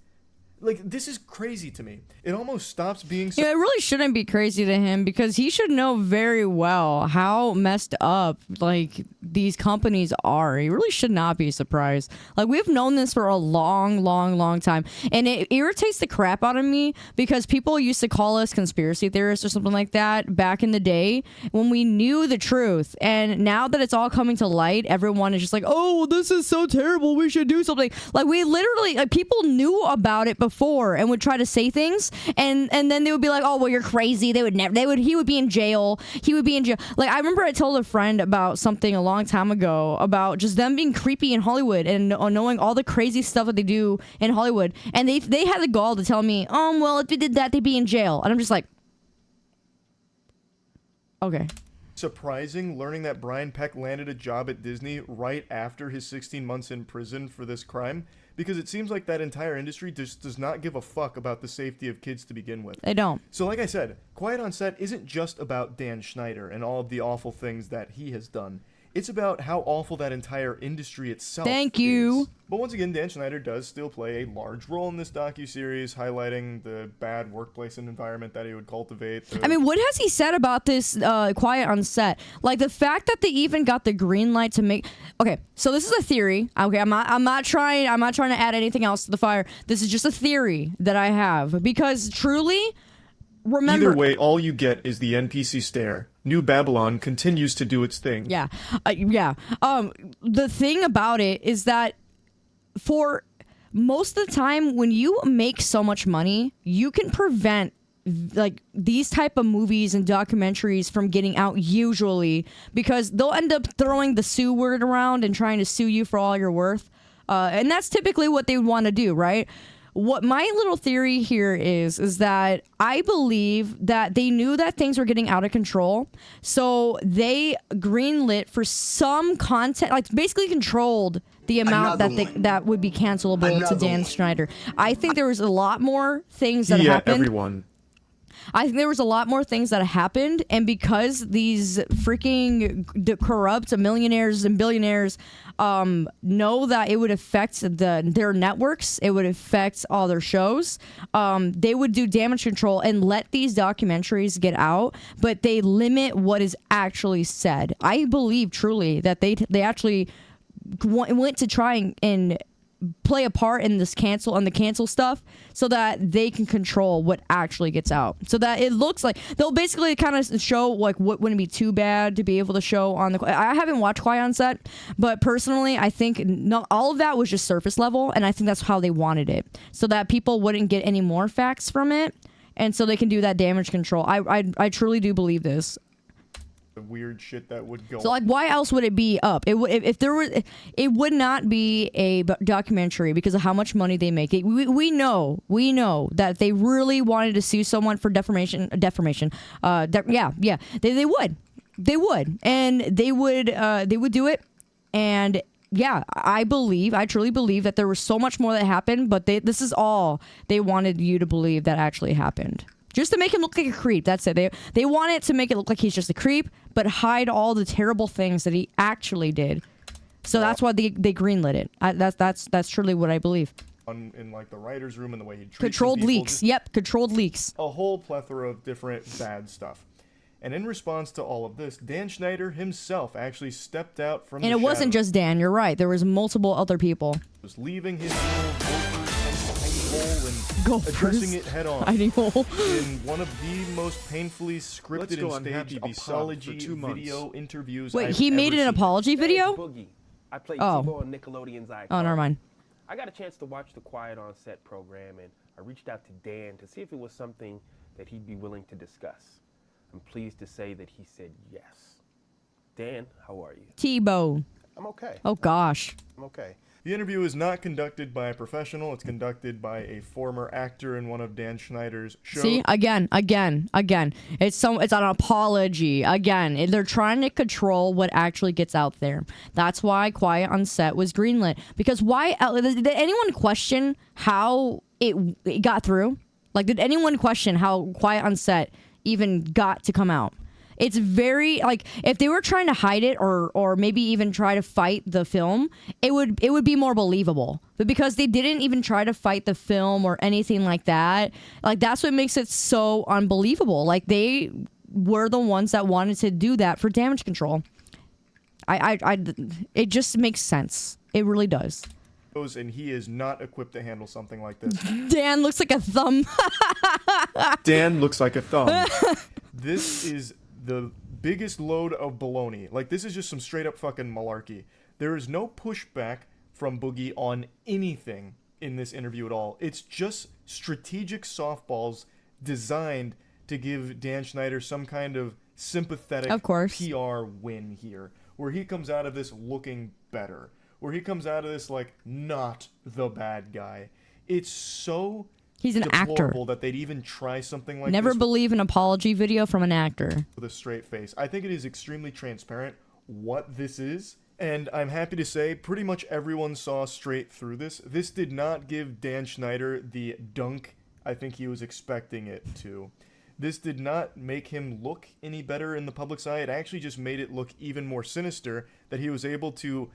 Like, this is crazy to me. It almost stops being... Yeah, it really shouldn't be crazy to him because he should know very well how messed up, like, these companies are. He really should not be surprised. Like, we've known this for a long, long, long time. And it irritates the crap out of me because people used to call us conspiracy theorists or something like that back in the day when we knew the truth. And now that it's all coming to light, everyone is just like, oh, this is so terrible. We should do something. Like, we literally, like, people knew about it before and would try to say things and then they would be like, oh, well, you're crazy. He would be in jail. He would be in jail. Like, I remember I told a friend about something a long time ago about just them being creepy in Hollywood and knowing all the crazy stuff that they do in Hollywood. And they had the gall to tell me, oh, well, if they did that, they'd be in jail. And I'm just like, okay. Surprising learning that Brian Peck landed a job at Disney right after his 16 months in prison for this crime, because it seems like that entire industry just does not give a fuck about the safety of kids to begin with. They don't. So like I said, Quiet on Set isn't just about Dan Schneider and all of the awful things that he has done. It's about how awful that entire industry itself Thank you. is. But once again, Dan Schneider does still play a large role in this docuseries, highlighting the bad workplace and environment that he would cultivate. I mean, what has he said about this Quiet on Set? Like, the fact that they even got the green light to make... Okay, so this is a theory. Okay, I'm not trying to add anything else to the fire. This is just a theory that I have. Because truly, remember... Either way, all you get is the NPC stare. New Babylon continues to do its thing. Yeah. The thing about it is that for most of the time, when you make so much money, you can prevent like these type of movies and documentaries from getting out usually because they'll end up throwing the sue word around and trying to sue you for all you're worth. And that's typically what they would want to do, right? What my little theory here is that I believe that they knew that things were getting out of control, so they greenlit for some content, like basically controlled the amount that would be cancelable to Dan Schneider. I think there was a lot more things that happened. Everyone. I think there was a lot more things that happened, and because these freaking corrupt millionaires and billionaires know that it would affect their networks, it would affect all their shows, they would do damage control and let these documentaries get out, but they limit what is actually said. I believe truly that they actually went to try and play a part in this cancel stuff so that they can control what actually gets out, so that it looks like they'll basically kind of show like what wouldn't be too bad to be able to show on the... I haven't watched Quiet on Set, but personally I think not all of that was just surface level, and I think that's how they wanted it, so that people wouldn't get any more facts from it, and so they can do that damage control. I truly do believe this. The weird shit that would go. So like, why else would it be up? It would if there was, it would not be a documentary because of how much money they make. We know that they really wanted to sue someone for defamation. Yeah, they would, and they would do it, and yeah, I truly believe that there was so much more that happened, but this is all they wanted you to believe that actually happened. Just to make him look like a creep. That's it. They wanted to make it look like he's just a creep, but hide all the terrible things that he actually did. So that's why they greenlit it. That's truly what I believe. In like the writer's room and the way he treats Controlled people, leaks. Yep, controlled leaks. A whole plethora of different bad stuff. And in response to all of this, Dan Schneider himself actually stepped out from And it wasn't just Dan. You're right. There was multiple other people. Was leaving his little hole and addressing it head on hiding hole. in one of the most painfully scripted and staged apology video interviews. Wait, I've he made ever an seen. apology video? Boogie. I played Oh. T-Ball on Nickelodeon's iCarly. Oh, never mind. I got a chance to watch the Quiet on Set program, and I reached out to Dan to see if it was something that he'd be willing to discuss. I'm pleased to say that he said yes. Dan, how are you? T-Bone. I'm okay. Oh gosh. I'm okay. The interview is not conducted by a professional. It's conducted by a former actor in one of Dan Schneider's shows. See, again. It's an apology. Again, they're trying to control what actually gets out there. That's why Quiet on Set was greenlit. Because why? Did anyone question how it got through? Like, did anyone question how Quiet on Set even got to come out? It's very, like, if they were trying to hide it or maybe even try to fight the film, it would be more believable. But because they didn't even try to fight the film or anything like that, like, that's what makes it so unbelievable. Like, they were the ones that wanted to do that for damage control. It just makes sense. It really does. And he is not equipped to handle something like this. Dan looks like a thumb. Dan looks like a thumb. This is the biggest load of baloney. Like, this is just some straight up fucking malarkey. There is no pushback from Boogie on anything in this interview at all. It's just strategic softballs designed to give Dan Schneider some kind of sympathetic PR win here, where he comes out of this looking better, where he comes out of this like not the bad guy. It's so He's an actor. deplorable that they'd even try something like Never this believe an apology video from an actor. with a straight face. I think it is extremely transparent what this is, and I'm happy to say pretty much everyone saw straight through this. This did not give Dan Schneider the dunk I think he was expecting it to. This did not make him look any better in the public's eye. It actually just made it look even more sinister that he was able to,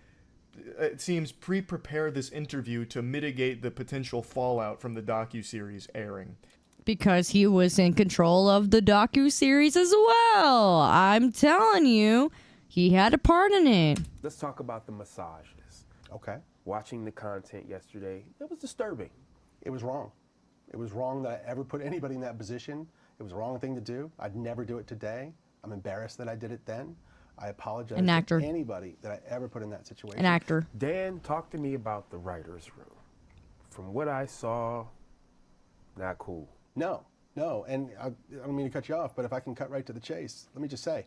it seems, pre-prepare this interview to mitigate the potential fallout from the docuseries airing. Because he was in control of the docuseries as well. I'm telling you, he had a part in it. Let's talk about the massages. Okay. Watching the content yesterday, it was disturbing. It was wrong. It was wrong that I ever put anybody in that position. It was the wrong thing to do. I'd never do it today. I'm embarrassed that I did it then. I apologize to anybody that I ever put in that situation. An actor. Dan, talk to me about the writer's room. From what I saw, not cool. No, and I don't mean to cut you off, but if I can cut right to the chase, let me just say,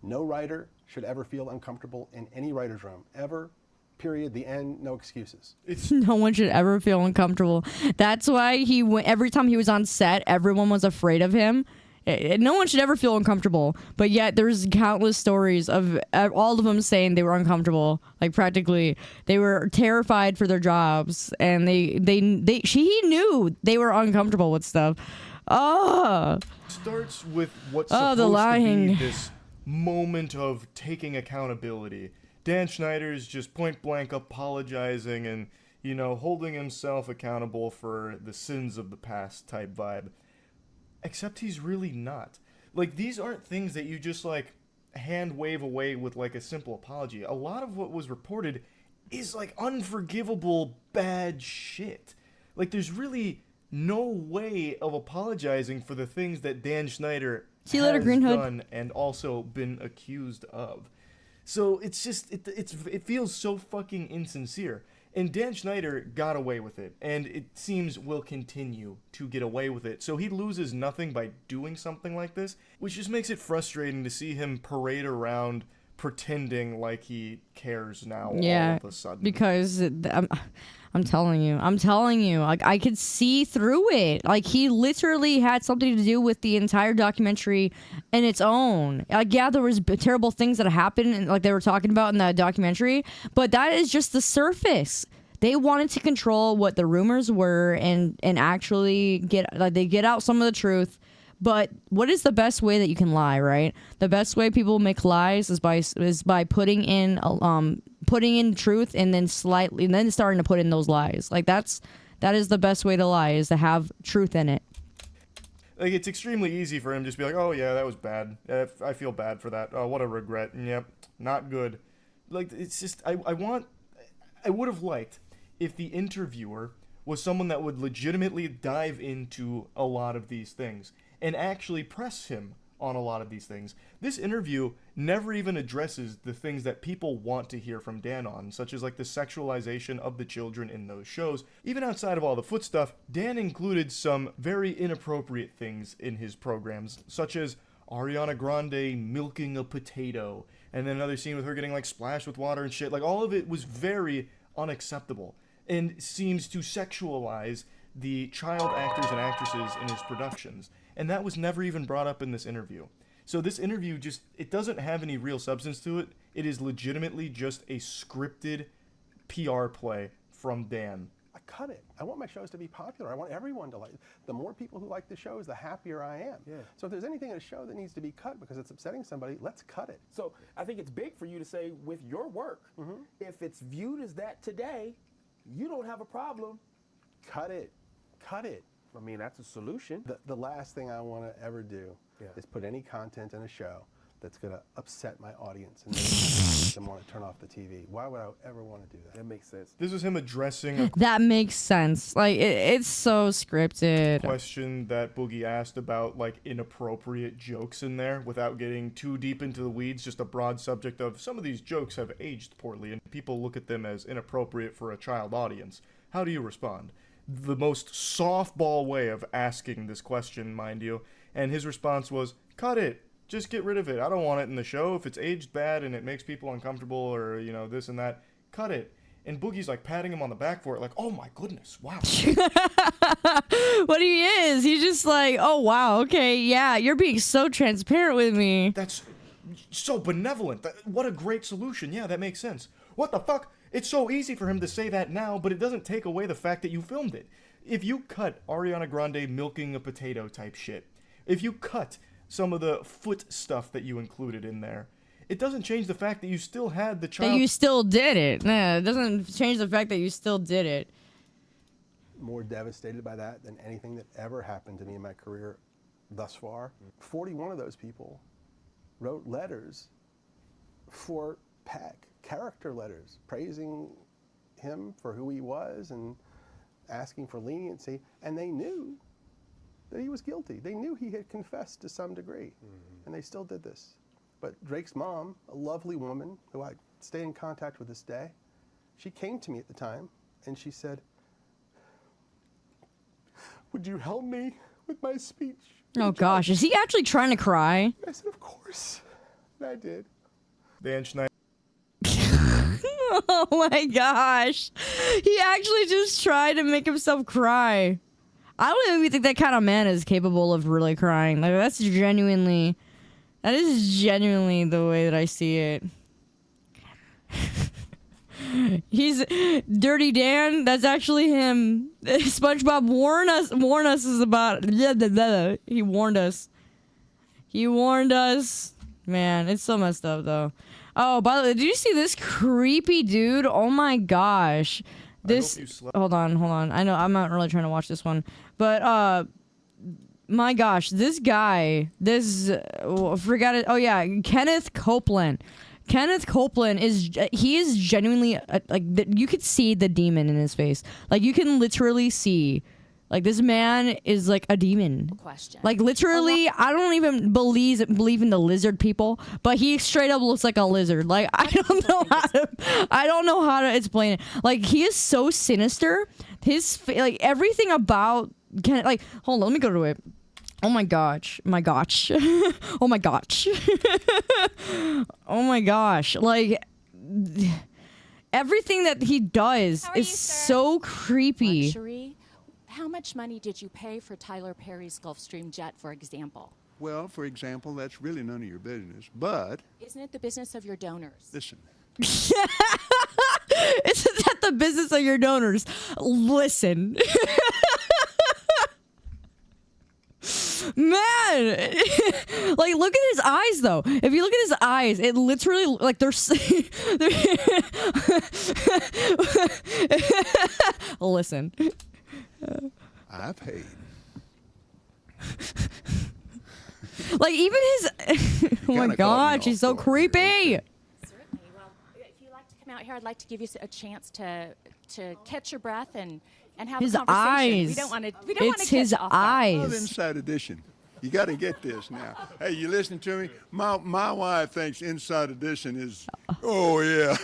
no writer should ever feel uncomfortable in any writer's room, ever, period, the end, no excuses. No one should ever feel uncomfortable. That's why every time he was on set, everyone was afraid of him. No one should ever feel uncomfortable, but yet there's countless stories of all of them saying they were uncomfortable. Like, practically, they were terrified for their jobs, and he knew they were uncomfortable with stuff. Starts with what's supposed to be this moment of taking accountability. Dan Schneider's just point blank apologizing and, holding himself accountable for the sins of the past type vibe. Except he's really not. Like, these aren't things that you just, hand wave away with, a simple apology. A lot of what was reported is, unforgivable bad shit. There's really no way of apologizing for the things that Dan Schneider has done and also been accused of. So it's just, it feels so fucking insincere. And Dan Schneider got away with it, and it seems will continue to get away with it. So he loses nothing by doing something like this, which just makes it frustrating to see him parade around pretending like he cares now all of a sudden. Because I'm telling you, like I could see through it. Like he literally had something to do with the entire documentary in its own. Like yeah, there was terrible things that happened, and like they were talking about in that documentary, but that is just the surface. They wanted to control what the rumors were and actually get out some of the truth. But what is the best way that you can lie, right? The best way people make lies is by putting in truth and then starting to put in those lies. Like that is the best way to lie, is to have truth in it. Like it's extremely easy for him to just be like, oh yeah, that was bad. I feel bad for that. Oh, what a regret. Yep, not good. Like it's just I would have liked if the interviewer was someone that would legitimately dive into a lot of these things and actually press him on a lot of these things. This interview never even addresses the things that people want to hear from Dan on, such as like the sexualization of the children in those shows. Even outside of all the foot stuff, Dan included some very inappropriate things in his programs, such as Ariana Grande milking a potato, and then another scene with her getting like splashed with water and shit. Like all of it was very unacceptable and seems to sexualize the child actors and actresses in his productions. And that was never even brought up in this interview. So this interview it doesn't have any real substance to it. It is legitimately just a scripted PR play from Dan. I cut it. I want my shows to be popular. I want everyone to like. The more people who like the shows, the happier I am. Yeah. So if there's anything in a show that needs to be cut because it's upsetting somebody, let's cut it. So I think it's big for you to say with your work, if it's viewed as that today, you don't have a problem. Cut it. Cut it. I mean, that's a solution. The last thing I want to ever do is put any content in a show that's going to upset my audience and make them want to turn off the TV. Why would I ever want to do that? That makes sense. This is him addressing that makes sense. Like it's so scripted. Question that Boogie asked about like inappropriate jokes in there without getting too deep into the weeds, just a broad subject of some of these jokes have aged poorly and people look at them as inappropriate for a child audience. How do you respond? The most softball way of asking this question, mind you, and his response was, cut it. Just get rid of it. I don't want it in the show. If it's aged bad and it makes people uncomfortable or, this and that, cut it. And Boogie's like patting him on the back for it, like, oh my goodness, wow. What he is, he's just like, oh wow, okay, yeah, you're being so transparent with me. That's so benevolent. What a great solution. Yeah, that makes sense. What the fuck? It's so easy for him to say that now, but it doesn't take away the fact that you filmed it. If you cut Ariana Grande milking a potato type shit, if you cut some of the foot stuff that you included in there, it doesn't change the fact that you still had the child. That you still did it. Nah, it doesn't change the fact that you still did it. More devastated by that than anything that ever happened to me in my career thus far. 41 of those people wrote letters for Peck. Character letters praising him for who he was and asking for leniency, and they knew that he was guilty. They knew he had confessed to some degree, and they still did this. But Drake's mom, a lovely woman who I stay in contact with this day, she came to me at the time and she said, would you help me with my speech? Oh gosh, is he actually trying to cry? I said, of course. And I did. Dan Schneider. Oh my gosh. He actually just tried to make himself cry. I don't even think that kind of man is capable of really crying. Like that is genuinely the way that I see it. He's Dirty Dan. That's actually him. SpongeBob warned us is about blah, blah, blah. He warned us. Man, it's so messed up though. Oh, by the way, did you see this creepy dude? Oh my gosh. Hold on. I know I'm not really trying to watch this one. But my gosh, this guy, forgot it. Oh yeah, Kenneth Copeland. Kenneth Copeland is genuinely like you could see the demon in his face. Like you can literally see Like, this man is like a demon. Question. Like, literally, I don't even believe in the lizard people, but he straight up looks like a lizard. Like, I don't know how to explain it. Like, he is so sinister. Like, everything about like, hold on, let me go to it. Oh my gosh. Oh my gosh. Oh my gosh. Oh my gosh. Like, everything that he does is so creepy. Luxury. How much money did you pay for Tyler Perry's Gulfstream jet, for example? Well, for example, that's really none of your business, but... Isn't it the business of your donors? Listen. Isn't that the business of your donors? Listen. Man, like, look at his eyes, though. If you look at his eyes, it literally, like, Listen. I paid. Like, even his... Oh my gosh, he's so creepy. Certainly. Well, if you'd like to come out here, I'd like to give you a chance to catch your breath and have His a conversation. eyes. We don't want to. It's his eyes. Love Inside Edition. You got to get this now. Hey, you listening to me? My wife thinks Inside Edition is, oh yeah.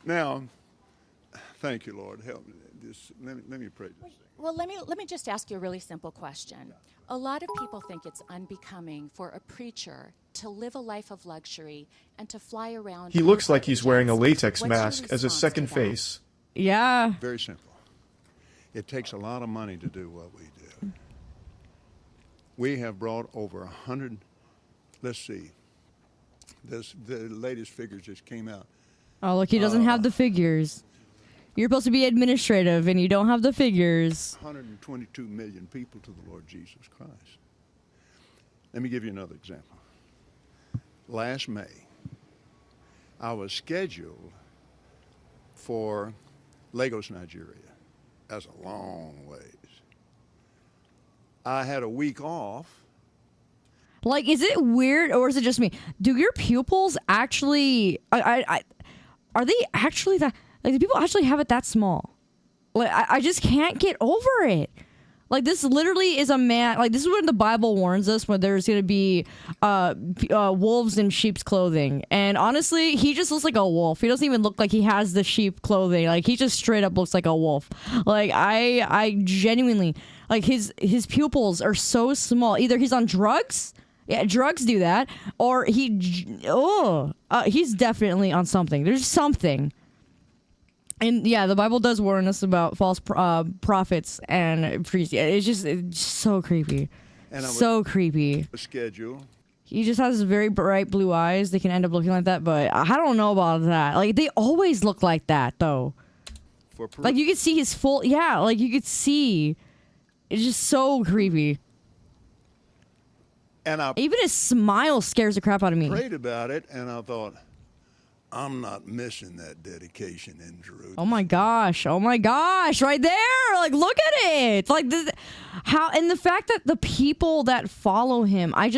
Now, thank you, Lord. Help me. Let me pray this. Well, let me just ask you a really simple question. A lot of people think it's unbecoming for a preacher to live a life of luxury and to fly around. He looks like he's wearing a latex What's your mask as a response second to that? face. Yeah. Very simple. It takes a lot of money to do what we do. We have brought over 100, let's see, the latest figures just came out. Oh, look, he doesn't have the figures. You're supposed to be administrative, and you don't have the figures. 122 million people to the Lord Jesus Christ. Let me give you another example. Last May, I was scheduled for Lagos, Nigeria. That's a long ways. I had a week off. Like, is it weird, or is it just me? Do your pupils actually... are they actually that... Like, do people actually have it that small? Like, I just can't get over it. Like, this literally is a man... Like, this is when the Bible warns us when there's going to be wolves in sheep's clothing. And honestly, he just looks like a wolf. He doesn't even look like he has the sheep clothing. Like, he just straight up looks like a wolf. Like, I genuinely... Like, his pupils are so small. Either he's on drugs... Yeah, drugs do that. Or he's definitely on something. There's something. And yeah, the Bible does warn us about false prophets and priests. It's just so creepy. And so creepy. Schedule. He just has very bright blue eyes. They can end up looking like that, but I don't know about that. Like, they always look like that, though. Like, you could see his full... Yeah, like, you could see... It's just so creepy. And even his smile scares the crap out of me. Prayed about it, and I thought, I'm not missing that dedication in Jerusalem. Oh my gosh! Right there! Like, look at it! Like, and the fact that the people that follow him, I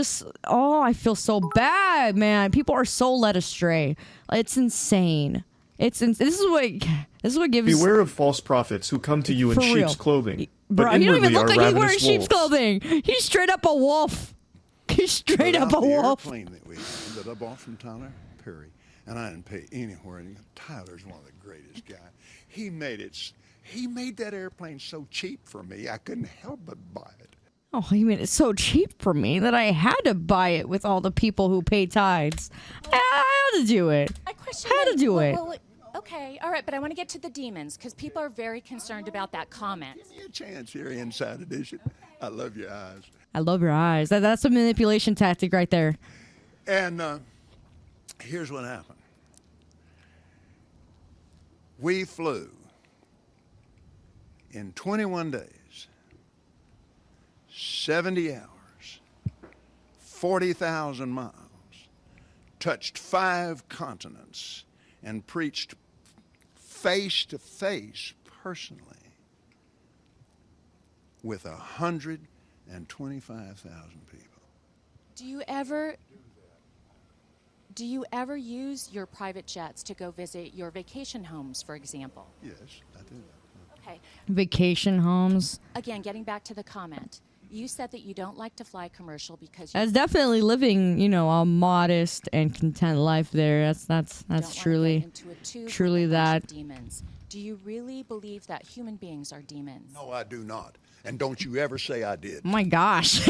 feel so bad, man. People are so led astray. It's insane. This is what gives. Beware of false prophets who come to you in For sheep's real. clothing, Bro, but he don't even inwardly look are like he's wearing ravenous sheep's wolves. clothing. He's straight up a wolf. He's straight up a The wolf. airplane that I bought from Tyler Perry, and I didn't pay anywhere. And Tyler's one of the greatest guys. He made that airplane so cheap for me, I couldn't help but buy it. Oh, he made it so cheap for me that I had to buy it with all the people who pay tithes. I had to do it. Had to do it. Well, okay, all right, but I want to get to the demons because people are very concerned about that comment. Give me a chance here, Inside Edition. I love your eyes. I love your eyes. That's a manipulation tactic right there. And here's what happened. We flew in 21 days, 70 hours, 40,000 miles, touched 5 continents, and preached face to face personally with 125,000 people. Do you ever use your private jets to go visit your vacation homes, for example? Yes, I do. Okay. Vacation homes. Again, getting back to the comment. You said that you don't like to fly commercial because you That's definitely living, a modest and content life there. That's truly that. demons. Do you really believe that human beings are demons? No, I do not. And don't you ever say I did. Oh my gosh.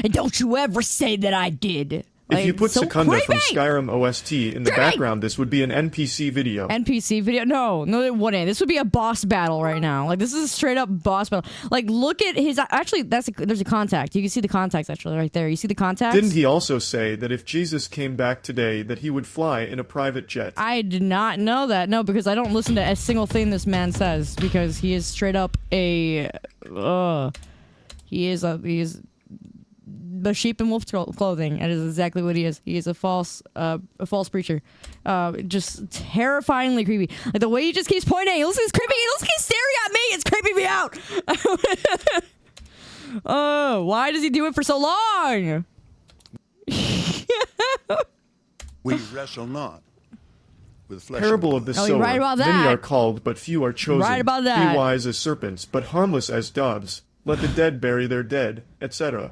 And don't you ever say that I did. If you put so Secunda from creepy! Skyrim OST in the background, this would be an NPC video. NPC video? No, it wouldn't. This would be a boss battle right now. Like, this is a straight up boss battle. Like, look at his... Actually, there's a contact. You can see the contacts, actually, right there. You see the contacts? Didn't he also say that if Jesus came back today, that he would fly in a private jet? I did not know that. No, because I don't listen to a single thing this man says. Because he is straight up a... He is the sheep in wolf clothing. That is exactly what he is. He is a false preacher. Just terrifyingly creepy. Like the way he just keeps pointing. He looks creepy. He looks keeps staring at me. It's creeping me out. Oh, why does he do it for so long? We wrestle not with flesh. Parable of the sower. Right about that. Many are called, but few are chosen. Right about that. Be wise as serpents, but harmless as doves. Let the dead bury their dead, etc.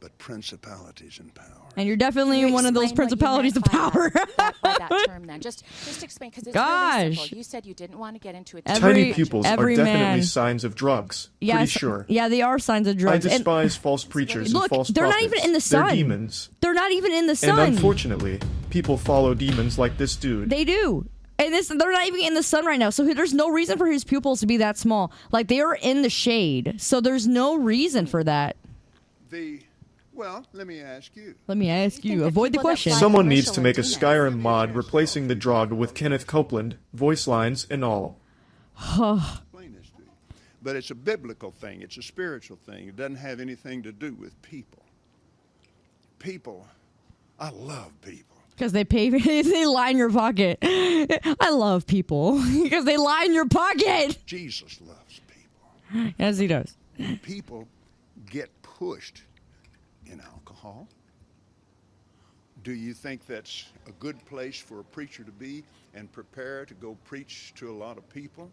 But principalities and power. And you're definitely one of those principalities of power. by that term, then. Just explain, because it's really simple. You said you didn't want to get into it. Tiny pupils are definitely signs of drugs. Yes, pretty sure. Yeah, they are signs of drugs. I despise false preachers and false they're prophets. not even in the sun. They're demons. They're not even in the sun. And unfortunately, people follow demons like this dude. They do. And they're not even in the sun right now, so there's no reason for his pupils to be that small. Like, they are in the shade, so there's no reason for that. Well, let me ask you. Avoid the question. Someone needs to make a Skyrim mod replacing the Drog with Kenneth Copeland, voice lines and all. But it's a biblical thing. It's a spiritual thing. It doesn't have anything to do with people. I love people. Because they line your pocket. I love people. Because they line your pocket. Jesus loves people. Yes, he does. People get pushed in alcohol. Do you think that's a good place for a preacher to be and prepare to go preach to a lot of people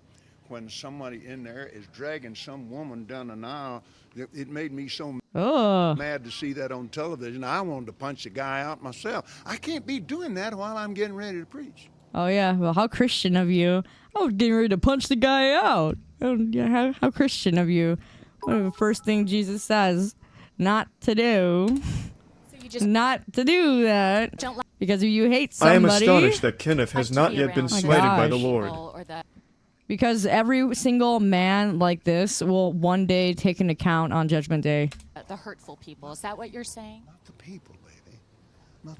when somebody in there is dragging some woman down an aisle? It made me so mad to see that on television. I wanted to punch the guy out myself. I can't be doing that while I'm getting ready to preach. Oh, yeah. Well, how Christian of you. I was getting ready to punch the guy out. Oh, yeah, how Christian of you. One of the first thing Jesus says not to do. Not to do that. Because if you hate somebody. I am astonished that Kenneth has not yet been smited by the Lord. Because every single man like this will one day take an account on Judgment Day. The hurtful people. Is that what you're saying? Not the people, baby.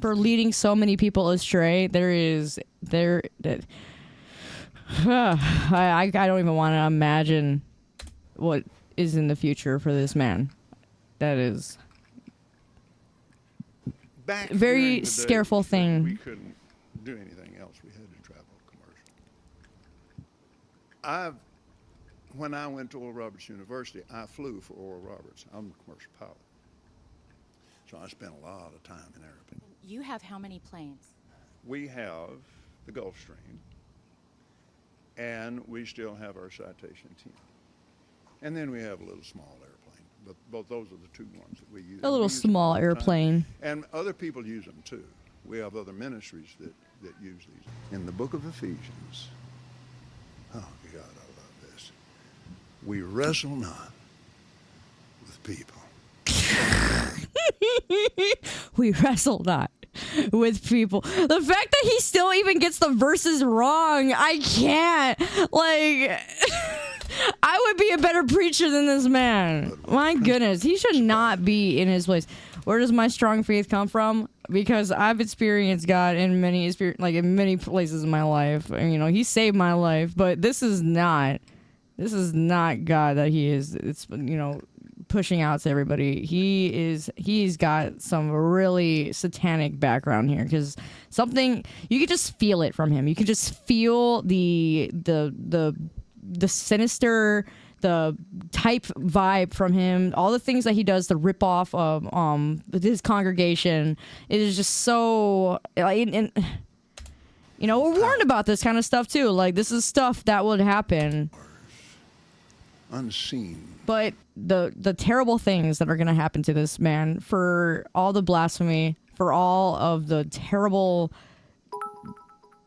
For leading so many people astray, I don't even want to imagine what is in the future for this man. That is Back very during the day, scareful thing. We couldn't do anything else. We had to travel commercial. When I went to Oral Roberts University, I flew for Oral Roberts. I'm a commercial pilot. So I spent a lot of time in airplanes. You have how many planes? We have the Gulfstream, and we still have our Citation 10. And then we have a little small airplane. But both those are the two ones that we use. A little small airplane. And other people use them too. We have other ministries that use these. In the book of Ephesians, oh God, I love this. We wrestle not with people. We wrestle not with people. The fact that he still even gets the verses wrong, I can't. Like, I would be a better preacher than this man. My goodness, he should not be in his place. Where does my strong faith come from? Because I've experienced God in many places in my life. And, he saved my life, but this is not God that he is. It's pushing out to everybody. He's got some really satanic background here, because something you could just feel it from him. You can just feel the sinister, the type vibe from him. All the things that he does to rip off of his congregation. It is just so. And we're warned about this kind of stuff too. Like, this is stuff that would happen. unseen. But the terrible things that are going to happen to this man, for all the blasphemy, for all of the terrible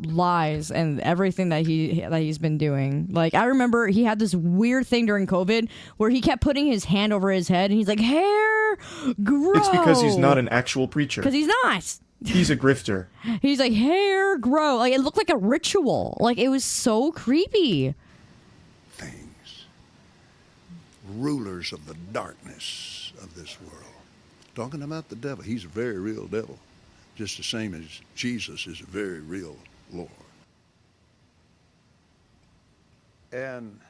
lies and everything that he's been doing. Like, I remember he had this weird thing during COVID where he kept putting his hand over his head and he's like, hair grow. It's because he's not an actual preacher. Because he's not. He's a grifter. He's like, hair grow. Like, it looked like a ritual. Like, it was so creepy. Rulers of the darkness of this world. Talking about the devil. He's a very real devil. Just the same as Jesus is a very real Lord. And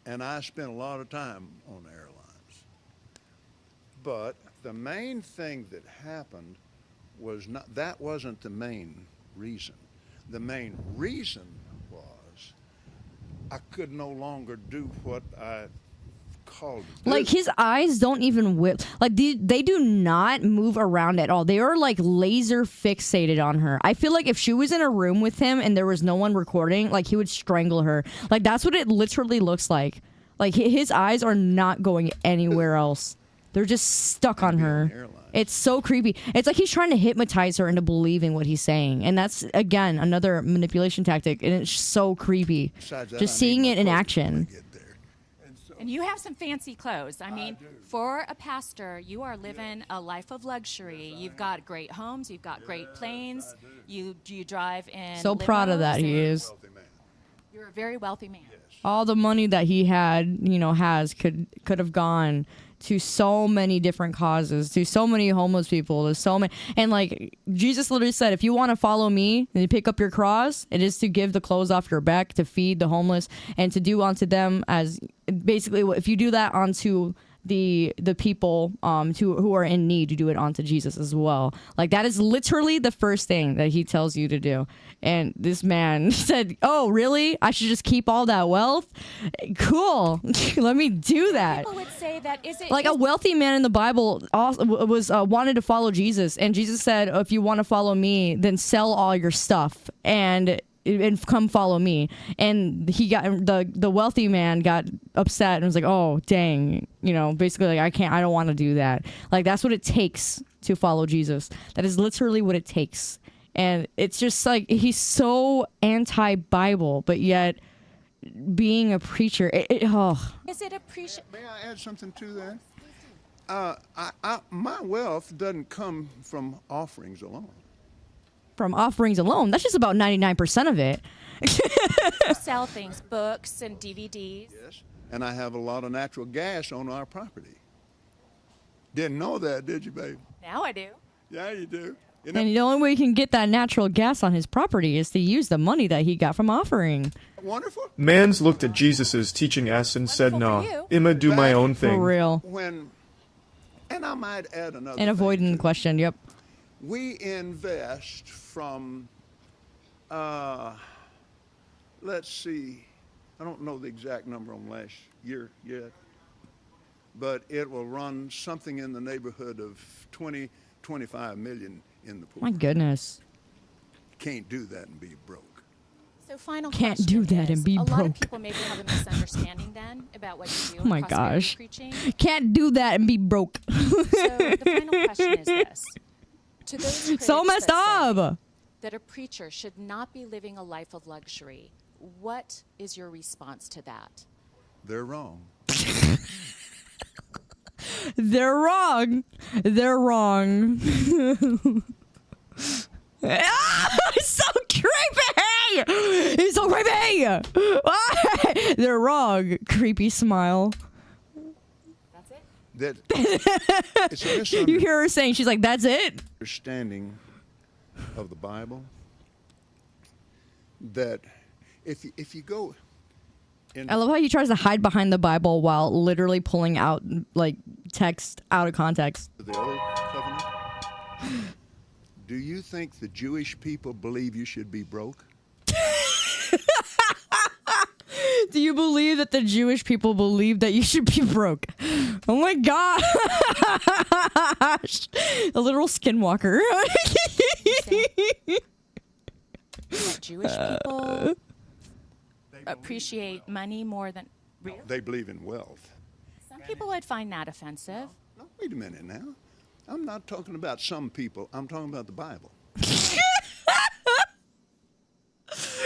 I spent a lot of time on airlines. But the main thing that happened was not, that wasn't the main reason. The main reason was I could no longer do what I called it. Like, his eyes don't even whip. Like, they do not move around at all. They are like laser fixated on her. I feel like if she was in a room with him and there was no one recording, like, he would strangle her. Like, that's what it literally looks like. Like, his eyes are not going anywhere else. They're just stuck on her. It's so creepy. It's like he's trying to hypnotize her into believing what he's saying. And that's, again, another manipulation tactic. And it's so creepy. Just seeing it in action. And you have some fancy clothes. I mean, for a pastor, you are living a life of luxury. You've got great homes. You've got great planes. You drive in So proud of that, he is. You're a very wealthy man. All the money that he had, could have gone to so many different causes, to so many homeless people, to so many. And like Jesus literally said, if you want to follow me and you pick up your cross, it is to give the clothes off your back, to feed the homeless, and to do unto them as basically, if you do that onto the people who are in need, to do it onto Jesus as well. Like, that is literally the first thing that he tells you to do. And this man said, oh, really? I should just keep all that wealth? Cool. Let me do that. People would say that like a wealthy man in the Bible also was wanted to follow Jesus, and Jesus said, if you want to follow me, then sell all your stuff and come follow me. And he got the wealthy man got upset and was like, oh dang, basically like I don't want to do that. Like, that's what it takes to follow Jesus. That is literally what it takes. And it's just like, he's so anti-Bible, but yet being a preacher, Is it May I add something to that? My wealth doesn't come from offerings alone. From offerings alone? That's just about 99% of it. Sell things, books and DVDs. Yes, and I have a lot of natural gas on our property. Didn't know that, did you, babe? Now I do. Yeah, you do. And the only way he can get that natural gas on his property is to use the money that he got from offering. Wonderful. Mans looked at Jesus' teaching us and said, no, I'ma do my own thing. For real. And I might add another And avoiding the question, yep. We invest from, let's see, I don't know the exact number on last year yet, but it will run something in the neighborhood of 25 million in the pool. My goodness. Can't do that and be broke. So final Can't question do that is, and be a lot of broke. people maybe have a misunderstanding then about what you do Oh in my prosperity gosh. preaching. Can't do that and be broke. So the final question is this. To those critics So messed that say up. that a preacher should not be living a life of luxury, what is your response to that? They're wrong. They're wrong. They're wrong. It's so creepy. He's so creepy. They're wrong. Creepy smile. That it's a misunderstanding. You hear her saying, she's like, that's it? Understanding of the Bible that if you go in, I love how he tries to hide behind the Bible while literally pulling out like text out of context. the old covenant, do you think the Jewish people believe you should be broke? Do you believe that the Jewish people believe that you should be broke? Oh my gosh. A literal skinwalker. That Jewish people appreciate money more than... They believe in wealth. Some people would find that offensive. No, wait a minute now. I'm not talking about some people. I'm talking about the Bible.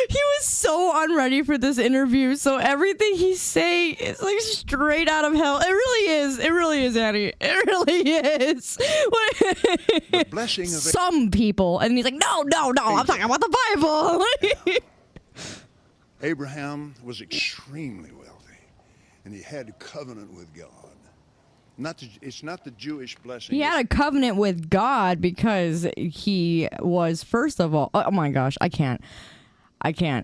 He was so unready for this interview, so everything he's saying is like straight out of hell. It really is. It really is, Annie. It really is. The blessing of some people, and he's like, no, I'm talking about the Bible. Abraham was extremely wealthy, and he had a covenant with God. It's not the Jewish blessing. He had a covenant with God because he was, first of all, oh my gosh, I can't. Okay,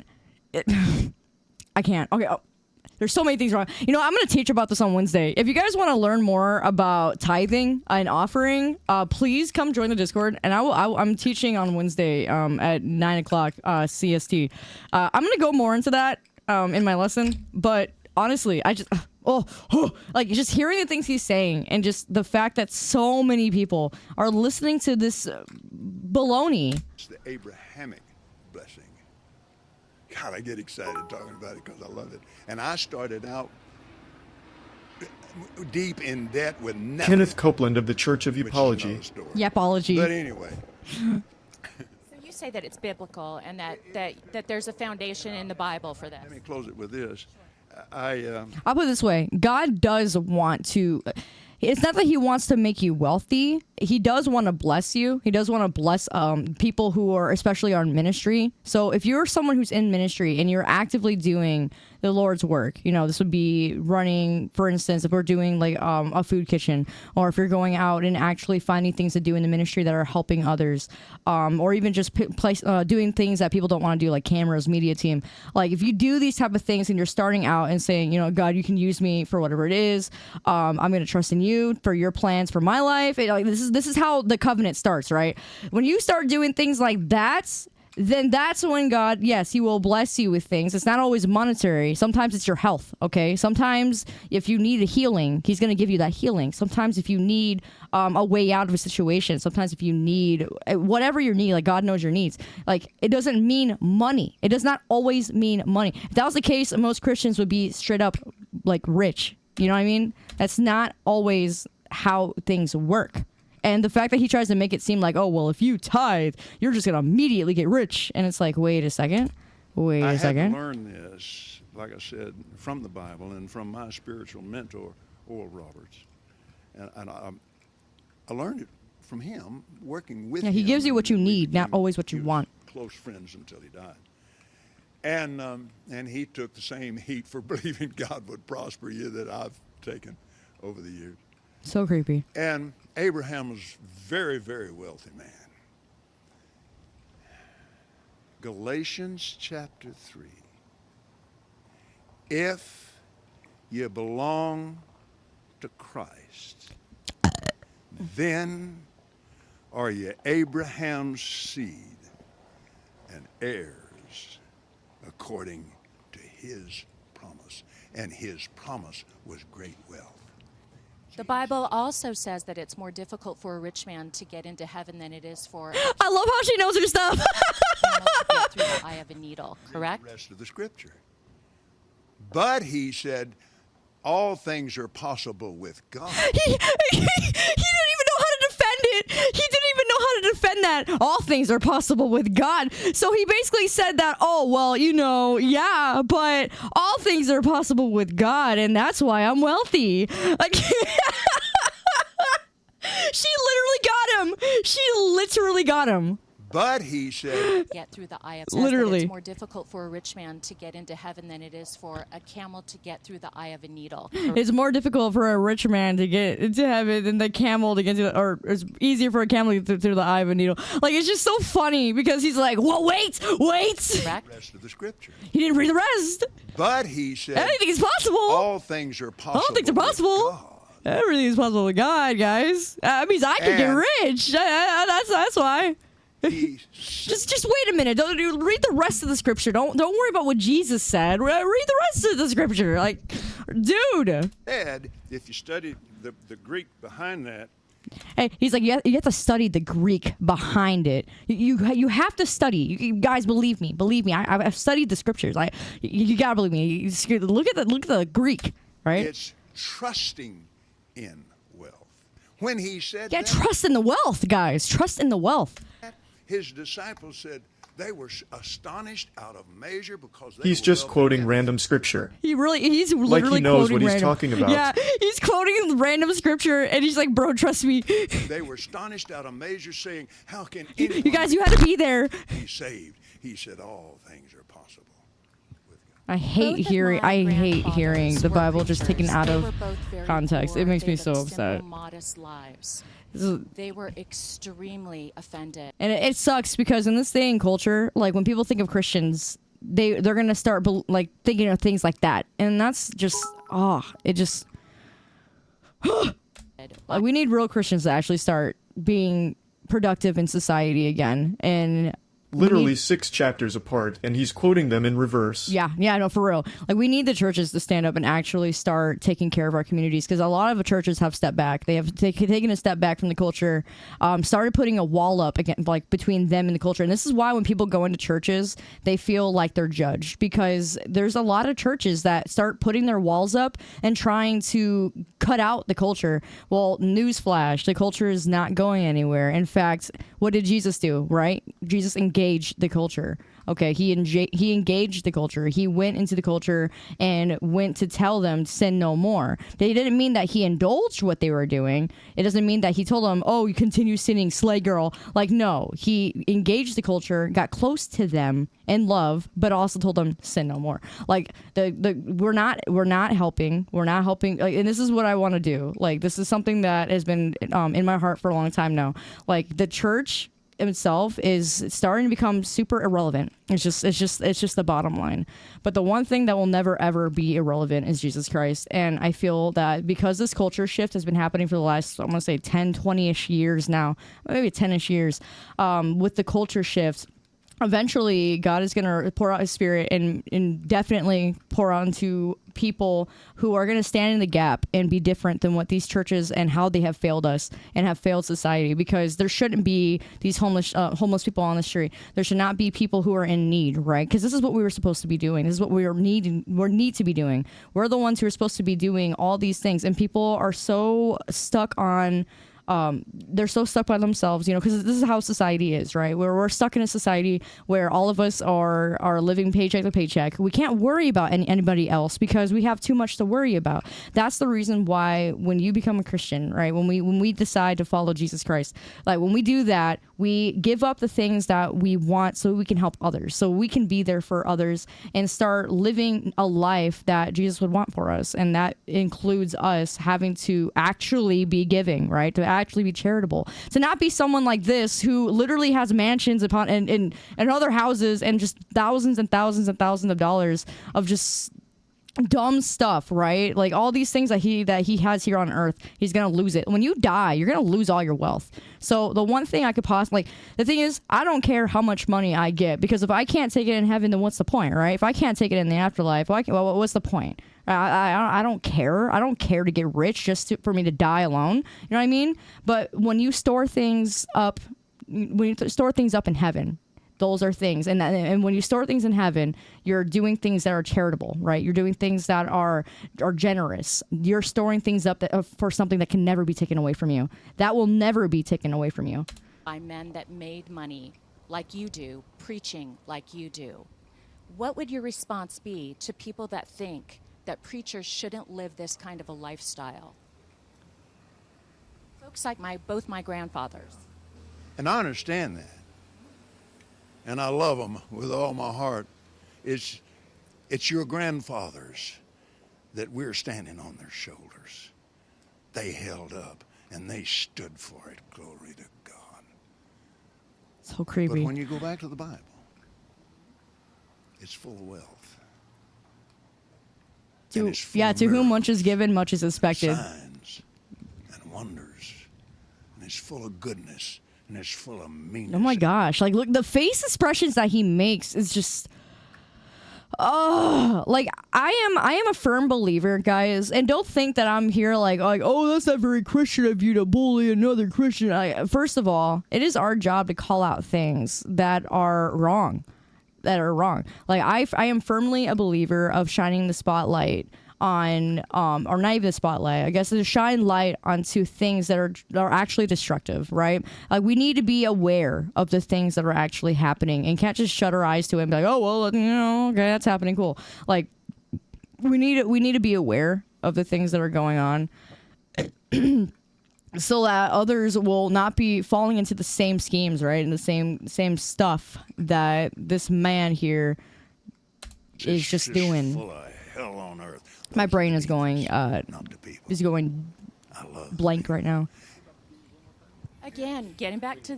there's so many things wrong. You know, I'm going to teach about this on Wednesday. If you guys want to learn more about tithing and offering, please come join the Discord. And I'm teaching on Wednesday at 9 o'clock CST. I'm going to go more into that in my lesson. But honestly, I just... like just hearing the things he's saying and just the fact that so many people are listening to this baloney. It's the Abrahamic blessing. God, I get excited talking about it because I love it. And I started out deep in debt with nothing. Kenneth Copeland of the Church of Yapology. Yapology. But anyway. So you say that it's biblical and that there's a foundation in the Bible for this. Let me close it with this. I'll put it this way. God does want to... It's not that he wants to make you wealthy. He does want to bless you. He does want to bless people who are especially on ministry. So if you're someone who's in ministry and you're actively doing the Lord's work, you know, this would be running, for instance, if we're doing like a food kitchen, or if you're going out and actually finding things to do in the ministry that are helping others, or even just doing things that people don't want to do, like cameras, media team. Like if you do these type of things and you're starting out and saying, you know, God, you can use me for whatever it is. I'm going to trust in you for your plans for my life. This is how the covenant starts, right? When you start doing things like that, then that's when God, yes, he will bless you with things. It's not always monetary. Sometimes it's your health, okay? Sometimes if you need a healing, he's going to give you that healing. Sometimes if you need a way out of a situation, sometimes if you need whatever your need, like God knows your needs. Like it doesn't mean money. It does not always mean money. If that was the case, most Christians would be straight up like rich. You know what I mean? That's not always how things work. And the fact that he tries to make it seem like, oh, well, if you tithe, you're just going to immediately get rich. And it's like, wait a second. I had to learn this, like I said, from the Bible and from my spiritual mentor, Oral Roberts. And I learned it from him, working with him. Yeah, he gives you what you need, not always what you want. Close friends until he died. And he took the same heat for believing God would prosper you that I've taken over the years. So creepy. And Abraham was very, very wealthy man. Galatians chapter 3. If you belong to Christ, then are you Abraham's seed and heirs according to his promise. And his promise was great wealth. The Bible also says that it's more difficult for a rich man to get into heaven than it is for I love how she knows her stuff. to get through the eye of a needle, correct? The rest of the scripture. But he said, all things are possible with God. He didn't even know how to defend it. He didn't even know how to defend that. All things are possible with God. So he basically said that, oh, well, you know, yeah, but all things are possible with God, and that's why I'm wealthy. Like, she literally got him. She literally got him. But he said, get through the eye of literally. It's more difficult for a rich man to get into heaven than it is for a camel to get through the eye of a needle. It's more difficult for a rich man to get into heaven than the camel to get to, or it's easier for a camel to get through the eye of a needle. Like, it's just so funny because he's like, well, wait. the rest of the scripture. He didn't read the rest. But he said, anything is possible. All things are possible. All things are possible. Everything is possible with God, guys. That means I can get rich. That's why. Just wait a minute. Don't read the rest of the scripture. Don't worry about what Jesus said. Read the rest of the scripture. Like, dude. Said, if you study the Greek behind that, Hey, he's like, you have to study the Greek behind it. You have to study. You guys, believe me. I've studied the scriptures. You gotta believe me. Look at the Greek, right? It's trusting in wealth. When he said Yeah, that, trust in the wealth, guys. Trust in the wealth. his disciples said they were astonished out of measure because they He's were just wealthy. quoting random scripture. He's literally Like he knows quoting what he's random. talking about. Yeah, he's quoting random scripture, and he's like, bro, trust me. They were astonished out of measure, saying, how can anyone You guys, you had to be there. be saved? He said, all things are possible. I hate hearing the Bible just taken out of context. It makes me so upset. Modest lives. They were extremely offended. And it sucks because in this day and culture, like when people think of Christians, they're gonna start like thinking of things like that, and that's just it just. Like, we need real Christians to actually start being productive in society again, and. Literally 6 chapters apart, and he's quoting them in reverse. Yeah, no, for real. Like, we need the churches to stand up and actually start taking care of our communities, because a lot of the churches have stepped back. They have taken a step back from the culture, started putting a wall up again, like between them and the culture. And this is why when people go into churches, they feel like they're judged, because there's a lot of churches that start putting their walls up and trying to cut out the culture. Well, newsflash, the culture is not going anywhere. In fact, what did Jesus do, right? Jesus engaged the culture. Okay, he engaged the culture. He went into the culture and went to tell them to sin no more. They didn't mean that he indulged what they were doing. It doesn't mean that he told them, oh, you continue sinning, slay girl. Like, no, he engaged the culture, got close to them in love, but also told them sin no more. Like, we're not helping. Like, and this is what I want to do. Like, this is something that has been in my heart for a long time now. Like, the church itself is starting to become super irrelevant. It's just the bottom line. But the one thing that will never ever be irrelevant is Jesus Christ. And I feel that because this culture shift has been happening for the last, I want to say 10, 20-ish years now, maybe 10-ish years, with the culture shift, eventually God is going to pour out his spirit and definitely pour onto people who are going to stand in the gap and be different than what these churches and how they have failed us and have failed society, because there shouldn't be these homeless people on the street. There should not be people who are in need, right? Because this is what we were supposed to be doing. This is what we need to be doing. We're the ones who are supposed to be doing all these things, and people are so stuck on they're so stuck by themselves, because this is how society is, right? We're stuck in a society where all of us are living paycheck to paycheck. We can't worry about anybody else because we have too much to worry about. That's the reason why when you become a Christian, right? When we decide to follow Jesus Christ, like when we do that, we give up the things that we want so we can help others, so we can be there for others and start living a life that Jesus would want for us. And that includes us having to actually be giving, right? To actually be charitable, to not be someone like this who literally has mansions upon and other houses and just thousands and thousands and thousands of dollars of just dumb stuff, right? Like all these things that he has here on earth, he's gonna lose it. When you die, you're gonna lose all your wealth. So the one thing I could possibly, the thing is, I don't care how much money I get, because if I can't take it in heaven, then what's the point, right? If I can't take it in the afterlife, well, what's the point? I don't care. I don't care to get rich just for me to die alone. You know what I mean? But when you store things up, in heaven, those are things. And when you store things in heaven, you're doing things that are charitable, right? You're doing things that are generous. You're storing things up for something that can never be taken away from you. That will never be taken away from you. By men that made money like you do, preaching like you do. What would your response be to people that think that preachers shouldn't live this kind of a lifestyle? Folks like both my grandfathers. And I understand that. And I love them with all my heart. It's your grandfathers that we're standing on their shoulders. They held up and they stood for it. Glory to God. So creepy. But when you go back to the Bible, it's full of wealth. To whom much is given, much is expected. Signs and wonders. And it's full of goodness. And it's full of meanness. Oh my gosh. Like, look, the face expressions that he makes is just, like I am a firm believer, guys, and don't think that I'm here like oh, that's not very Christian of you to bully another Christian. First of all, it is our job to call out things that are wrong. Like I am firmly a believer of shining the spotlight on or not even the spotlight, I guess, to shine light onto things that are actually destructive, right? Like we need to be aware of the things that are actually happening and can't just shut our eyes to it and be like, oh well, okay, that's happening, cool. Like we need to be aware of the things that are going on so that others will not be falling into the same schemes, right? And the same stuff that this man here is just doing. Full of hell on earth. My brain is going blank right now. Again, getting back to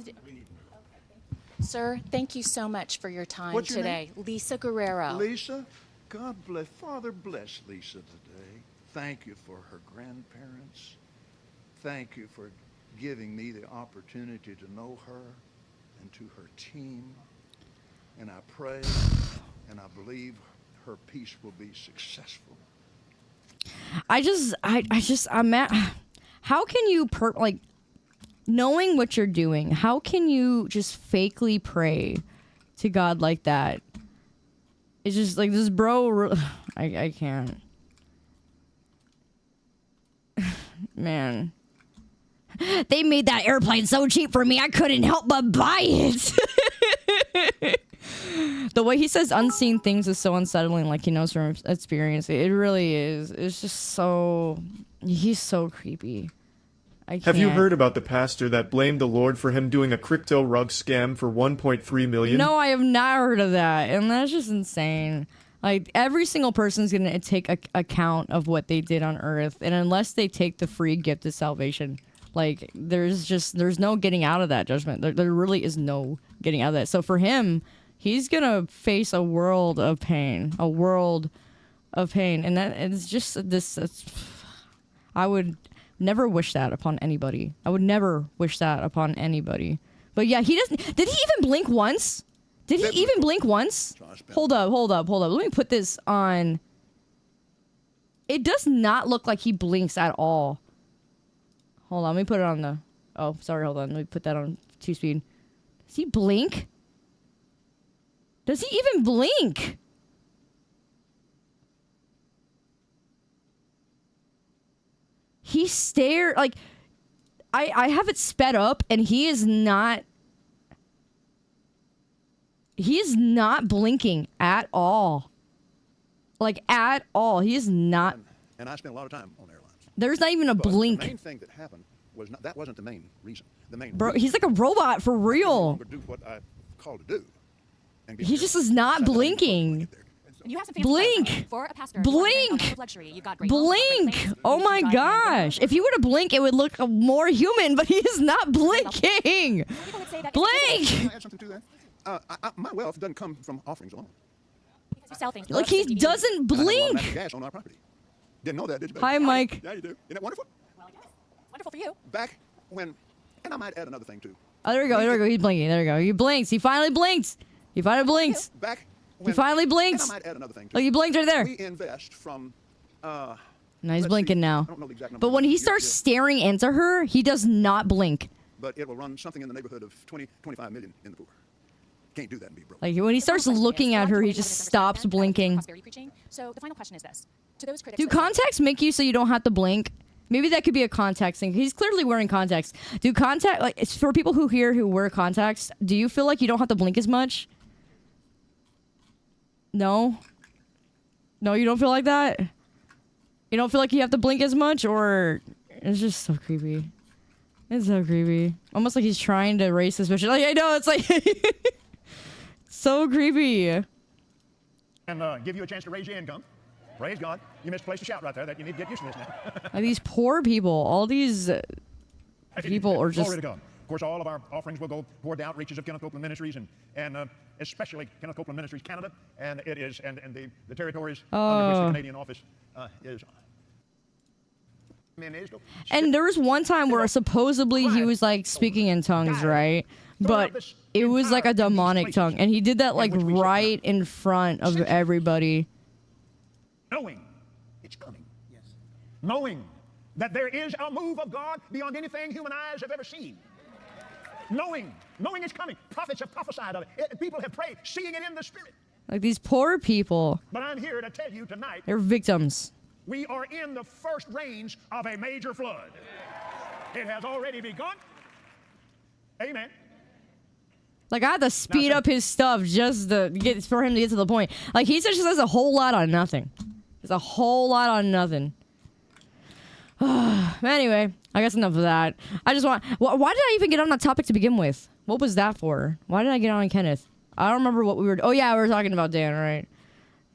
Sir, thank you so much for your time What's your today. Lisa Guerrero. Lisa, God bless. Father, bless Lisa today. Thank you for her grandparents. Thank you for giving me the opportunity to know her and to her team. And I pray and I believe her peace will be successful. I'm at, how can you knowing what you're doing, how can you just fakely pray to God like that? It's just like this bro, I can't. Man. They made that airplane so cheap for me, I couldn't help but buy it. The way he says unseen things is so unsettling, like he knows from experience. It really is. It's just so... He's so creepy. I can't. Have you heard about the pastor that blamed the Lord for him doing a crypto rug scam for $1.3 million? No, I have not heard of that, and that's just insane. Like, every single person's gonna take account of what they did on Earth, and unless they take the free gift of salvation, like, there's no getting out of that judgment. There really is no getting out of that. So for him... He's gonna face a world of pain, and that it's just this. I would never wish that upon anybody. I would never wish that upon anybody. But yeah, he doesn't. Did he even blink once? Did he even blink once? Hold up. Let me put this on. It does not look like he blinks at all. Hold on, let me put it on the. Oh, sorry. Hold on. Let me put that on 2-speed. Does he blink? Does he even blink? He stared like I have it sped up and he is not blinking at all. Like at all. He is not. And I spent a lot of time on airlines. There's not even a blink. The main thing that happened was that wasn't the main reason. The main Bro, he's like a robot for real. Do what I called to do. He just is not blinking. You have some blink! For a pastor, blink! Luxury. You've got great blink! Oh my gosh! If he were to blink, it would look more human, but he is not blinking! Blink! Can I add something to that? My wealth doesn't come from offerings alone. Like he doesn't blink! Gas on our property. Didn't know that, did you? Hi, Mike. Yeah, you do. Isn't that wonderful? Well, I guess. Wonderful for you. Back when, and I might add another thing too. Oh, there we go. He's blinking. There we go. He blinks. He finally blinks. Back when, he finally blinks. And I might add another thing too. Look, he blinked right there. We invest from. No, he's blinking now. I don't know the exact number. But when he starts staring into her, he does not blink. But it will run something in the neighborhood of 25 million in the poor. Can't do that and be broke. Like when he starts looking at her, he just stops blinking. So the final question is this: to those critics, do contacts make you so you don't have to blink? Maybe that could be a contacts thing. He's clearly wearing contacts. Do it's for people who wear contacts? Do you feel like you don't have to blink as much? No, you don't feel like that. You don't feel like you have to blink as much, or it's just so creepy. It's so creepy. Almost like he's trying to raise suspicion. Like I know it's like so creepy. And give you a chance to raise your income. Praise God. You misplaced a shout right there that you need to get used to this now. Like these poor people, all these people are just... Glory to God. Of course, all of our offerings will go toward the outreaches of Kenneth Copeland Ministries and especially Kenneth Copeland Ministries Canada and the territories under which the Canadian office is. And there was one time where supposedly he was like speaking in tongues, right? But it was like a demonic tongue, and he did that like right in front of everybody. Knowing it's coming. Yes. Knowing that there is a move of God beyond anything human eyes have ever seen. Knowing it's coming. Prophets have prophesied of it. People have prayed, seeing it in the spirit. Like these poor people. But I'm here to tell you tonight. They're victims. We are in the first rains of a major flood. It has already begun. Amen. Like, I had to speed up his stuff just for him to get to the point. Like, he just says a whole lot on nothing. There's a whole lot on nothing. Anyway, I guess enough of that. I just want... Why did I even get on that topic to begin with? What was that for? Why did I get on Kenneth? I don't remember what we were... Oh, yeah, we were talking about Dan, right?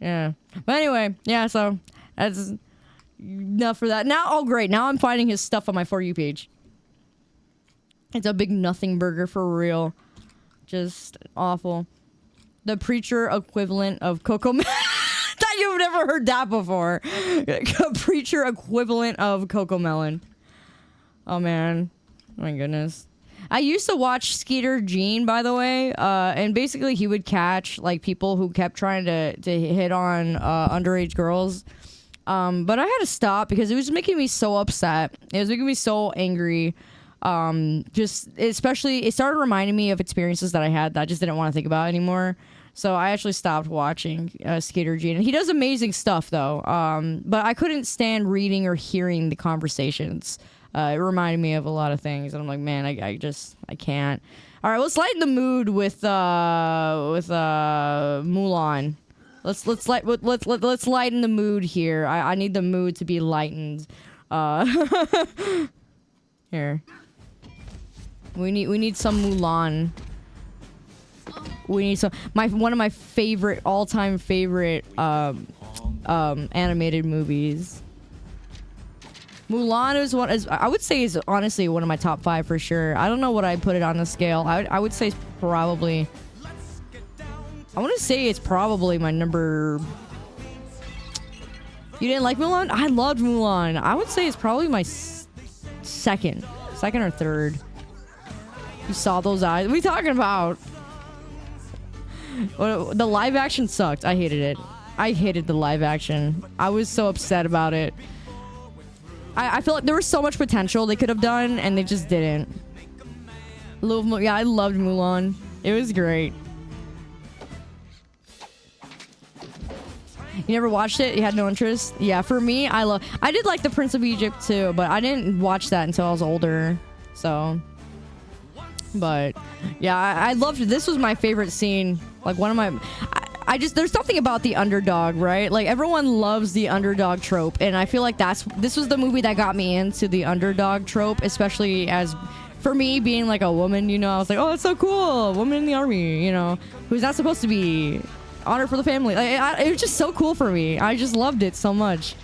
Yeah. But anyway, yeah, so... That's enough for that. Now, oh, great. Now I'm finding his stuff on my For You page. It's a big nothing burger for real. Just awful. The preacher equivalent of Coco Melon. That you've never heard that before. A preacher equivalent of Coco Melon. Oh man. Oh my goodness. I used to watch Skeeter Jean, by the way, and basically he would catch like people who kept trying to hit on underage girls. But I had to stop because it was making me so upset. It was making me so angry. Just especially, it started reminding me of experiences that I had that I just didn't want to think about anymore. So I actually stopped watching Skater Gene. And he does amazing stuff though. But I couldn't stand reading or hearing the conversations. It reminded me of a lot of things, and I'm like, man, I can't. All right, let's lighten the mood with Mulan. Let's lighten the mood here. I need the mood to be lightened. Here. We need some Mulan. We need some one of my favorite all-time favorite animated movies. Mulan is I would say is honestly one of my top 5 for sure. I don't know what I put it on the scale. I would say it's probably. I want to say it's probably my number. You didn't like Mulan? I loved Mulan. I would say it's probably my second or third. You saw those eyes? What are you talking about? The live action sucked. I hated it. I hated the live action. I was so upset about it. I feel like there was so much potential they could have done, and they just didn't. Yeah, I loved Mulan. It was great. You never watched it? You had no interest? Yeah, for me, I did like The Prince of Egypt too, but I didn't watch that until I was older. So, but yeah, I loved it. This was my favorite scene. Like one of my, there's something about the underdog, right? Like everyone loves the underdog trope, and I feel like this was the movie that got me into the underdog trope, especially for me being like a woman, you know, I was like, oh, that's so cool, woman in the army, you know, who's not supposed to be. Honor for the family. It was just so cool for me. I just loved it so much.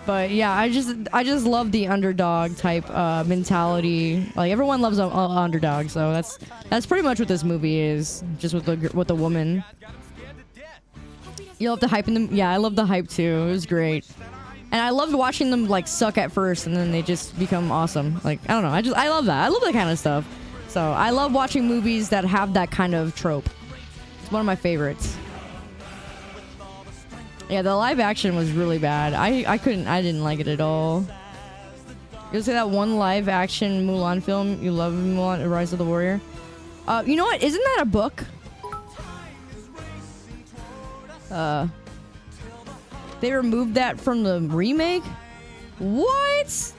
But yeah, I just love the underdog type mentality. Like everyone loves an underdog, so that's pretty much what this movie is. Just with the woman. You love the hype in them. Yeah, I love the hype too. It was great, and I loved watching them like suck at first, and then they just become awesome. Like I don't know. I love that. I love that kind of stuff. So I love watching movies that have that kind of trope. It's one of my favorites. Yeah, the live action was really bad. I didn't like it at all. You say that one live action Mulan film? You love Mulan, Rise of the Warrior? You know what? Isn't that a book? They removed that from the remake? What?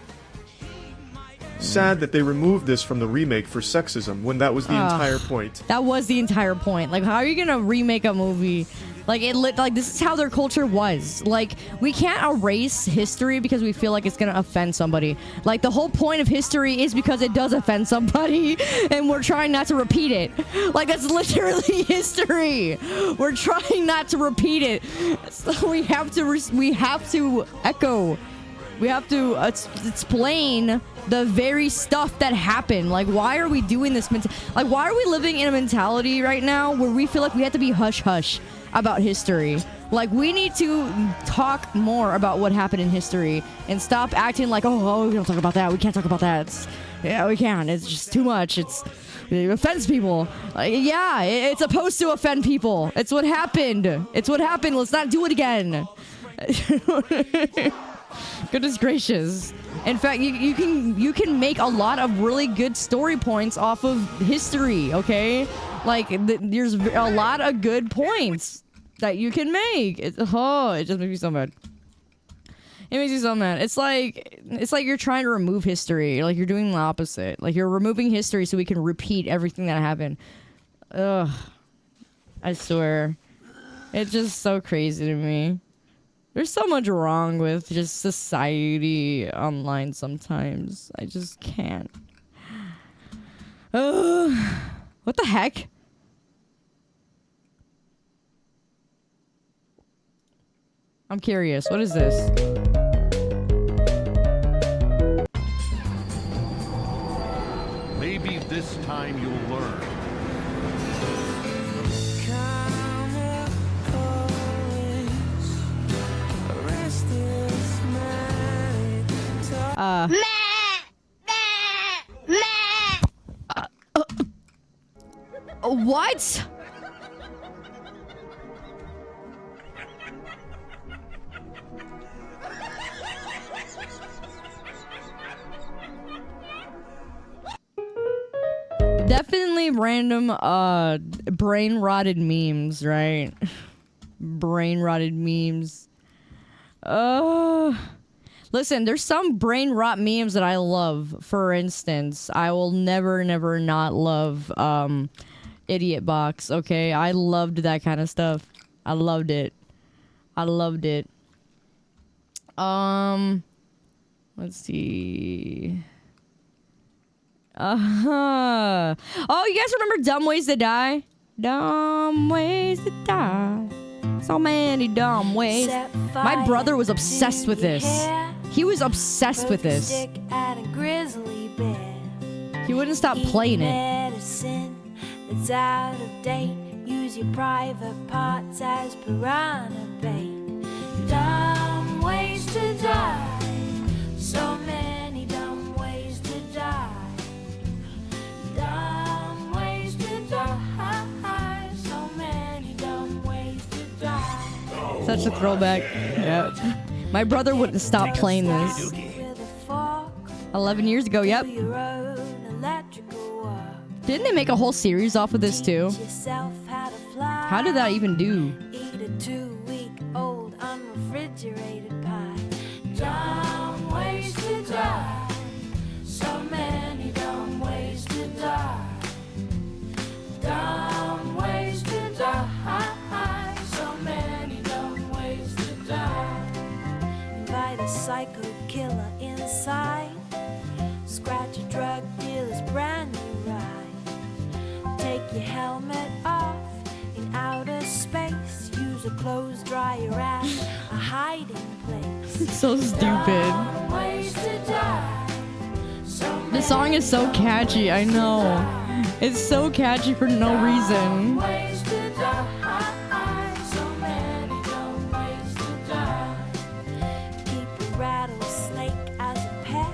Sad that they removed this from the remake for sexism when that was the entire point. That was the entire point. Like, how are you gonna remake a movie? Like this is how their culture was. Like, we can't erase history because we feel like it's gonna offend somebody. Like, the whole point of history is because it does offend somebody, and we're trying not to repeat it. Like, that's literally history. We're trying not to repeat it. So we have to echo. We have to explain the very stuff that happened. Like, why are we doing this? Like, why are we living in a mentality right now where we feel like we have to be hush-hush about history? Like, we need to talk more about what happened in history and stop acting like, oh, we don't talk about that. We can't talk about that. Yeah, we can. It's just too much. It offends people. Yeah, it's supposed to offend people. It's what happened. It's what happened. Let's not do it again. Goodness gracious. In fact, you can make a lot of really good story points off of history, okay? Like, there's a lot of good points that you can make. It just makes me so mad. It makes me so mad. It's like you're trying to remove history. Like, you're doing the opposite. Like, you're removing history so we can repeat everything that happened. Ugh. I swear. It's just so crazy to me. There's so much wrong with just society online sometimes. I just can't. What the heck? I'm curious. What is this? Maybe this time you'll learn. What? Definitely random brain rotted memes, right? Brain rotted memes. Listen, there's some brain rot memes that I love. For instance, I will never not love Idiot Box, okay? I loved that kind of stuff. I loved it. Let's see. Oh, you guys remember Dumb Ways to Die? Dumb Ways to Die. So many dumb ways. My brother was obsessed with this. He was obsessed with this. He wouldn't stop playing it. It's out of date. Use your private parts as piranha bait. Dumb ways to die. So many dumb ways to die. Dumb ways to die. So many dumb ways to die. Such a throwback. Yeah. My brother wouldn't stop playing this. 11 years ago, yep. Didn't they make a whole series off of this too? How did that even do? Eat a 2-week-old unrefrigerated pie. Dumb ways to die. So many dumb ways to die. Dumb ways to die. So many dumb ways to die. Invite a psycho killer inside. Scratch a drug dealer's brand new ride. Take your helmet off in outer space. Use a clothes dryer as a hiding place. It's so stupid. Ways to die. The song is so catchy, I know. It's so catchy for no reason. Ways to die. So many dumb ways to die. Keep a rattlesnake as a pet.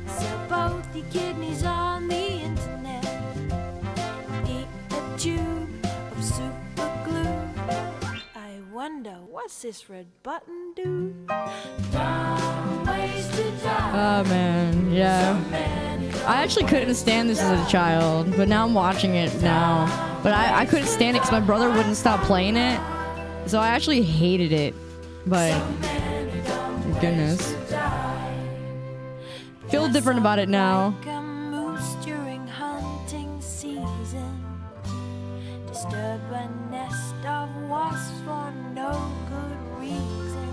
Sell both your kidneys on the internet. Eat a tube of super glue. I wonder what's this red button do? Dumb ways to die. Oh man, yeah. I actually couldn't stand this as a child, but now I'm watching it now. But I couldn't stand it because my brother wouldn't stop playing it. So I actually hated it. But, goodness. Feel different about it now. Like a moose during hunting season. Disturb a nest of wasps for no good reason.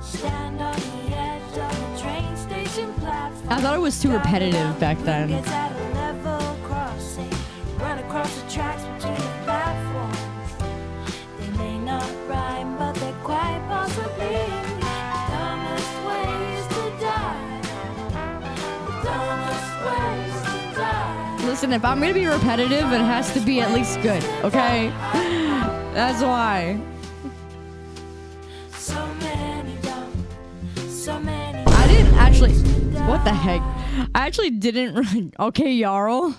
Stand on the edge of a train station platform. I thought it was too repetitive back then. Gets at a level crossing. Run across the tracks between the platforms. They may not rhyme, but they're quite possibly the dumbest ways to die. The dumbest ways to die. Listen, if I'm gonna be repetitive, it has to be at least good, okay? That's why. So many dumb, so many. I didn't actually. What the heck? I actually didn't. Okay, Jarl.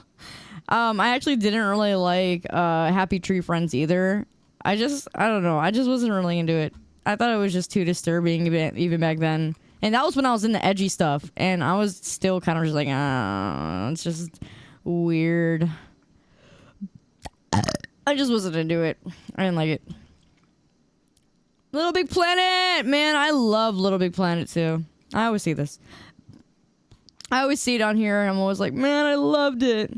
I actually didn't really like Happy Tree Friends either. I don't know. I just wasn't really into it. I thought it was just too disturbing even back then. And that was when I was in the edgy stuff. And I was still kind of just like, it's just weird. I just wasn't into it. I didn't like it. Little Big Planet! Man, I love Little Big Planet too. I always see this. I always see it on here and I'm always like, man, I loved it.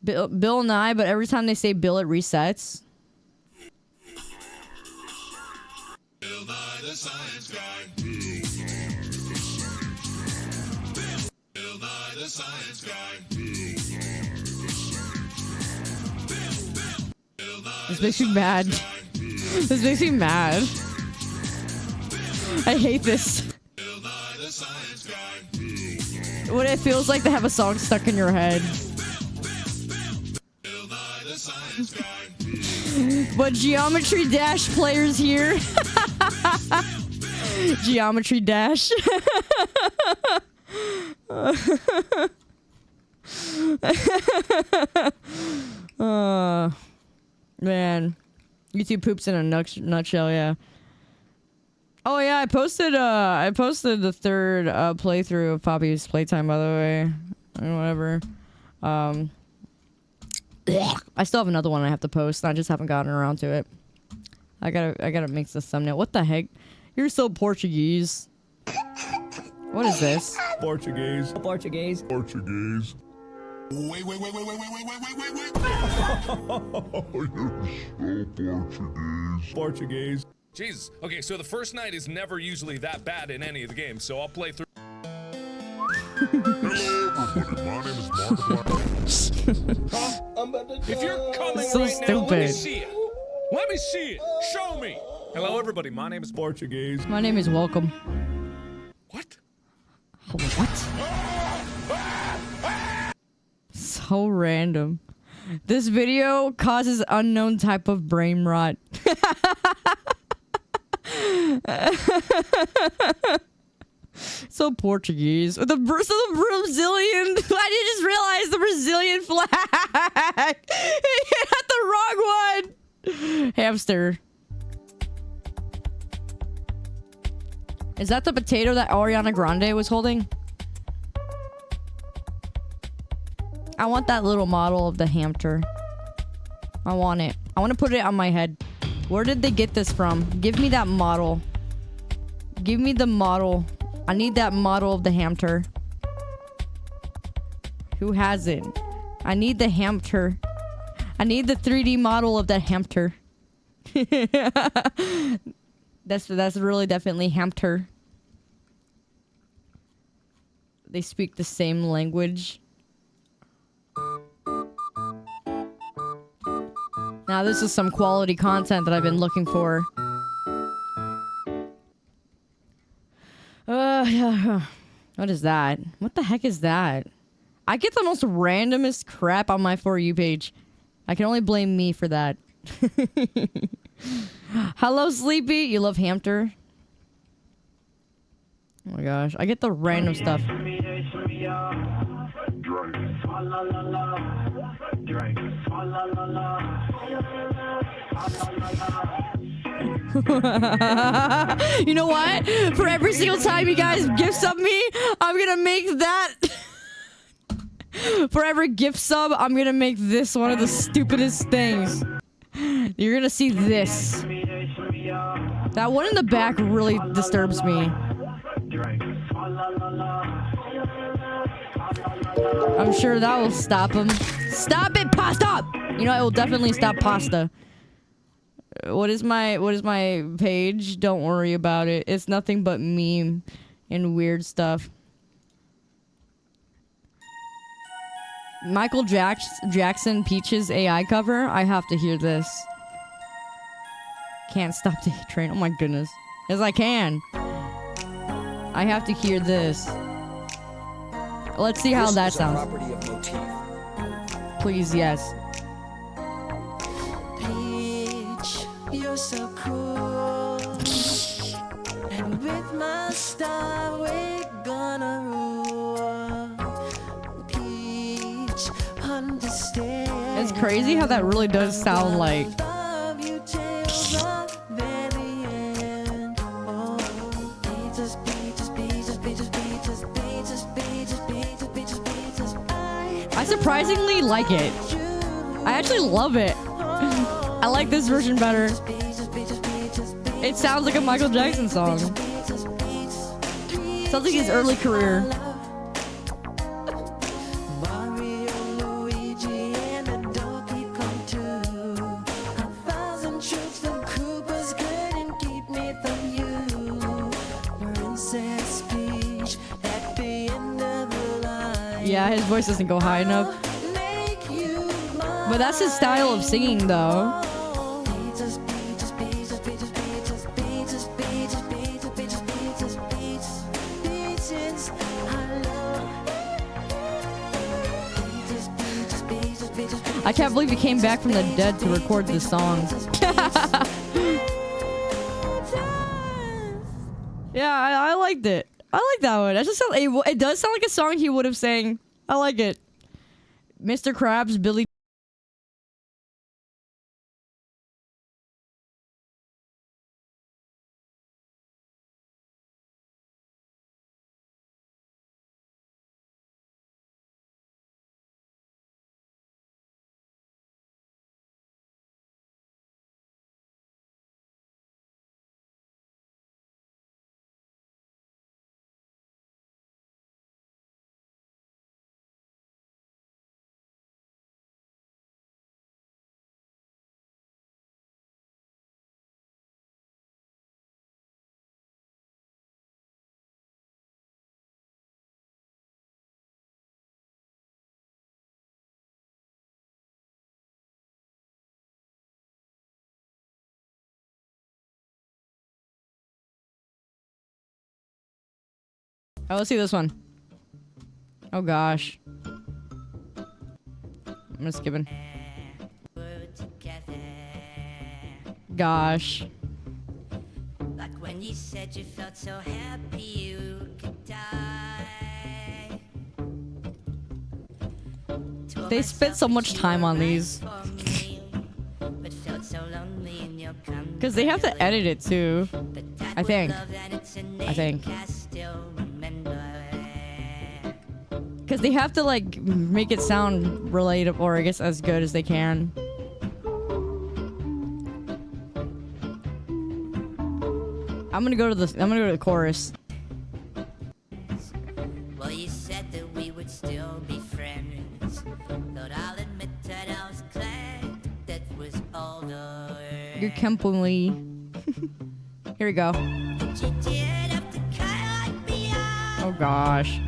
Bill Nye, but every time they say Bill, it resets. Bill Nye the Science Guy. Bill Nye the Science Guy. This makes me mad. This makes me mad. I hate this. What it feels like to have a song stuck in your head. But Geometry Dash players here. Geometry Dash. Man, YouTube poops in a nutshell. Yeah. Oh yeah, I posted the third playthrough of Poppy's Playtime, by the way. Whatever. I still have another one I have to post. I just haven't gotten around to it. I gotta make this thumbnail. What the heck? You're so Portuguese. What is this? Portuguese. Portuguese. Portuguese. Wait. You're so Portuguese. Portuguese. Jesus. Okay, so the first night is never usually that bad in any of the games, so I'll play through. Hello, everybody. My name is Markiplier. If you're coming So right now, let me stupid. see it. Let me see it. Show me. Hello, everybody. My name is Portuguese. My name is Welcome. What? What? So random. This video causes unknown type of brain rot. So Portuguese. The Brazilian. I did just realize the Brazilian flag. He had the wrong one. Hamster. Is that the potato that Ariana Grande was holding? I want that little model of the hamster. I want it. I want to put it on my head. Where did they get this from? Give me that model. Give me the model. I need that model of the hamster. Who has it? I need the hamster. I need the 3D model of that hamster. That's really definitely hamster. They speak the same language. Now this is some quality content that I've been looking for. What is that? What the heck is that? I get the most randomest crap on my For You page. I can only blame me for that. Hello, Sleepy. You love hamster? Oh my gosh. I get the random stuff. You know what? For every single time you guys gift sub me, I'm gonna make that. For every gift sub, I'm gonna make this one of the stupidest things. You're gonna see this. That one in the back really disturbs me. I'm sure that will stop him. Stop it, pasta! You know, it will definitely stop pasta. What is my page? Don't worry about it. It's nothing but meme and weird stuff. Michael Jackson Peaches AI cover. I have to hear this. Can't stop the train. Oh my goodness. Yes, I can. I have to hear this. Let's see how that sounds. Property of motif. Please, yes. Peach, so cool. And with my star, we're gonna rule. Peach, understand. It's crazy how that really does sound like. Love you till the very end. Oh, peaches, peaches, peaches, peaches, peaches, peaches, peaches, peaches, peaches, peaches. I surprisingly like it. I actually love it. I like this version better. It sounds like a Michael Jackson song. Sounds like his early career. Mario, Luigi, and a Donkey Kong too. 1,000 troops of Koopas couldn't keep me from you. Princess Peach at the end of the line. Yeah, his voice doesn't go high enough. But that's his style of singing, though. Peaches, peaches, peaches, peaches, peaches, peaches, peaches, peaches, peaches, peaches, peaches, peaches. I love peaches, peaches, peaches, peaches, peaches. I can't believe he came back from the dead to record this song. Yeah, I liked it. I like that one. That just sound, it does sound like a song he would have sang. I like it. Mr. Krabs, Billy. Oh, let's see this one. Oh gosh. I'm just skipping. Gosh. Like when you said you felt so happy you could die. They spent so much time on these. But felt so lonely in your company. Because they have to edit it too. I think. Because they have to like make it sound relatable, or I guess as good as they can. I'm gonna go to the chorus. Well, you said that we would still be friends. But I'll admit that I was glad that was over. You're Kemply. Here we go. Oh gosh.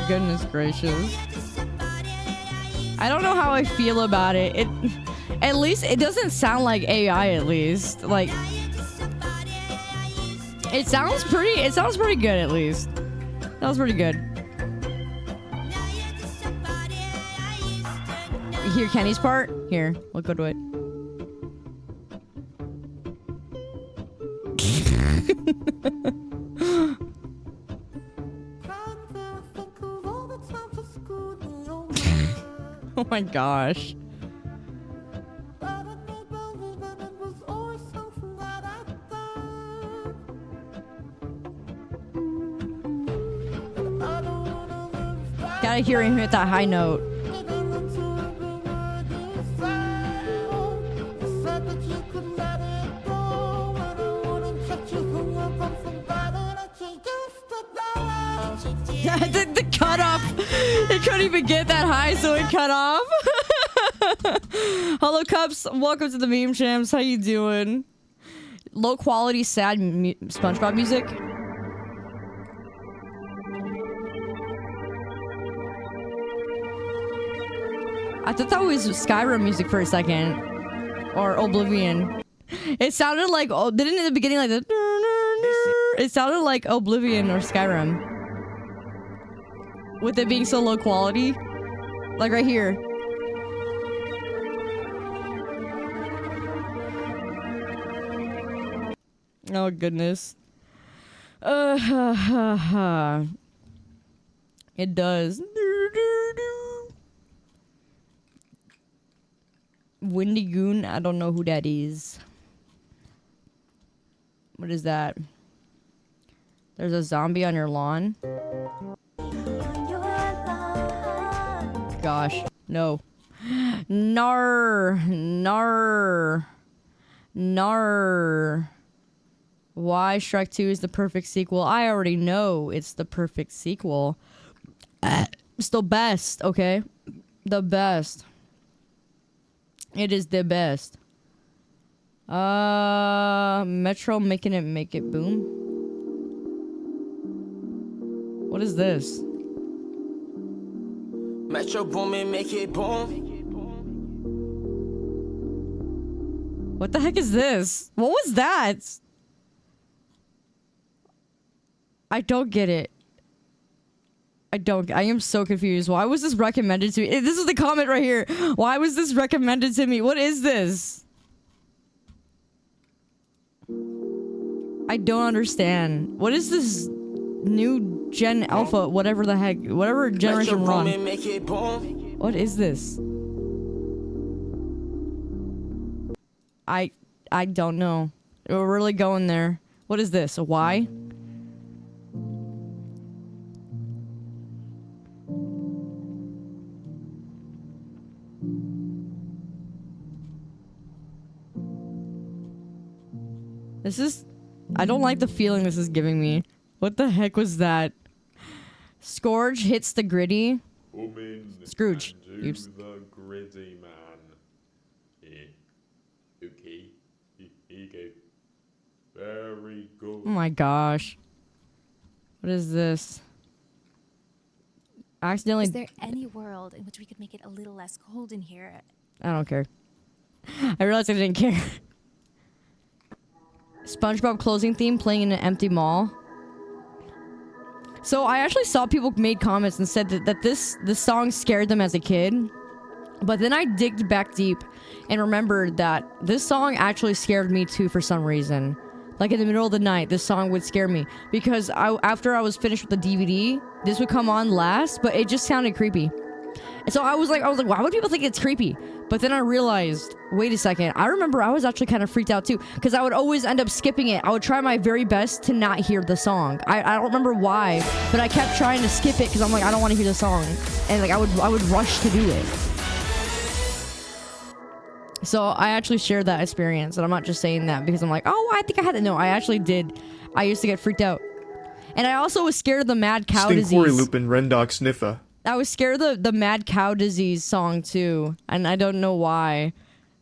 Goodness gracious. I don't know how I feel about it. At least it doesn't sound like AI, at least. Like it sounds pretty good, at least. Sounds pretty good. You hear Kenny's part? Here, we'll go to it. Oh my gosh. Gotta hear him hit that high note. the cutoff. It couldn't even get that high, so it cut off. Hello, Cups. Welcome to the Meme Champs. How you doing? Low quality, sad SpongeBob music. I thought that was Skyrim music for a second. Or Oblivion. It sounded like, oh, didn't it in the beginning like the... It sounded like Oblivion or Skyrim. With it being so low quality. Like right here. Oh, goodness. It does. Windy Goon, I don't know who that is. What is that? There's a zombie on your lawn. Gosh, no. Nar. Why Shrek 2 is the perfect sequel? I already know it's the perfect sequel. It's the best, okay? The best. It is the best. Metro making it make it boom. What is this? Metro booming, make it boom. What the heck is this? What was that? I don't get it. I am so confused. Why was this recommended to me? This is the comment right here. Why was this recommended to me? What is this? I don't understand. What is this new Gen Alpha, whatever the heck, whatever generation we're on? What is this? I don't know. We're really going there. What is this? A Y? This is... I don't like the feeling this is giving me. What the heck was that? Scourge hits the gritty. Scrooge. Oops. The gritty man. Yeah. Okay. Here you go. Very good. Oh my gosh. What is this? I accidentally... Is there any world in which we could make it a little less cold in here? I don't care. I realized I didn't care. SpongeBob closing theme playing in an empty mall. So I actually saw people made comments and said that this song scared them as a kid. But then I digged back deep and remembered that this song actually scared me too for some reason. Like in the middle of the night, this song would scare me. Because after I was finished with the DVD, this would come on last, but it just sounded creepy. And so I was like, why would people think it's creepy? But then I realized, wait a second. I remember I was actually kind of freaked out too, because I would always end up skipping it. I would try my very best to not hear the song. I don't remember why, but I kept trying to skip it because I'm like, I don't want to hear the song. And like I would rush to do it. So I actually shared that experience, and I'm not just saying that because I'm like, oh, I think I had it. No, I actually did. I used to get freaked out. And I also was scared of the mad cow disease. Lupin, Rendog, Sniffa. I was scared of the mad cow disease song too, and I don't know why.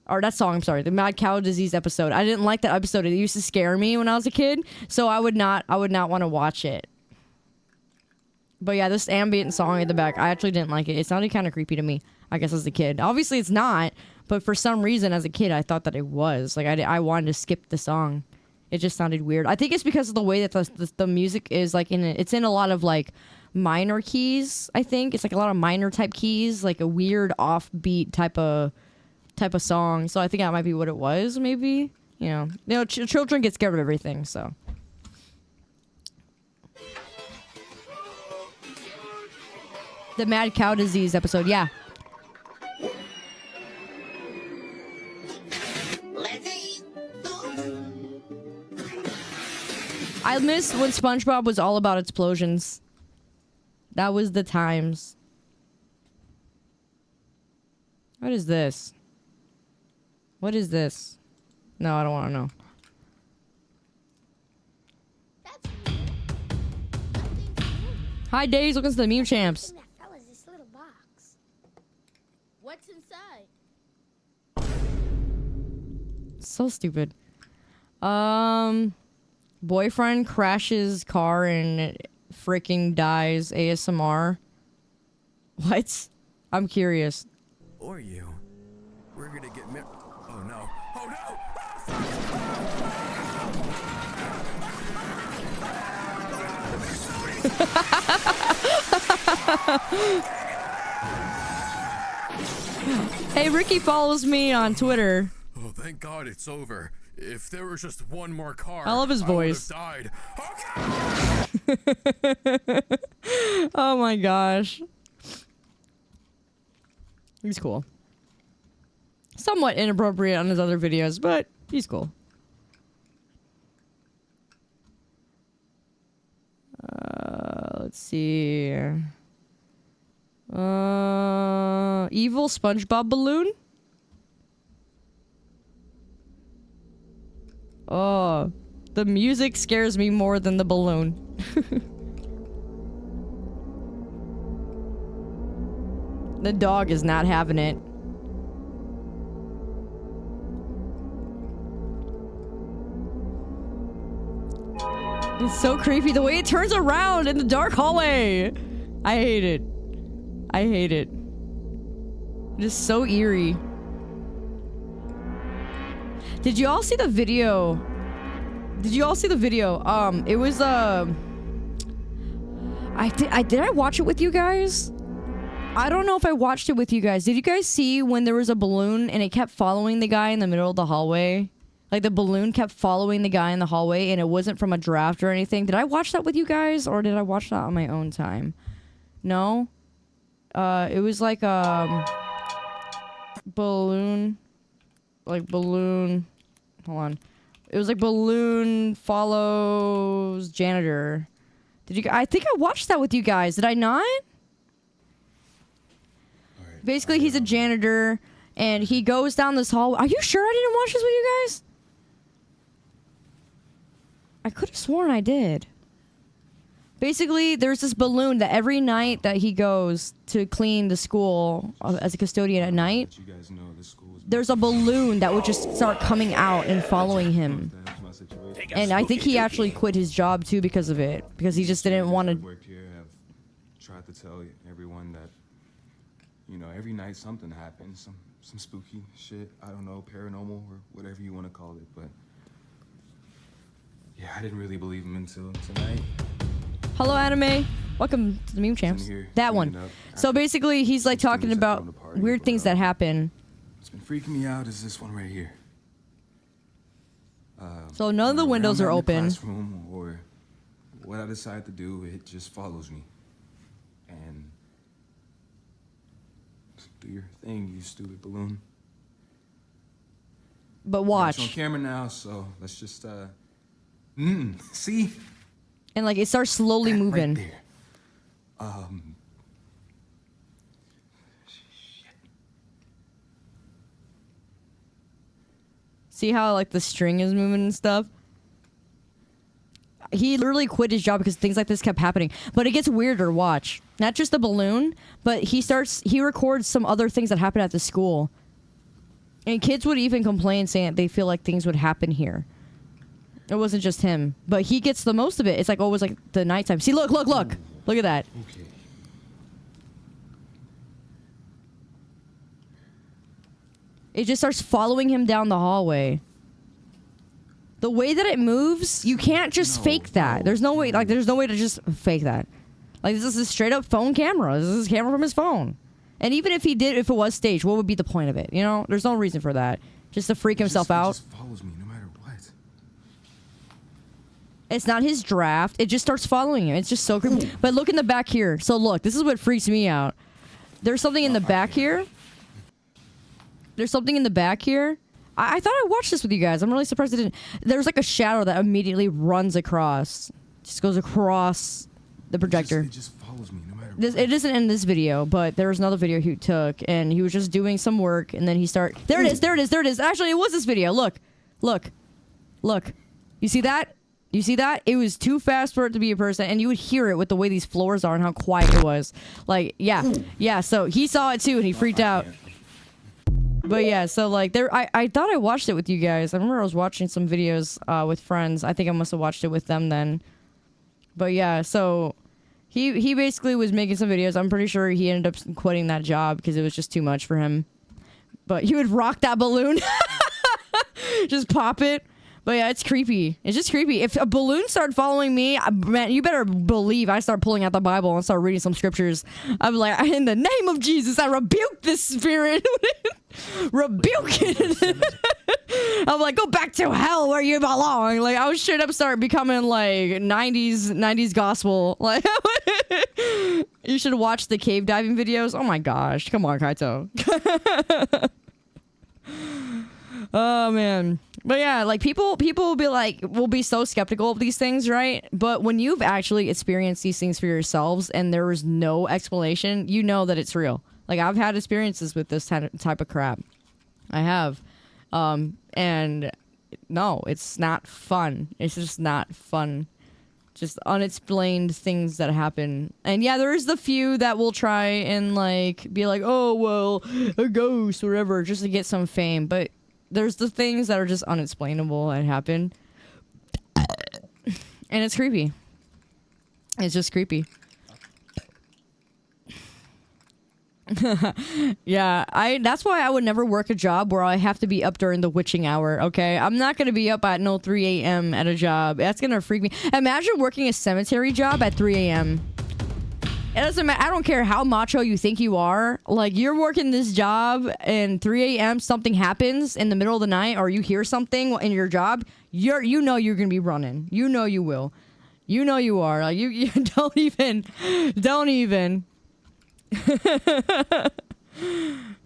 Or that song, I'm sorry, the mad cow disease episode. I didn't like that episode. It used to scare me when I was a kid, so I would not want to watch it. But yeah, this ambient song at the back, I actually didn't like it. It sounded kind of creepy to me, I guess, as a kid. Obviously, it's not, but for some reason, as a kid, I thought that it was. Like, I wanted to skip the song. It just sounded weird. I think it's because of the way that the music is, like, it's in a lot of, like, minor keys, I think. It's like a lot of minor type keys, like a weird offbeat type of song. So I think that might be what it was, maybe. You know, children get scared of everything, so. The mad cow disease episode, yeah. I miss when SpongeBob was all about explosions. That was the times. What is this? What is this? No, I don't want to know. Hi, Days. Welcome to the Meme Champs. That was this little box. What's inside? So stupid. Boyfriend crashes car and freaking dies. ASMR. What? I'm curious. or you. We're gonna get married. Oh no. Oh no! Hey, Ricky follows me on Twitter. Oh, thank God it's over. If there was just one more car, I love his voice. I would have died. Oh my gosh. He's cool. Somewhat inappropriate on his other videos, but he's cool. Let's see. Evil SpongeBob balloon? Oh, the music scares me more than the balloon. The dog is not having it. It's so creepy the way it turns around in the dark hallway. I hate it. I hate it. It is so eerie. Did you all see the video? Did you all see the video? It was did I watch it with you guys? I don't know if I watched it with you guys. Did you guys see when there was a balloon and it kept following the guy in the middle of the hallway? Like the balloon kept following the guy in the hallway and it wasn't from a draft or anything. Did I watch that with you guys or did I watch that on my own time? No? It was like balloon. Like balloon. Hold on. It was like balloon follows janitor. Did you? I think I watched that with you guys. Did I not? Basically, he's a janitor, and he goes down this hall. Are you sure I didn't watch this with you guys? I could have sworn I did. Basically, there's this balloon that every night that he goes to clean the school as a custodian at night, You guys know this school is there's a balloon that would just start coming out and following him. And I think he actually quit his job too because of it, because he just didn't want to. worked here have tried to tell everyone that, you know, every night something happens, some spooky shit. I don't know, paranormal or whatever you want to call it, but yeah, I didn't really believe him until tonight. Hello, anime. Welcome to the meme champs. That one. So basically, he's like talking about weird things that happen. What's been freaking me out is this one right here. So none of the windows are open. Classroom or what I decide to do, it just follows me. And do your thing, you stupid balloon. But watch. It's on camera now, so let's just see. And like it starts slowly moving. Right there. See how like the string is moving and stuff? He literally quit his job because things like this kept happening. But it gets weirder, watch. Not just the balloon, but he records some other things that happen at the school. And kids would even complain saying that they feel like things would happen here. It wasn't just him. But he gets the most of it. It's like always like the nighttime. See, look. Look at that. Okay. It just starts following him down the hallway. The way that it moves, you can't just fake that. There's no way, like, there's no way to just fake that. Like, this is a straight up phone camera. This is a camera from his phone. And even if it was staged, what would be the point of it? You know, there's no reason for that. Just to freak himself out. It just follows me no matter what. It's not his draft. It just starts following him. It's just so creepy. But look in the back here. So look, this is what freaks me out. There's something in the back here. There's something in the back here. I thought I watched this with you guys. I'm really surprised I didn't. There's like a shadow that immediately runs across. Just goes across the projector. It just follows me no matter what. It isn't in this video, but there was another video he took, and he was just doing some work, and then he started. There it is. Actually, it was this video. Look. You see that? You see that? It was too fast for it to be a person, and you would hear it with the way these floors are and how quiet it was. Like, yeah. So he saw it too, and he freaked out. But yeah, so like I thought I watched it with you guys. I remember I was watching some videos with friends. I think I must have watched it with them then. But yeah, so he basically was making some videos. I'm pretty sure he ended up quitting that job because it was just too much for him. But you would rock that balloon. Just pop it. But yeah, it's creepy. It's just creepy. If a balloon started following me, man, you better believe I start pulling out the Bible and start reading some scriptures. I'm like, in the name of Jesus, I rebuke this spirit. Rebuke it. I'm like, go back to hell where you belong. Like, I was straight up start becoming like 90s gospel. Like, you should watch the cave diving videos. Oh my gosh. Come on, Kaito. Oh man. But yeah, like people will be so skeptical of these things, right? But when you've actually experienced these things for yourselves and there is no explanation, you know that it's real. Like, I've had experiences with this type of crap. I have. And no, it's not fun. It's just not fun. Just unexplained things that happen. And yeah, there is the few that will try and like be like, oh, well, a ghost or whatever, just to get some fame. But there's the things that are just unexplainable that happen. And it's creepy. It's just creepy. Yeah, that's why I would never work a job where I have to be up during the witching hour, okay? I'm not going to be up at 3 a.m. at a job. That's going to freak me. Imagine working a cemetery job at 3 a.m. It doesn't matter. I don't care how macho you think you are. Like, you're working this job and 3 a.m. something happens in the middle of the night or you hear something in your job, you know you're going to be running. You know you will. You know you are. Like, you don't even.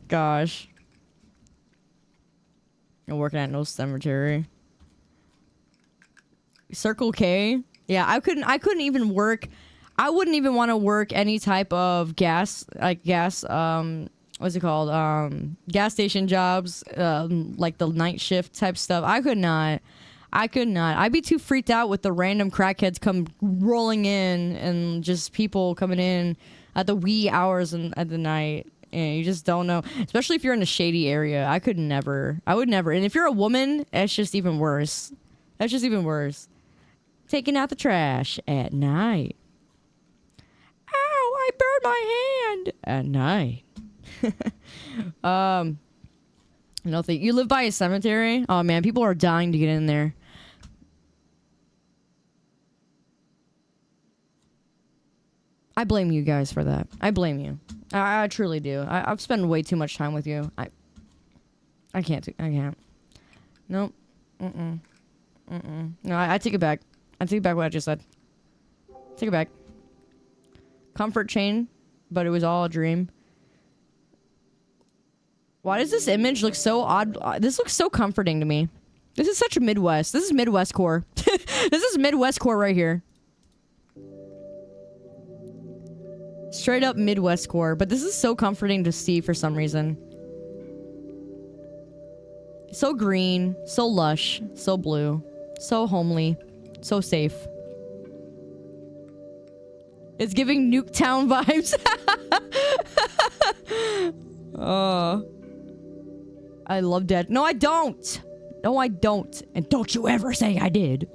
Gosh. I'm working at no cemetery. Circle K. Yeah, I couldn't even work. I wouldn't even want to work any type of gas what's it called? Gas station jobs, like the night shift type stuff. I could not. I'd be too freaked out with the random crackheads come rolling in and just people coming in at the wee hours at the night. And you just don't know. Especially if you're in a shady area. I would never. And if you're a woman, that's just even worse. Taking out the trash at night. Ow, I burned my hand at night. You live by a cemetery? Oh man, people are dying to get in there. I blame you guys for that. I blame you. I truly do. I've spent way too much time with you. I can't. Nope. No, I take it back. I take back what I just said. Take it back. Comfort chain, but it was all a dream. Why does this image look so odd? This looks so comforting to me. This is such a Midwest. This is Midwest core. This is Midwest core right here. Straight up Midwest core. But this is so comforting to see for some reason. So green, so lush, so blue, so homely, so safe. It's giving Nuketown vibes. Oh. I love dead. No, I don't. No, I don't. And don't you ever say I did.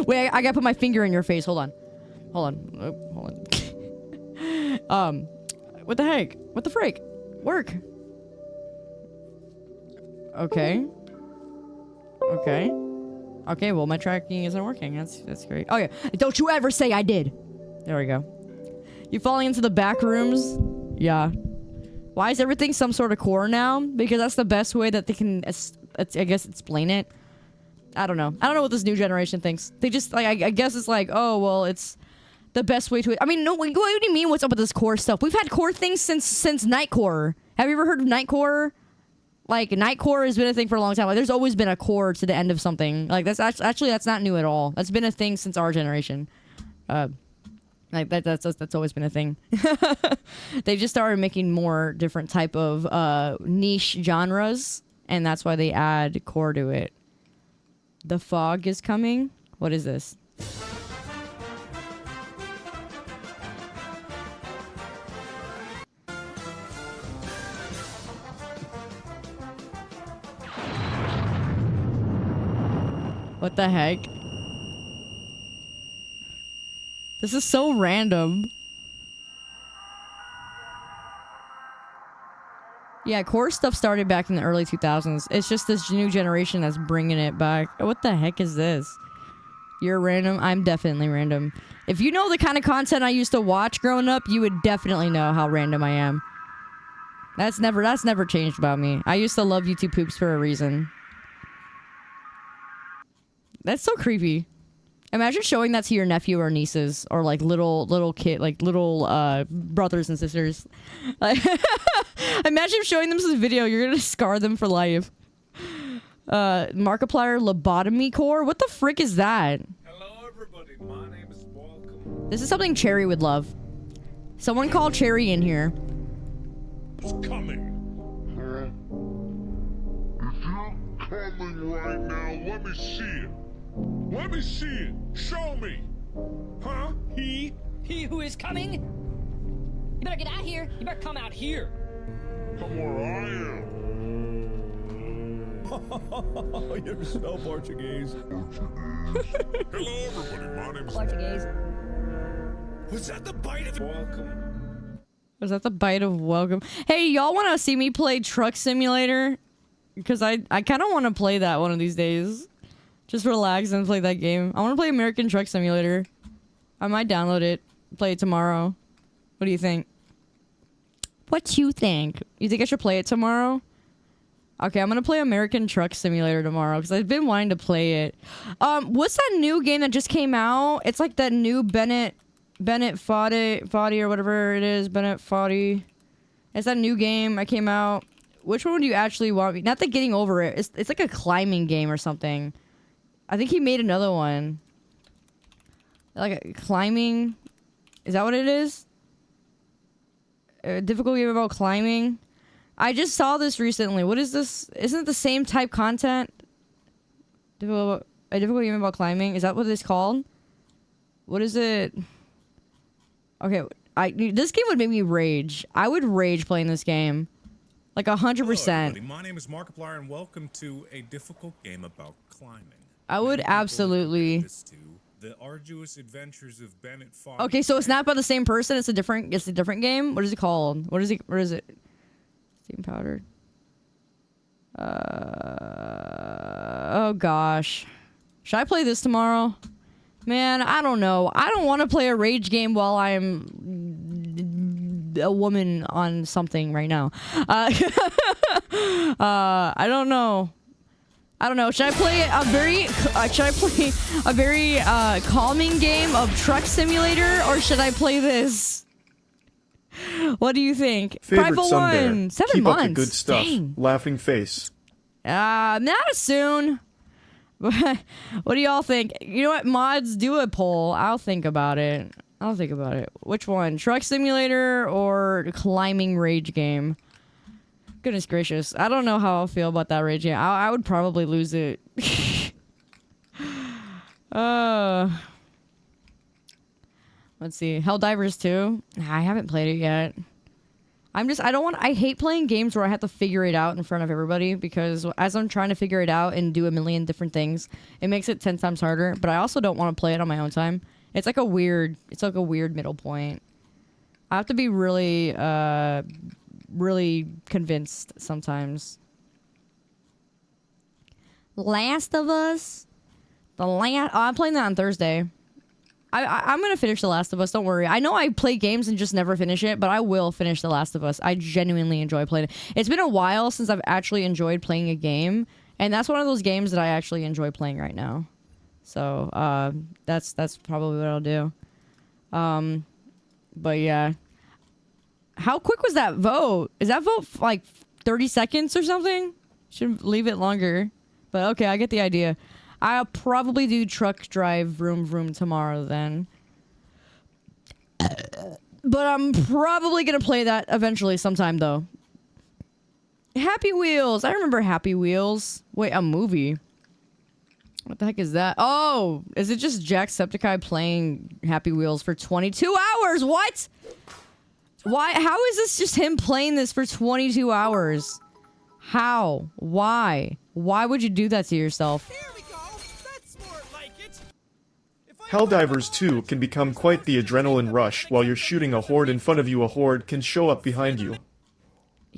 Wait, I gotta put my finger in your face. Hold on. What the heck? What the frick? Work. Okay, well, my tracking isn't working. That's great. Oh, yeah. Don't you ever say I did. There we go. You falling into the back rooms? Yeah. Why is everything some sort of core now? Because that's the best way that they can, I guess, explain it. I don't know. I don't know what this new generation thinks. They just, like, I guess it's like, oh, well, it's the best way to... I mean, no, what do you mean what's up with this core stuff? We've had core things since Nightcore. Have you ever heard of Nightcore? Like, Nightcore has been a thing for a long time. Like, there's always been a core to the end of something. Like, that's actually that's not new at all. That's been a thing since our generation. Like, that's always been a thing. They just started making more different type of niche genres, and that's why they add core to it. The fog is coming? What is this? What the heck? This is so random. Yeah, core stuff started back in the early 2000s. It's just this new generation that's bringing it back. What the heck is this? You're random? I'm definitely random. If you know the kind of content I used to watch growing up, you would definitely know how random I am. That's never changed about me. I used to love YouTube poops for a reason. That's so creepy. Imagine showing that to your nephew or nieces or like little kid, like little brothers and sisters. Imagine showing them this video. You're gonna scar them for life. Markiplier lobotomy core. What the frick is that? Hello, everybody. My name is Welcome. This is something Cherry would love. Someone call Cherry in here. It's coming. If you're coming right now, let me see it. Let me see it. Show me. Huh? He who is coming? You better get out here. You better come out here. Come where I am. You're so Portuguese. Hello, everybody. My name is Portuguese. Was that the bite of Welcome? Was that the bite of welcome? Hey, y'all want to see me play Truck Simulator? Because I kind of want to play that one of these days. Just relax and play that game. I want to play American Truck Simulator. I might download it. Play it tomorrow. What do you think? What you think? You think I should play it tomorrow? Okay, I'm gonna play American Truck Simulator tomorrow because I've been wanting to play it. What's that new game that just came out? It's like that new Bennett Foddy or whatever it is. Bennett Foddy. It's that new game that came out. Which one do you actually want? Not the Getting Over It. It's like a climbing game or something. I think he made another one. Like a climbing. Is that what it is? A difficult game about climbing. I just saw this recently. What is this? Isn't it the same type content? A difficult game about climbing. Is that what it's called? What is it? Okay, this game would make me rage. I would rage playing this game. Like 100%. My name is Markiplier and welcome to a difficult game about climbing. I would absolutely. The arduous adventures of Bennett Foddy. Okay, so it's not by the same person. It's a different game. What is it called? What is it? Steam powder. Oh gosh. Should I play this tomorrow? Man, I don't know. I don't want to play a rage game while I'm a woman on something right now. I don't know. Should I play a very calming game of Truck Simulator, or should I play this? What do you think? Favorite Private Sunbear. One. 7 Keep months. up the good stuff. Dang. Laughing face. Not soon. What do y'all think? You know what? Mods, do a poll. I'll think about it. Which one? Truck Simulator or climbing rage game? Goodness gracious. I don't know how I'll feel about that rage game. I would probably lose it. Let's see. Helldivers 2? I haven't played it yet. I hate playing games where I have to figure it out in front of everybody, because as I'm trying to figure it out and do a million different things, it makes it 10 times harder, but I also don't want to play it on my own time. It's like a weird middle point. I have to be really convinced sometimes. Last of Us? I'm playing that on Thursday. I'm gonna finish The Last of Us, don't worry. I know I play games and just never finish it, but I will finish The Last of Us. I genuinely enjoy playing it. It's been a while since I've actually enjoyed playing a game, and that's one of those games that I actually enjoy playing right now. So, that's probably what I'll do. But yeah. How quick was that vote? Is that vote like 30 seconds or something? Should leave it longer. But okay, I get the idea. I'll probably do truck drive vroom vroom tomorrow then. But I'm probably going to play that eventually sometime though. Happy Wheels. I remember Happy Wheels. Wait, a movie. What the heck is that? Oh, is it just Jacksepticeye playing Happy Wheels for 22 hours? What? Why? How is this just him playing this for 22 hours? How? Why? Why would you do that to yourself? Helldivers 2 can become quite the adrenaline rush. While you're shooting a horde in front of you, a horde can show up behind you.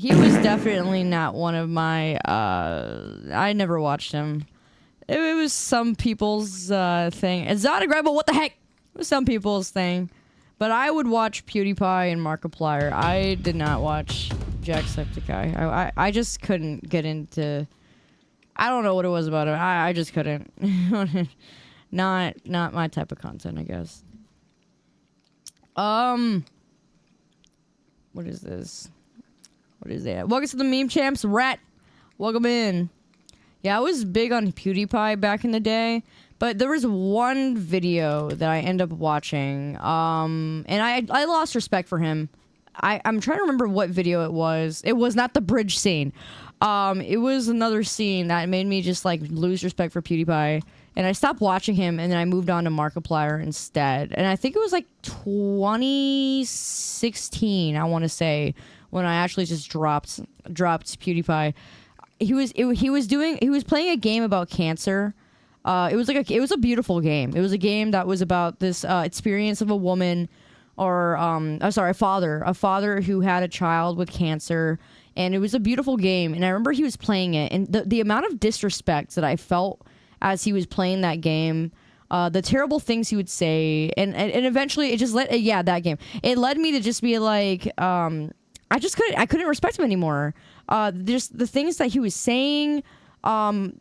He was definitely not one of my, I never watched him. It was some people's thing. Exotic Rebel, what the heck? It was some people's thing. But I would watch PewDiePie and Markiplier. I did not watch Jacksepticeye. I just couldn't get into... I don't know what it was about it. I just couldn't. Not my type of content, I guess. What is this? What is that? Welcome to the Meme Champs, Rat. Welcome in. Yeah, I was big on PewDiePie back in the day, but there was one video that I ended up watching, and I lost respect for him. I'm trying to remember what video it was. It was not the bridge scene. It was another scene that made me just like lose respect for PewDiePie, and I stopped watching him, and then I moved on to Markiplier instead. And I think it was like 2016, I want to say, when I actually just dropped PewDiePie. He was playing a game about cancer. It was a beautiful game. It was a game that was about this experience of a woman, or a father who had a child with cancer, and it was a beautiful game. And I remember he was playing it, and the amount of disrespect that I felt as he was playing that game, the terrible things he would say, and eventually it just that game. It led me to just be like, I couldn't respect him anymore. Just the things that he was saying,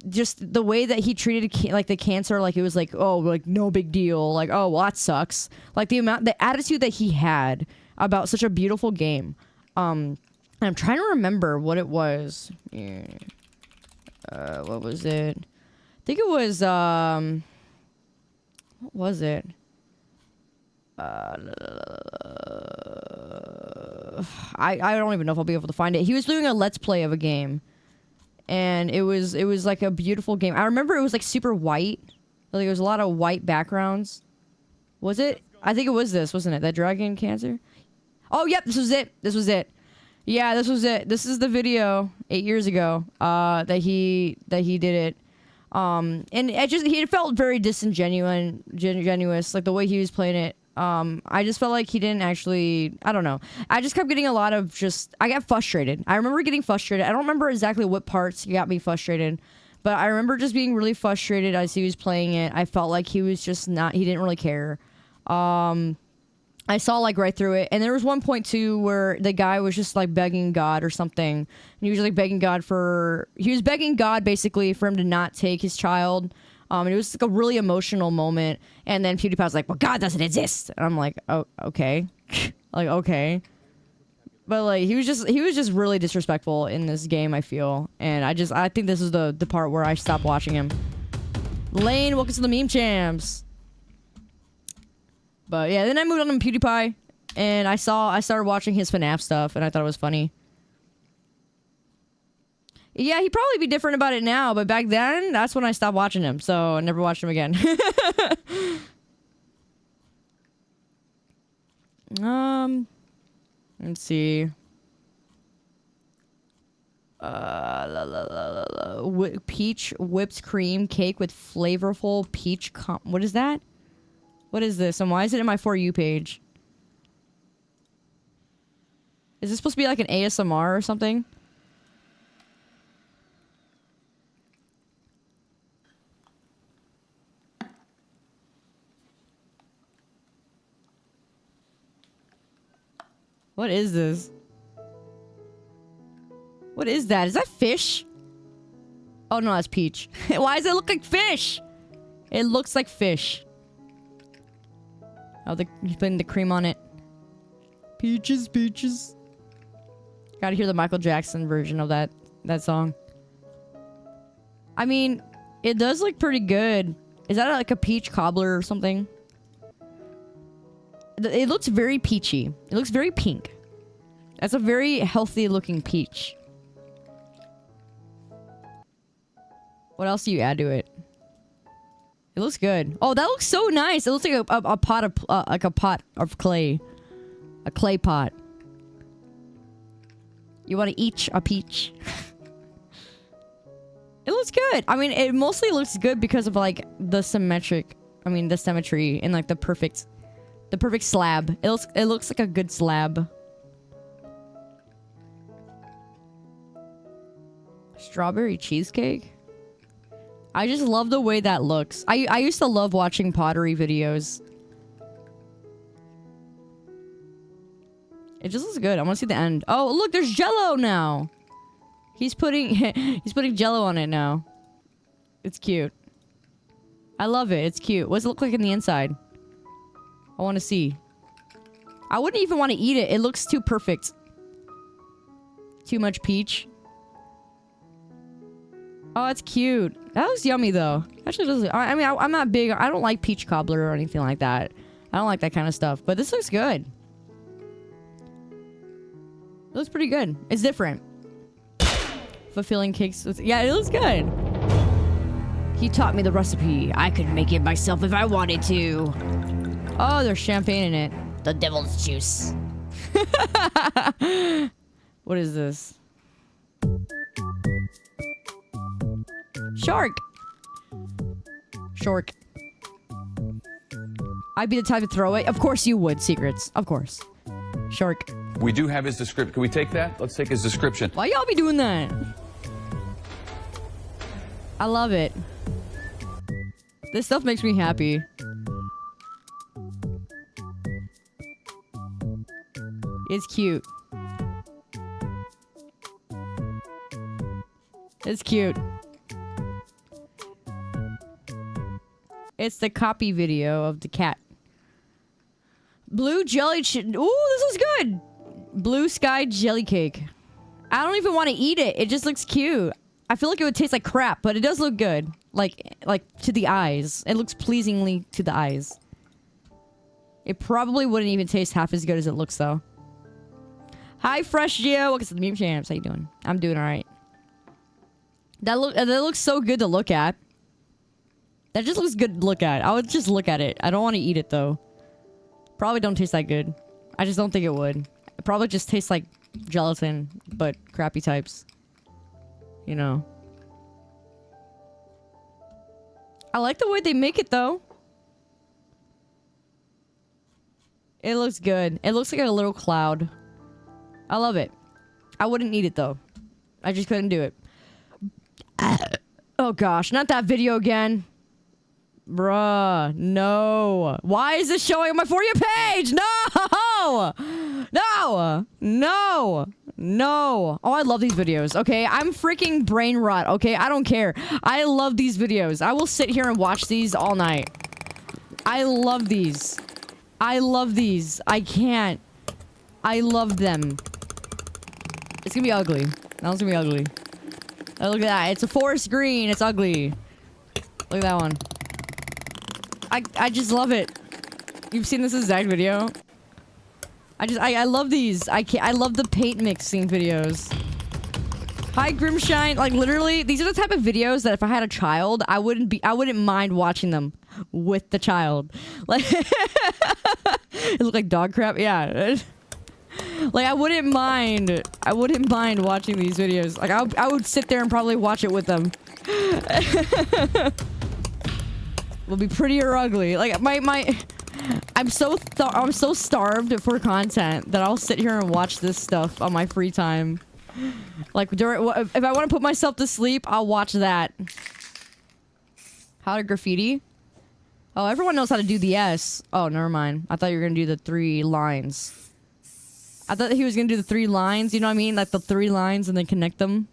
just the way that he treated the cancer, like it was like, oh, like no big deal, like, oh, well, that sucks. Like the attitude that he had about such a beautiful game. I'm trying to remember what it was. Yeah. What was it? I think it was what was it? I don't even know if I'll be able to find it. He was doing a let's play of a game, and it was like a beautiful game. I remember it was like super white, like there was a lot of white backgrounds. Was it? I think it was this, wasn't it? That dragon cancer. Oh, yep, this was it. Yeah, this was it. This is the video 8 years ago that he did it. And he felt very disingenuous, like the way he was playing it. I just felt like he didn't actually, I don't know. I just kept getting a lot of I got frustrated. I remember getting frustrated. I don't remember exactly what parts got me frustrated, but I remember just being really frustrated as he was playing it. I felt like he was just he didn't really care. I saw like right through it. And there was one point too where the guy was just like begging God or something. And he was like begging God basically for him to not take his child. And it was like a really emotional moment. And then PewDiePie was like, well, God doesn't exist. And I'm like, oh, okay. Like, okay. But like, he was just really disrespectful in this game, I feel. And I think this is the part where I stopped watching him. Lane, welcome to the Meme Champs. But yeah, then I moved on to PewDiePie, and I started watching his FNAF stuff, and I thought it was funny. Yeah, he'd probably be different about it now, but back then, that's when I stopped watching him, so I never watched him again. Let's see. Peach whipped cream cake with flavorful peach. What is that? What is this? And why is it in my For You page? Is this supposed to be like an ASMR or something? What is this? What is that? Is that fish? Oh no, that's peach. Why does it look like fish? It looks like fish. Oh, he's putting the cream on it. Peaches, peaches. Gotta hear the Michael Jackson version of that song. I mean, it does look pretty good. Is that like a peach cobbler or something? It looks very peachy. It looks very pink. That's a very healthy looking peach. What else do you add to it? It looks good. Oh, that looks so nice. It looks like a pot of pot of clay, a clay pot. You want to eat a peach? It looks good. I mean, it mostly looks good because of like the symmetry and like the perfect slab. It looks like a good slab. Strawberry cheesecake? I just love the way that looks. I used to love watching pottery videos. It just looks good. I want to see the end. Oh, look, there's Jello now. He's putting he's putting Jello on it now. It's cute. I love it. It's cute. What does it look like in the inside? I want to see. I wouldn't even want to eat it. It looks too perfect. Too much peach. Oh, it's cute. That looks yummy, though. Actually, does. I mean, I'm not big. I don't like peach cobbler or anything like that. I don't like that kind of stuff. But this looks good. It looks pretty good. It's different. Fulfilling cakes. Yeah, it looks good. He taught me the recipe. I could make it myself if I wanted to. Oh, there's champagne in it. The devil's juice. What is this? Shark. Shark. I'd be the type to throw it. Of course you would, Secrets. Of course. Shark. We do have his description. Can we take that? Let's take his description. Why y'all be doing that? I love it. This stuff makes me happy. It's cute. It's cute. It's the copy video of the cat. Blue jelly ooh, this is good. Blue sky jelly cake. I don't even want to eat it. It just looks cute. I feel like it would taste like crap, but it does look good. Like to the eyes. It looks pleasingly to the eyes. It probably wouldn't even taste half as good as it looks, though. Hi, Fresh Geo. Welcome to the Meme Champs. How you doing? I'm doing all right. That looks so good to look at. That just looks good to look at. I would just look at it. I don't want to eat it, though. Probably don't taste that good. I just don't think it would. It probably just tastes like gelatin, but crappy types. You know. I like the way they make it, though. It looks good. It looks like a little cloud. I love it. I wouldn't eat it, though. I just couldn't do it. Oh, gosh. Not that video again. Bruh. No. Why is this showing on my For You page? No! No! No! No. Oh, I love these videos, okay? I'm freaking brain rot, okay? I don't care. I love these videos. I will sit here and watch these all night. I love these. I love these. I can't. I love them. It's gonna be ugly. That one's gonna be ugly. Oh, look at that. It's a forest green. It's ugly. Look at that one. I just love it. You've seen this exact video? I love these. I love the paint mixing videos. Hi, Grimshine. Like, literally, these are the type of videos that if I had a child, I wouldn't mind watching them with the child. Like, it look like dog crap. Yeah. Like, I wouldn't mind watching these videos. Like, I would sit there and probably watch it with them. Will be pretty or ugly. Like, I'm so starved for content that I'll sit here and watch this stuff on my free time. Like, if I want to put myself to sleep, I'll watch that. How to graffiti? Oh, everyone knows how to do the S. Oh, never mind. I thought you were gonna do the 3 lines. I thought he was gonna do the 3 lines. You know what I mean? Like the 3 lines and then connect them.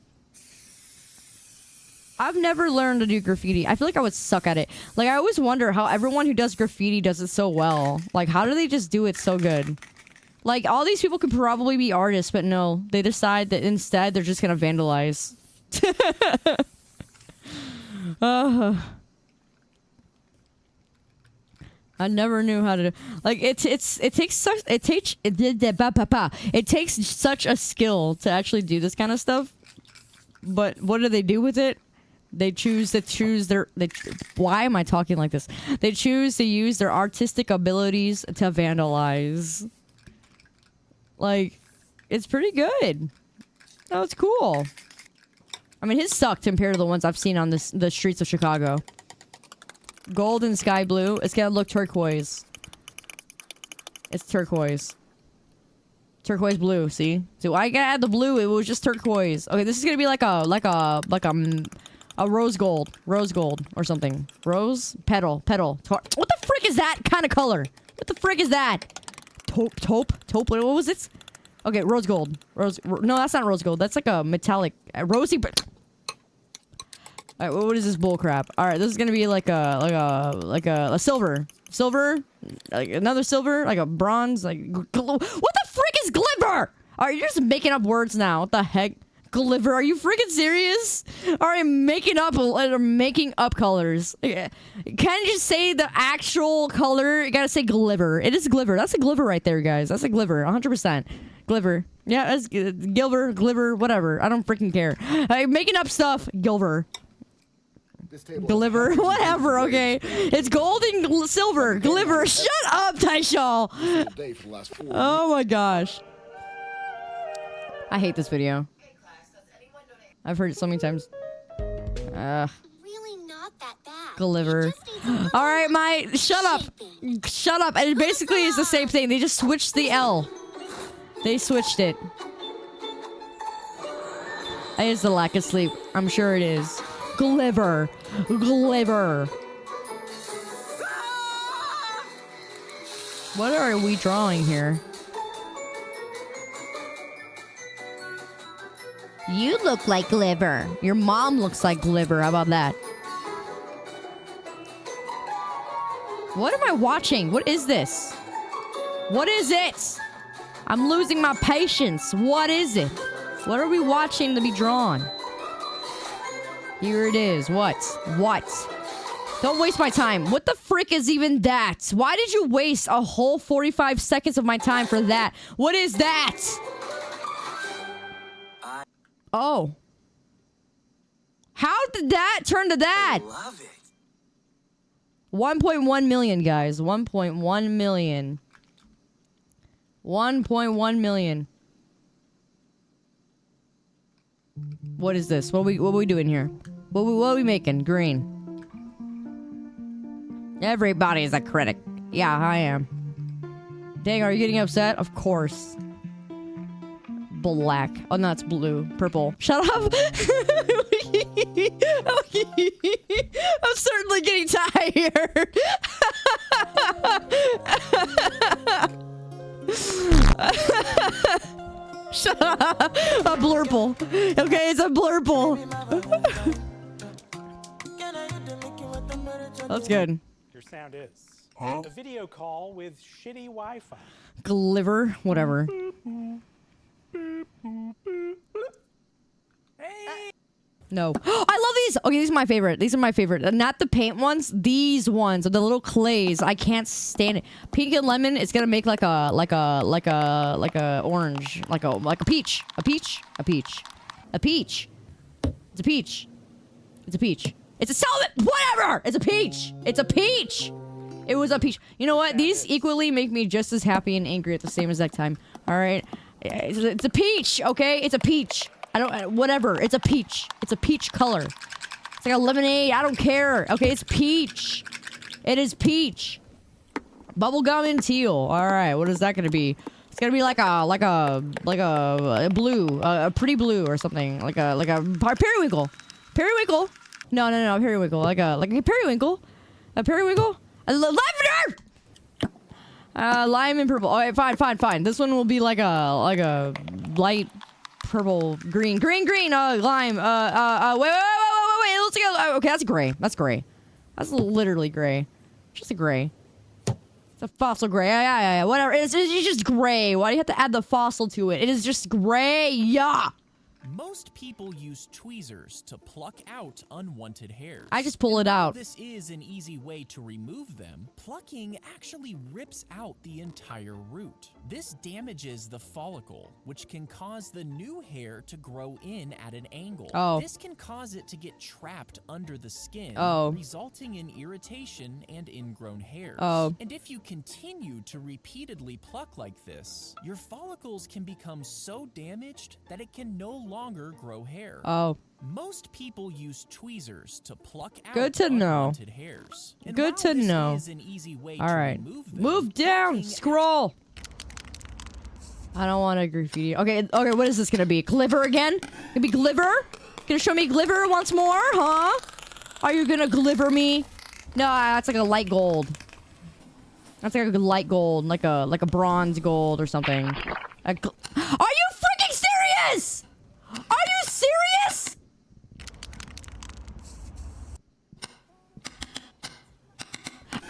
I've never learned to do graffiti. I feel like I would suck at it. Like, I always wonder how everyone who does graffiti does it so well. Like, how do they just do it so good? Like, all these people could probably be artists, but no. They decide that instead they're just gonna vandalize. I never knew how to do. Like, it takes such a skill to actually do this kind of stuff. But what do they do with it? They choose their why am I talking like this? They choose to use their artistic abilities to vandalize. Like, it's pretty good. No, it's cool. I mean, his sucked compared to the ones I've seen on the streets of Chicago. Gold and sky blue. It's gonna look turquoise. It's turquoise. Turquoise blue, see? So I gotta add the blue, it was just turquoise. Okay, this is gonna be like a rose gold. Rose gold or something. Rose? Petal. What the frick is that kind of color? What the frick is that? Taupe? What was it? Okay, rose gold. No, that's not rose gold. That's like a metallic, rosy, but... Alright, what is this bull crap? Alright, this is gonna be like a silver. Silver? Like another silver? Like a bronze? Like, what the frick is gliver? Alright, you're just making up words now. What the heck? Gliver? Are you freaking serious? Alright, making up colors. Can't you just say the actual color? You gotta say gliver. It is gliver. That's a gliver right there, guys. That's a gliver. 100%. Gliver. Yeah, that's Gilver, gliver, whatever. I don't freaking care. Making up stuff. Gilver. Gliver. Whatever, okay. It's gold and silver. Gliver. Shut up, Taishal. Oh my gosh. I hate this video. I've heard it so many times. Really not that bad. Gliver. Alright, shut up. Shut up. And it basically is the same thing. They just switched the L. They switched it. It's the lack of sleep. I'm sure it is. Gliver. What are we drawing here? You look like Gliver. Your mom looks like Gliver. How about that? What am I watching? What is this? What is it? I'm losing my patience. What is it? What are we watching to be drawn? Here it is. What? Don't waste my time. What the frick is even that? Why did you waste a whole 45 seconds of my time for that? What is that? Oh. How did that turn to that? I love it. 1.1 million, guys. 1.1 million. 1.1 million. What is this? What are we doing here? What are we making? Green. Everybody's a critic. Yeah, I am. Dang, are you getting upset? Of course. Black. Oh, no, it's blue. Purple. Shut up! I'm certainly getting tired. Shut up. A blurple. Okay, it's a blurple. That's good. Your sound is a video call with shitty Wi-Fi. Gliver, whatever. No. I love these. Okay, these are my favorite. These are my favorite. Not the paint ones. These ones are the little clays. I can't stand it. Pink and lemon. It's gonna make like a orange, like a peach. A peach. It's a peach. It's a salad. Whatever. It's a peach. It was a peach. You know what? These equally make me just as happy and angry at the same exact time. All right. It's a peach. Okay. It's a peach. Whatever. It's a peach. It's a peach color. It's like a lemonade. I don't care. Okay, it's peach. It is peach. Bubblegum and teal. All right, what is that gonna be? It's gonna be like a blue, a pretty blue or something. Like a periwinkle. Periwinkle. No, periwinkle. Like a periwinkle. A periwinkle. A lavender. Lime and purple. All right, fine. This one will be like a light purple, green, lime, wait, let's go. Okay, that's gray. That's literally gray. Just a gray. It's a fossil gray. Yeah, whatever. It's just gray. Why do you have to add the fossil to it? It is just gray. Yeah. Most people use tweezers to pluck out unwanted hairs. I just pull it out. This is an easy way to remove them. Plucking actually rips out the entire root. This damages the follicle, which can cause the new hair to grow in at an angle. Oh. This can cause it to get trapped under the skin, resulting in irritation and ingrown hairs. Oh. And if you continue to repeatedly pluck like this, your follicles can become so damaged that it can no longer grow hair. Oh. Most people use tweezers to pluck out Good to know. unwanted hairs. And Good to while this know. is an easy way All to right. remove them, Move down. Scroll. I don't want to graffiti. Okay, what is this gonna be? Gliver again? Gonna be Gliver? Gonna show me Gliver once more, huh? Are you gonna Gliver me? No, that's like a light gold. That's like a light gold, like a bronze gold or something. Are you freaking serious? Are you serious?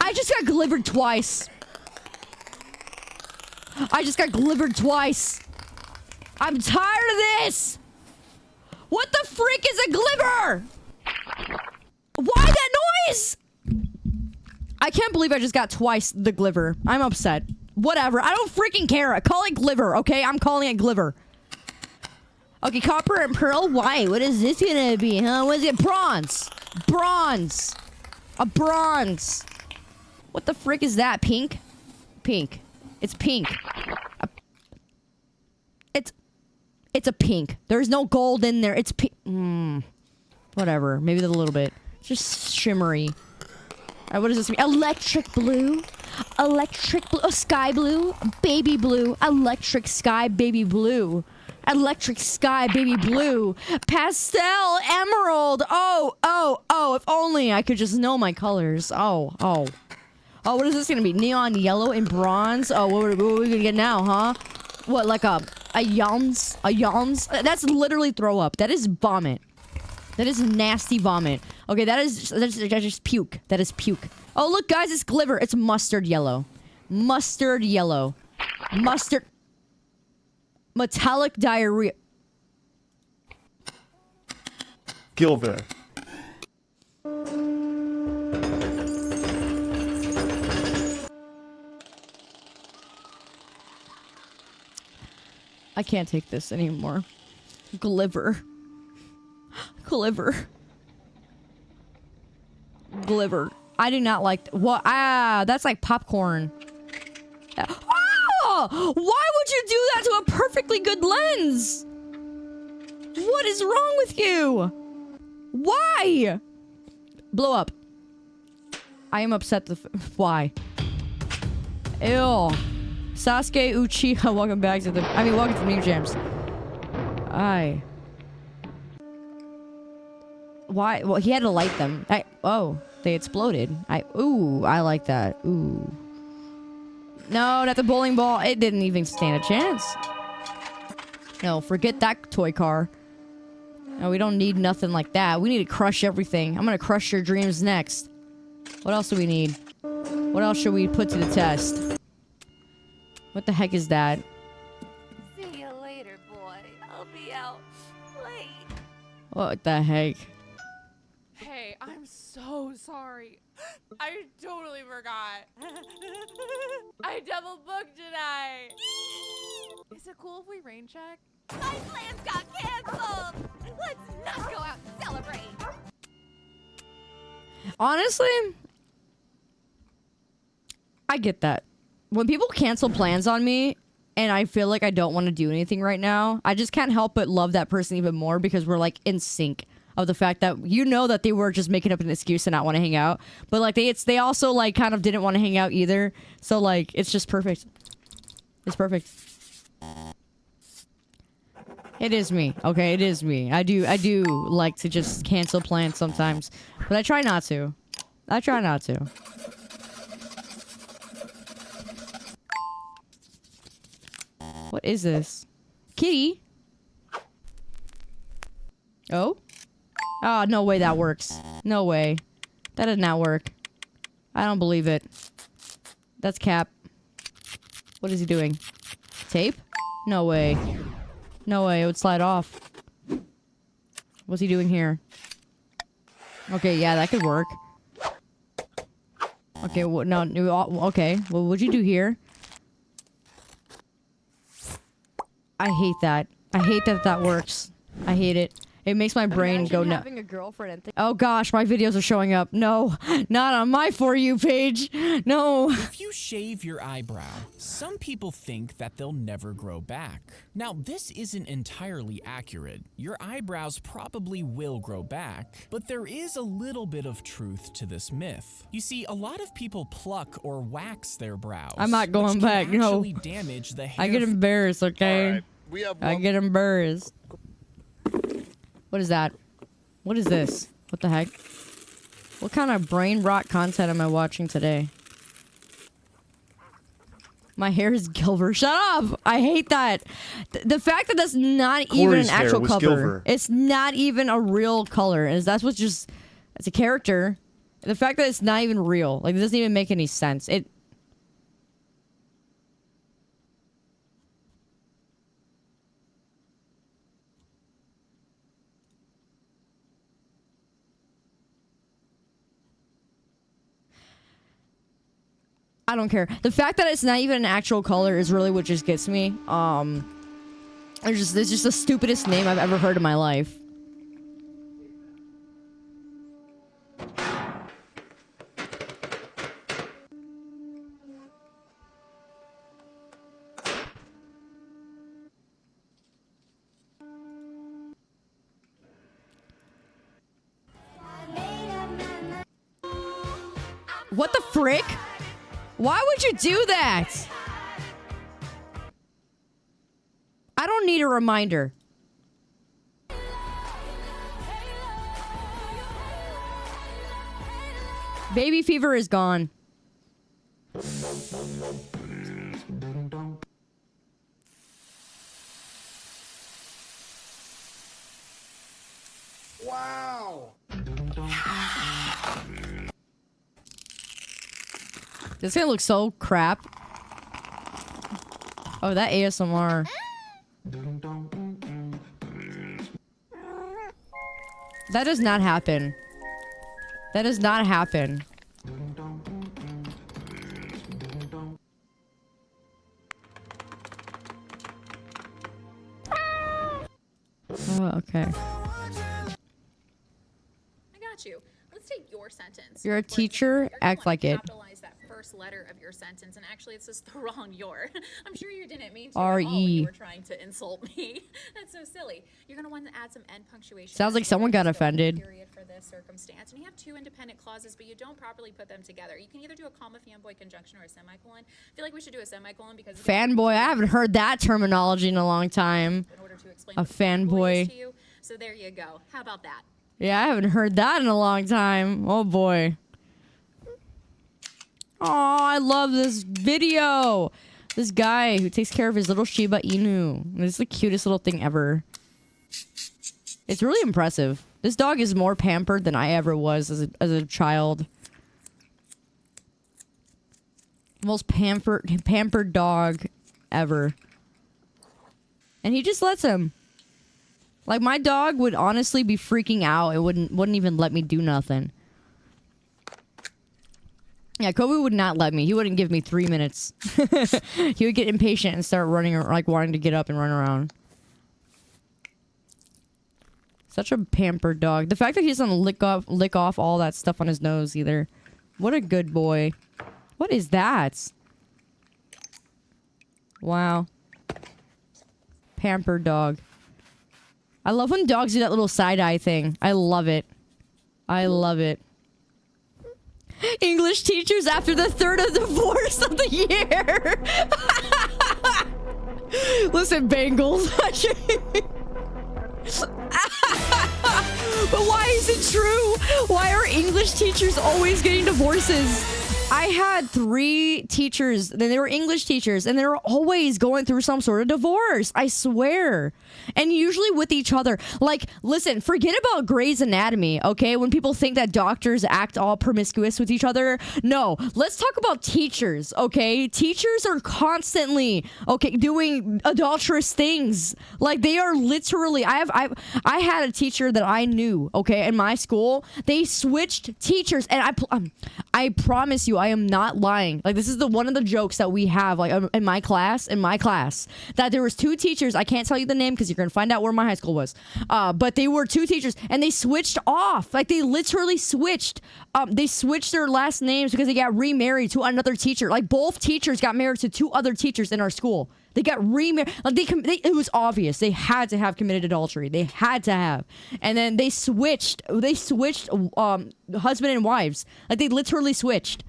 I just got Glivered twice. I just got Glivered twice. I'm tired of this. What the freak is a Gliver? Why that noise? I can't believe I just got twice the Gliver. I'm upset. Whatever. I don't freaking care. I call it Gliver, okay? I'm calling it Gliver. Okay, copper and pearl. Why? What is this gonna be, huh? What is it? Bronze. Bronze. A bronze. What the frick is that? Pink? Pink. It's pink. It's a pink. There's no gold in there. It's pink. Whatever. Maybe a little bit. It's just shimmery. Alright, what does this mean? Electric blue. Electric blue. Oh, sky blue. Baby blue. Electric sky baby blue. Electric sky baby blue. Pastel emerald. Oh. If only I could just know my colors. Oh, what is this gonna be? Neon yellow and bronze? Oh, what are we gonna get now, huh? What, like a yawns? A yawns? That's literally throw up. That is vomit. That is nasty vomit. Okay, that's just puke. That is puke. Oh, look, guys, it's Gliver. It's mustard yellow. Mustard yellow. Mustard. Metallic diarrhea. Gilver. I can't take this anymore. Gliver. Gliver. Gliver. I do not like... What? That's like popcorn. Oh! Why would you do that to a perfectly good lens? What is wrong with you? Why? Blow up. I am upset. Why? Ew. Sasuke Uchiha, welcome back to the... welcome to New Jams. Why? Well, he had to light them. Oh, they exploded. Ooh, I like that. Ooh. No, not the bowling ball. It didn't even stand a chance. No, forget that toy car. No, we don't need nothing like that. We need to crush everything. I'm gonna crush your dreams next. What else do we need? What else should we put to the test? What the heck is that? See you later, boy. I'll be out late. What the heck? Hey, I'm so sorry. I totally forgot. I double booked tonight. Is it cool if we rain check? My plans got canceled. Let's not go out and celebrate. Honestly, I get that. When people cancel plans on me and I feel like I don't want to do anything right now, I just can't help but love that person even more because we're like in sync of the fact that you know that they were just making up an excuse to not want to hang out, but like they also like kind of didn't want to hang out either. So like it's just perfect. It's perfect. It is me. Okay, it is me. I do like to just cancel plans sometimes, but I try not to. I try not to. What is this? Kitty? Oh? Ah, no way that works. No way. That did not work. I don't believe it. That's Cap. What is he doing? Tape? No way. No way, it would slide off. What's he doing here? Okay, yeah, that could work. Okay, no, okay. Well, what'd you do here? I hate that. I hate that that works. I hate it. It makes my brain go nuts. Having a girlfriend. Oh gosh, my videos are showing up. No, not on my For You page. No. If you shave your eyebrow, some people think that they'll never grow back. Now, this isn't entirely accurate. Your eyebrows probably will grow back, but there is a little bit of truth to this myth. You see, a lot of people pluck or wax their brows. I'm not going back. No. Damage the hair. I get embarrassed, okay? Right, we have I get embarrassed. What is that? What is this? What the heck? What kind of brain rot content am I watching today? My hair is Gilbert. Shut up! I hate that. The fact that that's not even an actual color. Gilbert. It's not even a real color. Is that's what's just? It's a character. The fact that it's not even real, like, it doesn't even make any sense. I don't care. The fact that it's not even an actual color is really what just gets me. It's just the stupidest name I've ever heard in my life. What the frick? Why would you do that? I don't need a reminder. Baby fever is gone. Wow. This gonna look so crap. Oh, that ASMR. That does not happen. That does not happen. Oh, okay. I got you. Let's take your sentence. You're a teacher, act like it. Capitalize that first letter of your sentence, and actually it says the wrong your. I'm sure you didn't mean to. R-E. At all when you were trying to insult me. That's so silly. You're gonna want to add some end punctuation. Sounds like someone got offended. Period for this circumstance, and you have two independent clauses, but you don't properly put them together. You can either do a comma, fanboy, conjunction, or a semicolon. I feel like we should do a semicolon because Fanboy, I haven't heard that terminology in a long time. in order to explain A what fanboy is fanboy. to you. So there you go. How about that? Yeah, I haven't heard that in a long time. Oh boy. Oh, I love this video. This guy who takes care of his little Shiba Inu. This is the cutest little thing ever. It's really impressive. This dog is more pampered than I ever was as a child. Most pampered dog ever. And he just lets him. Like, my dog would honestly be freaking out. It wouldn't even let me do nothing. Yeah, Kobe would not let me. He wouldn't give me 3 minutes. He would get impatient and start running, or like wanting to get up and run around. Such a pampered dog. The fact that he doesn't lick off all that stuff on his nose either. What a good boy. What is that? Wow. Pampered dog. I love when dogs do that little side-eye thing. I love it. I love it. English teachers after the third of divorce of the year. Listen, Bengals. But why is it true? Why are English teachers always getting divorces? I had 3 teachers, and they were English teachers, and they were always going through some sort of divorce. I swear. And usually with each other. Like, listen, forget about Grey's Anatomy, okay? When people think that doctors act all promiscuous with each other. No, let's talk about teachers, okay? Teachers are constantly, okay, doing adulterous things. Like, they are literally, I had a teacher that I knew, okay, in my school. They switched teachers, and I promise you, I am not lying. Like, this is one of the jokes that we have, like, in my class, that there was 2 teachers. I can't tell you the name because you're going to find out where my high school was. But they were 2 teachers, and they switched off. Like, they literally switched. They switched their last names because they got remarried to another teacher. Like, both teachers got married to 2 other teachers in our school. They got remarried. Like, it was obvious. They had to have committed adultery. They had to have. And then they switched. Husband and wives. Like, they literally switched.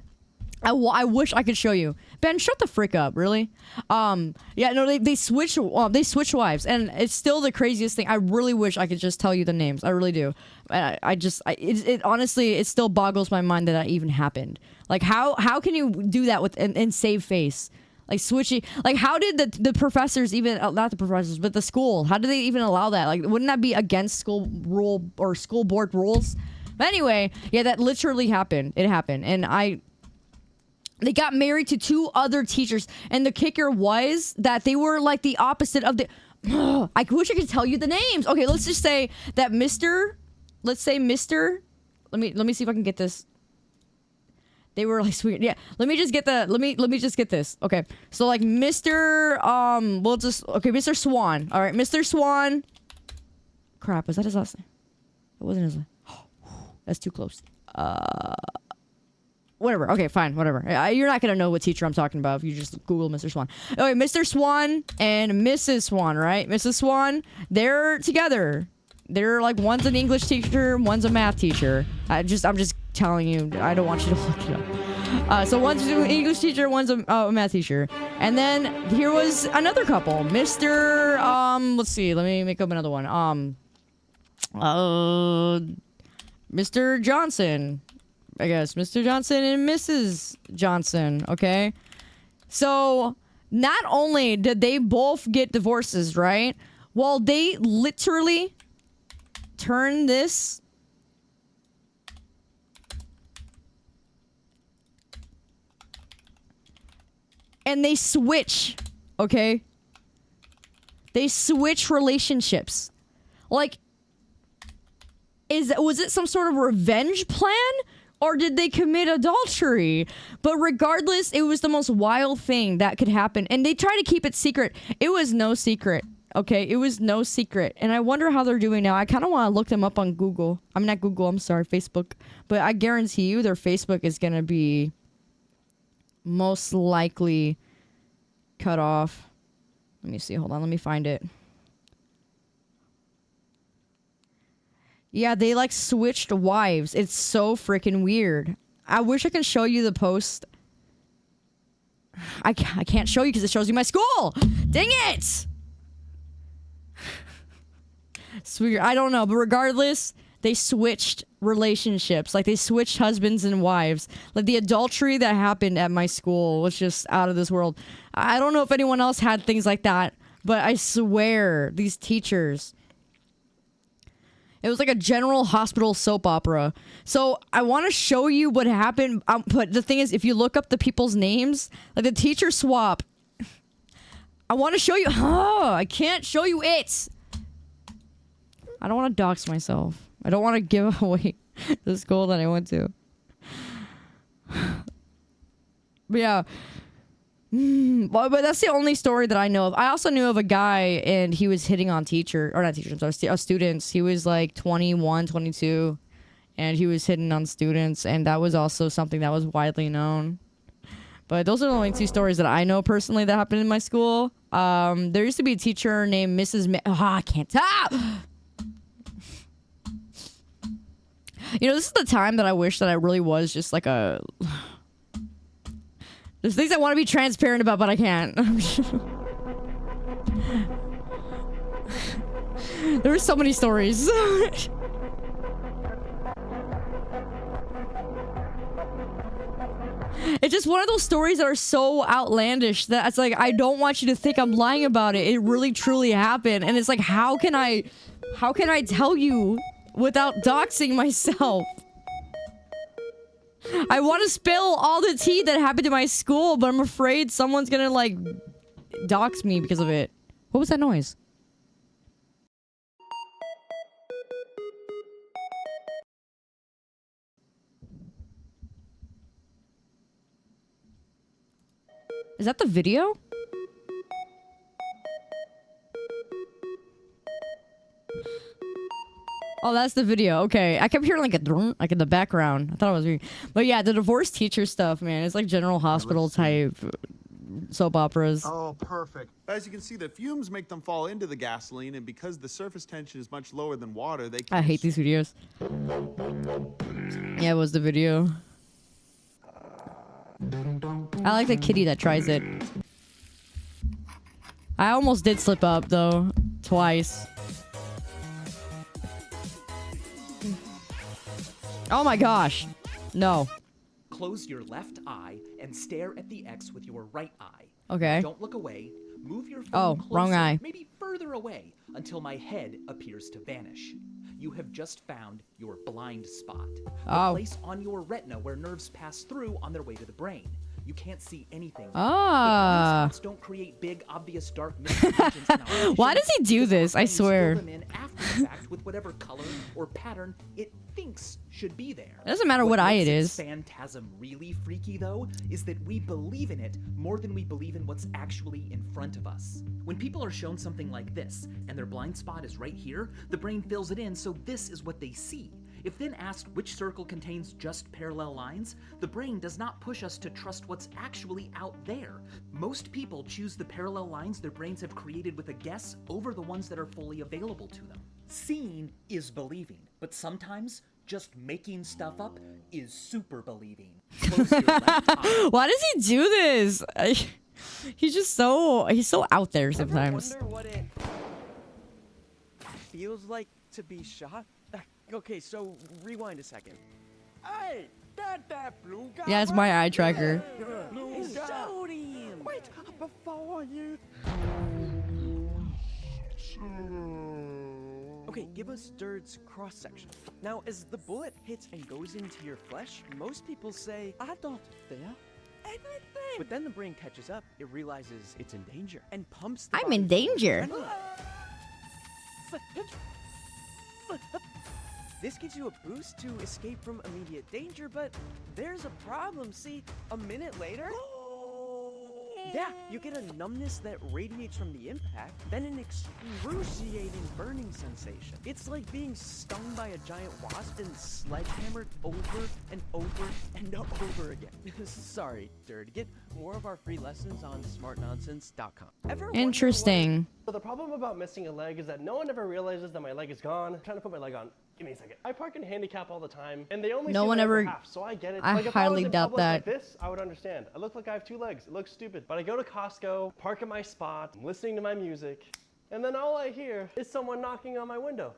I wish I could show you. Ben, shut the frick up, really? Yeah, no, they switched wives, and it's still the craziest thing. I really wish I could just tell you the names. I really do. It honestly, it still boggles my mind that even happened. Like, how can you do that and save face? Like, switching, like, how did the professors even, not the professors, but the school, how did they even allow that? Like, wouldn't that be against school rule or school board rules? But anyway, yeah, that literally happened. It happened. And they got married to 2 other teachers. And the kicker was that they were like the opposite of the, I wish I could tell you the names. Okay, let's just say that let me see if I can get this. They were like sweet. Yeah. Let me just get this. Okay. So like Mr. Mr. Swan. All right. Mr. Swan. Crap. Was that his last name? It wasn't his last name. That's too close. Whatever. Okay, fine. Whatever. You're not going to know what teacher I'm talking about if you just Google Mr. Swan. Okay. Mr. Swan and Mrs. Swan, right? Mrs. Swan, they're together. They're like, one's an English teacher, one's a math teacher. I'm just telling you. I don't want you to look it up. So one's an English teacher, one's a math teacher. And then here was another couple. Mr. Let's see. Let me make up another one. Mr. Johnson. I guess. Mr. Johnson and Mrs. Johnson. Okay. So not only did they both get divorces, right? Well, they literally turn this and they switch, okay? They switch relationships. Like, was it some sort of revenge plan? Or did they commit adultery? But regardless, it was the most wild thing that could happen. And they try to keep it secret. It was no secret. Okay, it was no secret. And I wonder how they're doing now. I kind of want to look them up on Google. I'm not Google, I'm sorry, Facebook. But I guarantee you their Facebook is going to be most likely cut off. Let me see. Hold on. Let me find it. Yeah, they like switched wives. It's so freaking weird. I wish I could show you the post. I can't show you because it shows you my school. Dang it! It's weird. I don't know, but regardless, they switched relationships. Like, they switched husbands and wives. Like, the adultery that happened at my school was just out of this world. I don't know if anyone else had things like that, but I swear, these teachers... It was like a General Hospital soap opera. So I want to show you what happened. But the thing is, if you look up the people's names, like the teacher swap, I want to show you. Oh, I can't show you it. I don't want to dox myself. I don't want to give away the school that I went to. But yeah. But that's the only story that I know of. I also knew of a guy and he was hitting on students. He was like 21, 22 and he was hitting on students, and that was also something that was widely known. But those are the only 2 stories that I know personally that happened in my school. There used to be a teacher named Mrs. I can't tell. You know, this is the time that I wish that I really was just like a... There's things I want to be transparent about, but I can't. There were so many stories. It's just one of those stories that are so outlandish that it's like, I don't want you to think I'm lying about it. It really truly happened. And it's like, how can I tell you without doxing myself? I want to spill all the tea that happened to my school, but I'm afraid someone's gonna like dox me because of it. What was that noise? Is that the video? Oh, that's the video. Okay, I kept hearing like a drone, like in the background. I thought it was weird. But yeah, the divorced teacher stuff, man. It's like General Hospital type soap operas. Oh, perfect. As you can see, the fumes make them fall into the gasoline, and because the surface tension is much lower than water, they I hate these videos. Yeah, it was the video. I like the kitty that tries it. I almost did slip up though, twice. Oh my gosh. No. Close your left eye and stare at the X with your right eye. Okay. Don't look away. Move your phone Oh, closer, wrong eye. maybe further away, until my head appears to vanish. You have just found your blind spot. The Oh. place on your retina where nerves pass through on their way to the brain. You can't see anything. Ah. The blind spots don't create big, obvious dark misty regions in our vision. Why does he do this? I Brains fill swear. them in after the fact with whatever color or pattern it thinks should be there. It doesn't matter what eye it makes is. its phantasm really freaky, though, is that we believe in it more than we believe in what's actually in front of us. When people are shown something like this, and their blind spot is right here, the brain fills it in, so this is what they see. If then asked which circle contains just parallel lines, the brain does not push us to trust what's actually out there. Most people choose the parallel lines their brains have created with a guess over the ones that are fully available to them. Seeing is believing, but sometimes just making stuff up is super believing. Close your left eye. Why does he do this? He's so out there sometimes. Ever wonder what it feels like to be shot? Okay, so rewind a second. Hey, that blue guy. Yeah, it's my eye tracker. Blue sodium. Wait, before you. Okay, give us Dirt's cross section. Now, as the bullet hits and goes into your flesh, most people say, I don't feel anything. But then the brain catches up, it realizes it's in danger, and pumps the I'm in danger. This gives you a boost to escape from immediate danger, but there's a problem. See, a minute later, yeah, you get a numbness that radiates from the impact, then an excruciating burning sensation. It's like being stung by a giant wasp and sledgehammered over and over and over again. Sorry, Dirt. Get more of our free lessons on smartnonsense.com. Interesting. So the problem about missing a leg is that no one ever realizes that my leg is gone. I'm trying to put my leg on. Give me a second. I park in handicap all the time, and they only No see one my upper ever- half, so I get it. I Like, if highly was in doubt public like that. this, I would understand. I look like I have two legs. It looks stupid. But I go to Costco, park in my spot, I'm listening to my music, and then all I hear is someone knocking on my window.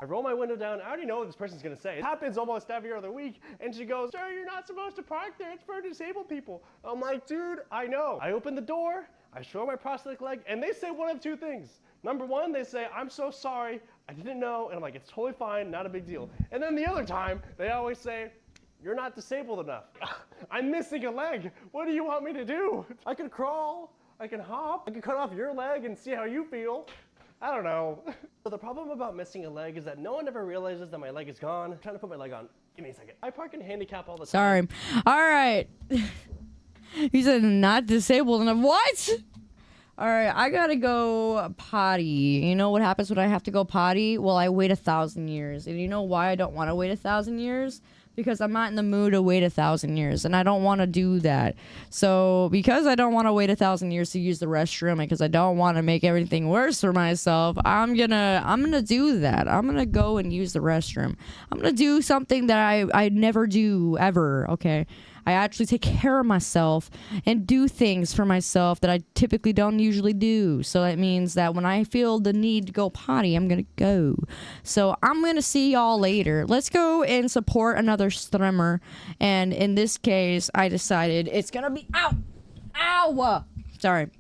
I roll my window down. I already know what this person's gonna say. It happens almost every other week, and she goes, "Sir, you're not supposed to park there. It's for disabled people." I'm like, dude, I know. I open the door, I show my prosthetic leg, and they say one of two things. Number one, they say, "I'm so sorry, I didn't know," and I'm like, "It's totally fine, not a big deal." And then the other time, they always say, "You're not disabled enough." I'm missing a leg. What do you want me to do? I can crawl, I can hop, I can cut off your leg and see how you feel. I don't know. So the problem about missing a leg is that no one ever realizes that my leg is gone. I'm trying to put my leg on. Give me a second. I park in handicap all the time. Sorry. All right. He said not disabled enough. What? All right, I gotta go potty. You know what happens when I have to go potty? Well, I wait 1,000 years. And you know why I don't want to wait 1,000 years? Because I'm not in the mood to wait 1,000 years, and I don't want to do that. So, because I don't want to wait 1,000 years to use the restroom, and because I don't want to make everything worse for myself, I'm gonna do that. I'm gonna go and use the restroom. I'm gonna do something that I never do ever. Okay. I actually take care of myself and do things for myself that I typically don't usually do. So that means that when I feel the need to go potty, I'm going to go. So I'm going to see y'all later. Let's go and support another streamer. And in this case, I decided it's going to be... Ow! Ow! Sorry.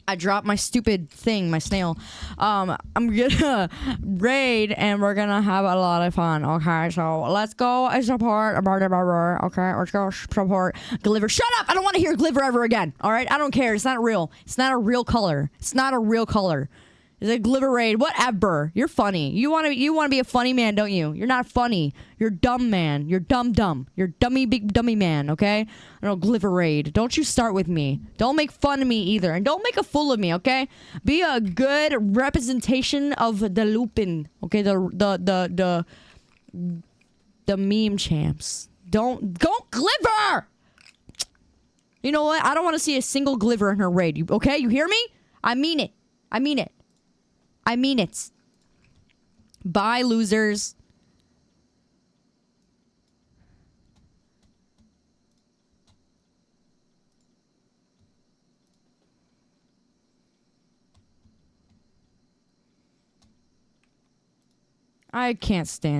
I dropped my stupid thing, my snail. I'm gonna raid and we're gonna have a lot of fun. Okay, so let's go and support. Okay, let's go support Gliver. Shut up! I don't want to hear Gliver ever again. All right, I don't care. It's not real. It's not a real color. It's not a real color. It's a Gliverade. Whatever. You're funny. You want to be a funny man, don't you? You're not funny. You're dumb man. You're dumb. You're dummy big dummy man, okay? I don't know, Gliverade. Don't you start with me. Don't make fun of me either. And don't make a fool of me, okay? Be a good representation of the Lupine. Okay? The meme champs. Don't Gliver! You know what? I don't want to see a single Gliver in her raid. Okay? You hear me? I mean it. I mean it. I mean it. Bye, losers. I can't stand you.